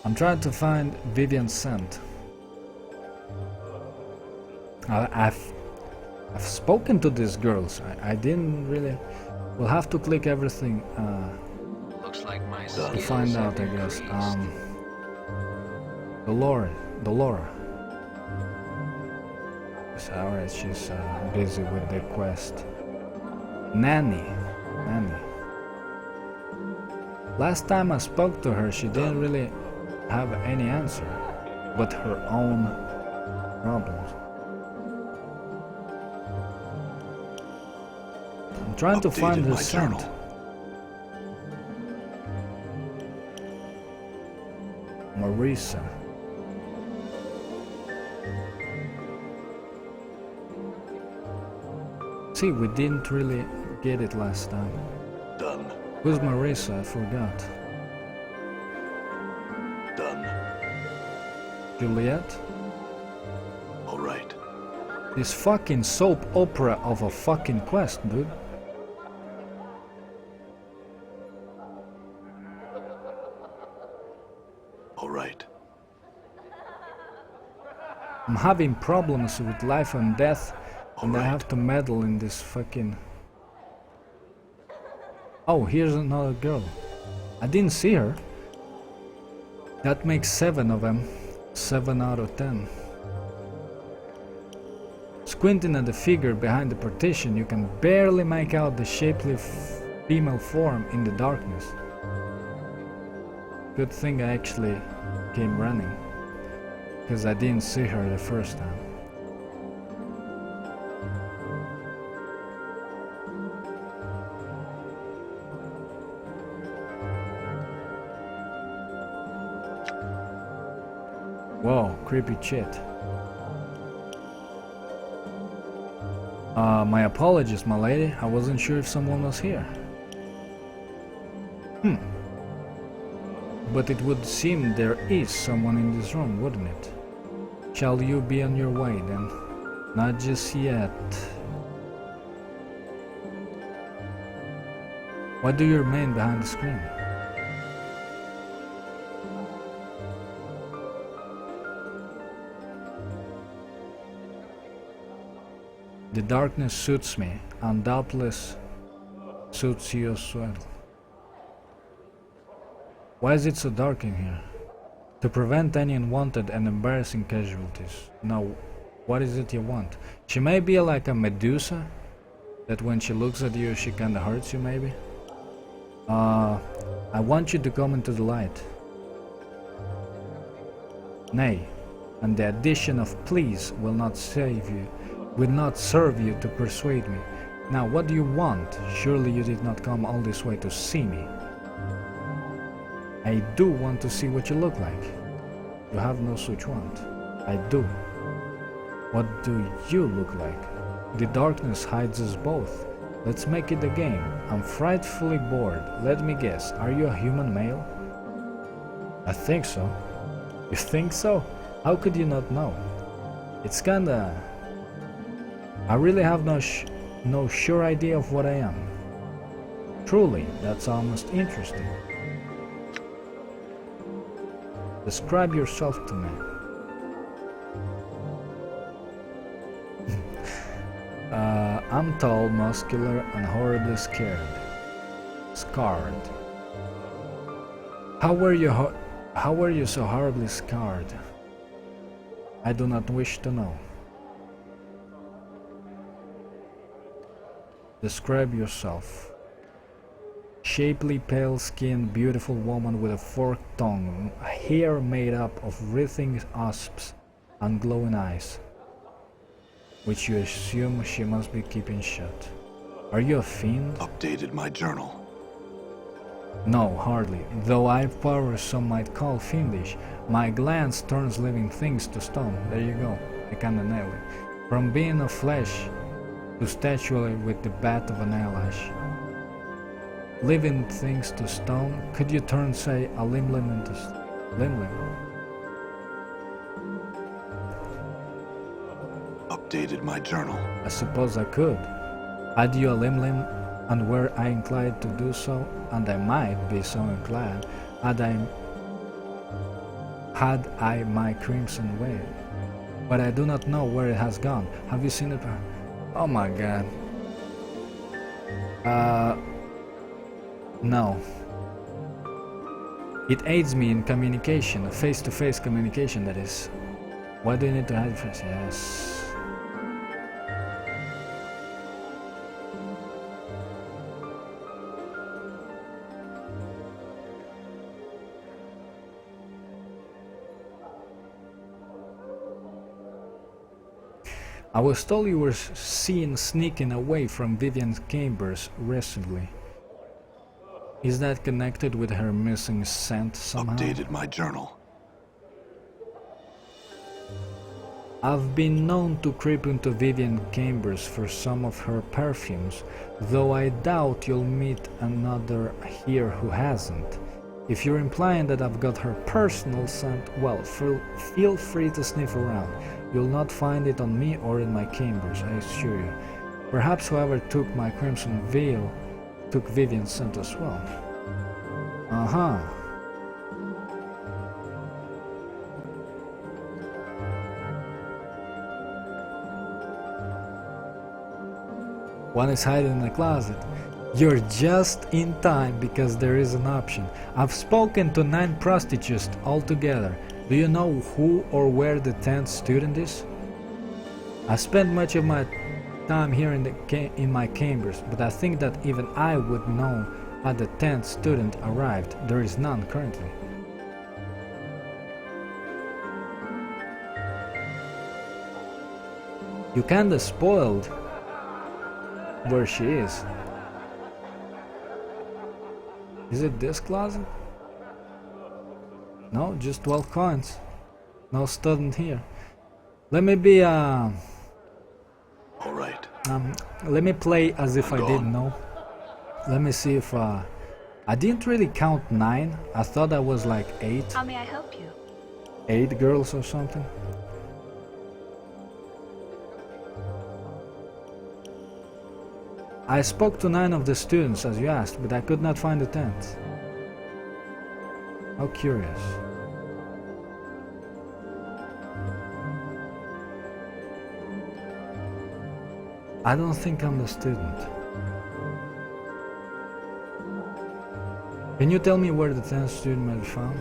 I'm trying to find Vivian's scent. I've spoken to these girls. I didn't really... We'll have to click everything Looks like my to find out, I guess. Dolora. Alright, she's busy with the quest. Nanny. Last time I spoke to her, she didn't really have any answer, but her own problems. I'm trying to find her scent. Marisa. See, we didn't really get it last time. Done. Who's Marisa? I forgot. Done. Juliet? Alright. This fucking soap opera of a fucking quest, dude. Alright. I'm having problems with life and death, and I have to meddle in this fucking... Oh, here's another girl. I didn't see her. That makes 7 of them. 7 out of 10. Squinting at the figure behind the partition, you can barely make out the shapely female form in the darkness. Good thing I actually came running, because I didn't see her the first time. Whoa, creepy shit. My apologies, my lady. I wasn't sure if someone was here. But it would seem there is someone in this room, wouldn't it? Shall you be on your way then? Not just yet. What do you remain behind the screen? The darkness suits me, and doubtless suits you as well. Why is it so dark in here? To prevent any unwanted and embarrassing casualties. Now, what is it you want? She may be like a Medusa, that when she looks at you she kinda hurts you maybe? I want you to come into the light. Nay, and the addition of please will not save you, will not serve you to persuade me. Now, what do you want? Surely you did not come all this way to see me. I do want to see what you look like. You have no such want. I do. What do you look like? The darkness hides us both. Let's make it a game. I'm frightfully bored. Let me guess, are you a human male? I think so. You think so? How could you not know? It's kinda... I really have no sure idea of what I am. Truly, that's almost interesting. Describe yourself to me. I'm tall, muscular, and horribly scared. Scarred. How were you so horribly scarred? I do not wish to know. Describe yourself. Shapely, pale-skinned, beautiful woman with a forked tongue, hair made up of writhing asps and glowing eyes, which you assume she must be keeping shut. Are you a fiend? Updated my journal. No, hardly. Though I've powers some might call fiendish, my glance turns living things to stone. There you go. I kinda nailed it. From being of flesh to statuary with the bat of an eyelash. Living things to stone? Could you turn, say, a limb into limb? Updated my journal. I suppose I could. Add you a limb, and were I inclined to do so, and I might be so inclined, had I my crimson way. But I do not know where it has gone. Have you seen it? Oh my god. No. It aids me in communication, face-to-face communication, that is. Why do you need to hide face? Yes. I was told you were seen sneaking away from Vivian Chambers recently. Is that connected with her missing scent somehow? Updated my journal. I've been known to creep into Vivian Chambers for some of her perfumes, though I doubt you'll meet another here who hasn't. If you're implying that I've got her personal scent, well, feel free to sniff around. You'll not find it on me or in my chambers, I assure you. Perhaps whoever took my crimson veil took Vivian's scent as well. Uh-huh. One is hiding in the closet. You're just in time because there is an option. I've spoken to 9 prostitutes altogether. Do you know who or where the 10th student is? I spent much of my time here in my chambers, but I think that even I would know how the 10th student arrived. There is none currently. You kinda spoiled where she is. Is it this closet? No, just 12 coins. No student here. Let me be All right. let me play as if I didn't know. Let me see if I didn't really count 9. I thought I was like 8. How may I help you? 8 girls or something. I spoke to 9 of the students as you asked, but I could not find the 10th. How curious. I don't think I'm the student. Can you tell me where the 10th student might be found?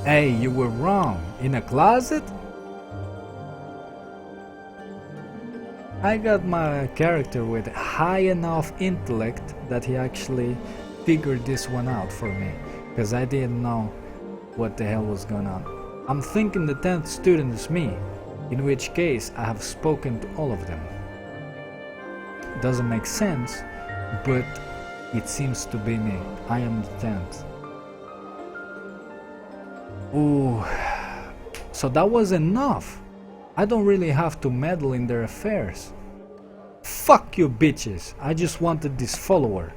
Hey, you were wrong. In a closet? I got my character with high enough intellect that he actually figured this one out for me, because I didn't know what the hell was going on. I'm thinking the 10th student is me, in which case I have spoken to all of them. Doesn't make sense, but it seems to be me. I am the 10th. Ooh, so that was enough. I don't really have to meddle in their affairs. Fuck you bitches, I just wanted this follower.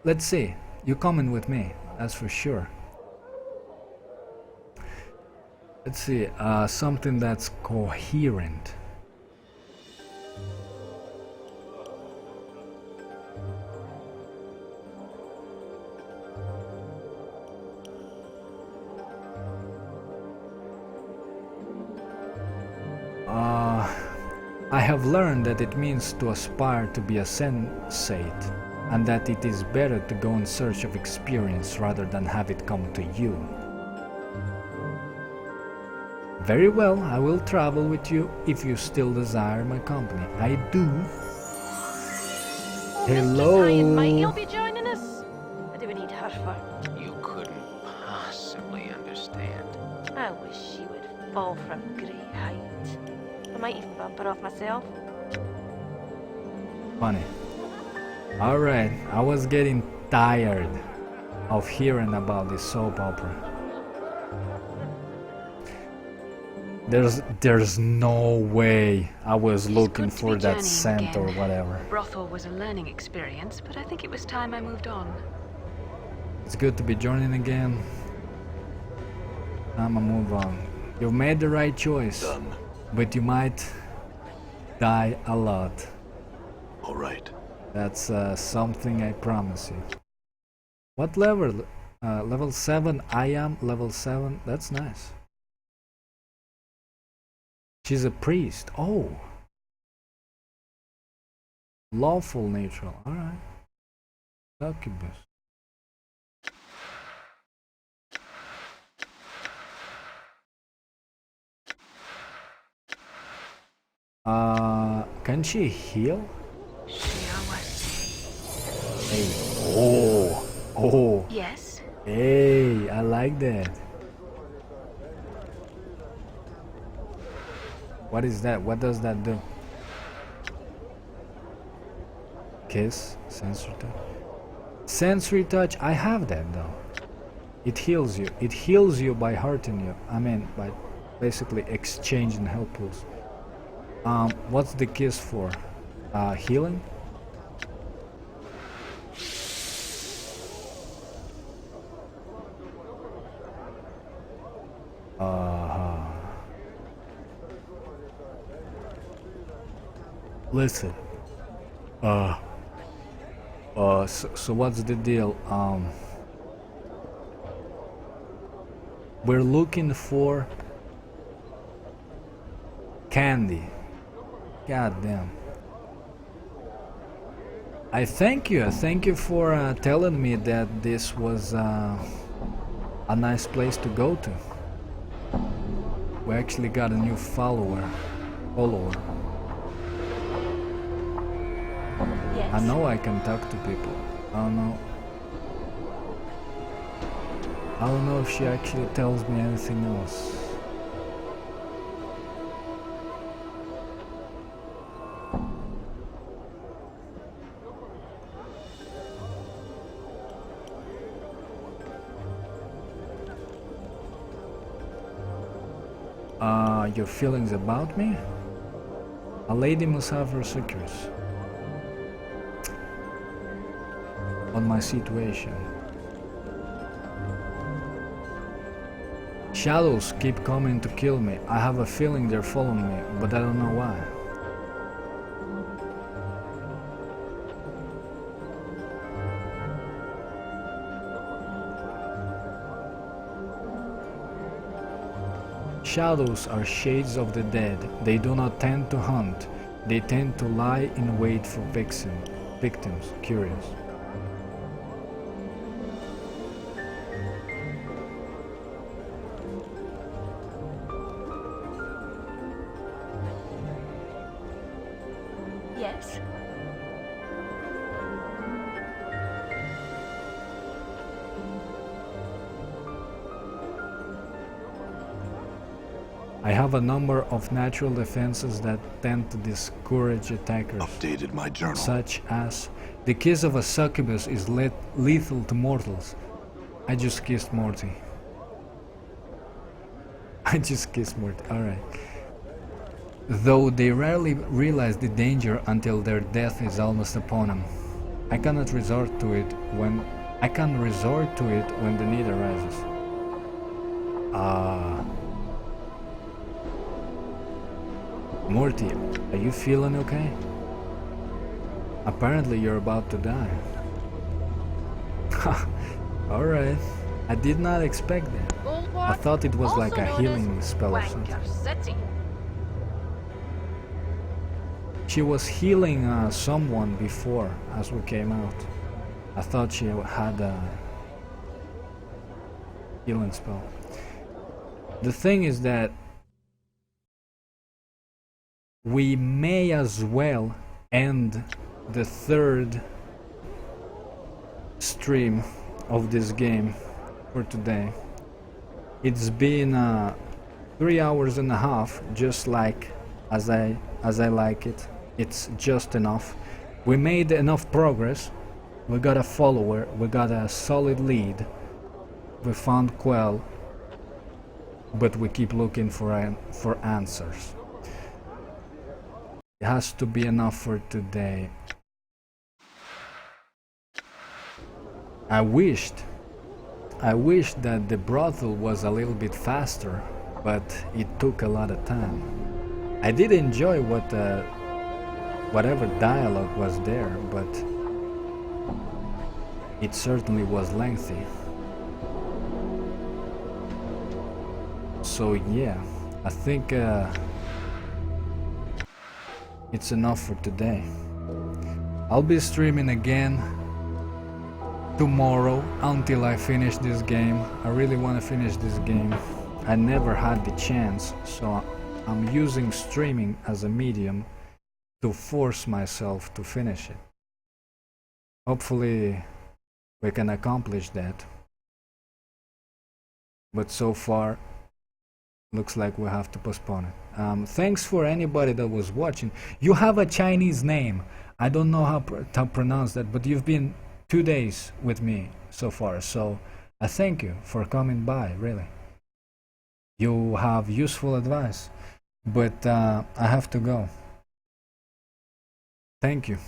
Let's see, you coming with me, that's for sure. Let's see, something that's coherent. I have learned that it means to aspire to be a sensate, and that it is better to go in search of experience rather than have it come to you. Very well, I will travel with you if you still desire my company. I do. Hello. Might you be joining us? What do we need her for? You couldn't possibly understand. I wish she would fall from great height. I might even bump her off myself. Funny. Alright, I was getting tired of hearing about this soap opera. There's no way I was looking for that scent or whatever. Brothel was a learning experience, but I think it was time I moved on. It's good to be joining again. I'ma move on. You've made the right choice, Done. but you might die a lot. All right. That's something I promise you. What level? Level 7. I am level 7. That's nice. She's a priest. Oh. Lawful neutral. Alright. Succubus. Can she heal? Hey. Oh. Oh. Yes? Hey, I like that. What is that? What does that do? Kiss? Sensory touch? Sensory touch, I have that though. It heals you. It heals you by hurting you. I mean, by basically exchanging health pools. What's the kiss for? Healing? Listen. So what's the deal? We're looking for candy. God damn. I thank you for telling me that this was a nice place to go to. We actually got a new follower. Yes. I know I can talk to people. I don't know if she actually tells me anything else. Your feelings about me? A lady must have her secrets. On my situation. Shadows keep coming to kill me. I have a feeling they're following me, but I don't know why. Shadows are shades of the dead. They do not tend to hunt. They tend to lie in wait for victims. Curious. Yes. I have a number of natural defenses that tend to discourage attackers, Updated my journal. such as the kiss of a succubus is lethal to mortals. I just kissed Morte. Alright. Though they rarely realize the danger until their death is almost upon them. I can resort to it when the need arises. Morte, are you feeling okay? Apparently you're about to die. Alright. I did not expect that. I thought it was like a healing spell or something. She was healing someone before as we came out. I thought she had a healing spell. The thing is that we may as well end the third stream of this game for today. It's been 3 hours and a half, just like as I like it. It's just enough. We made enough progress. We got a follower, we got a solid lead. We found Quell, but we keep looking for answers. It has to be enough for today. I wished that the brothel was a little bit faster, but it took a lot of time. I did enjoy whatever dialogue was there, but it certainly was lengthy. So yeah, I think it's enough for today. I'll be streaming again tomorrow until I finish this game. I really want to finish this game. I never had the chance, so I'm using streaming as a medium to force myself to finish it. Hopefully we can accomplish that. But so far, looks like we have to postpone it. Thanks for anybody that was watching. You have a Chinese name. I don't know how to pronounce that, but you've been 2 days with me so far, so I thank you for coming by, really. You have useful advice, but I have to go. Thank you.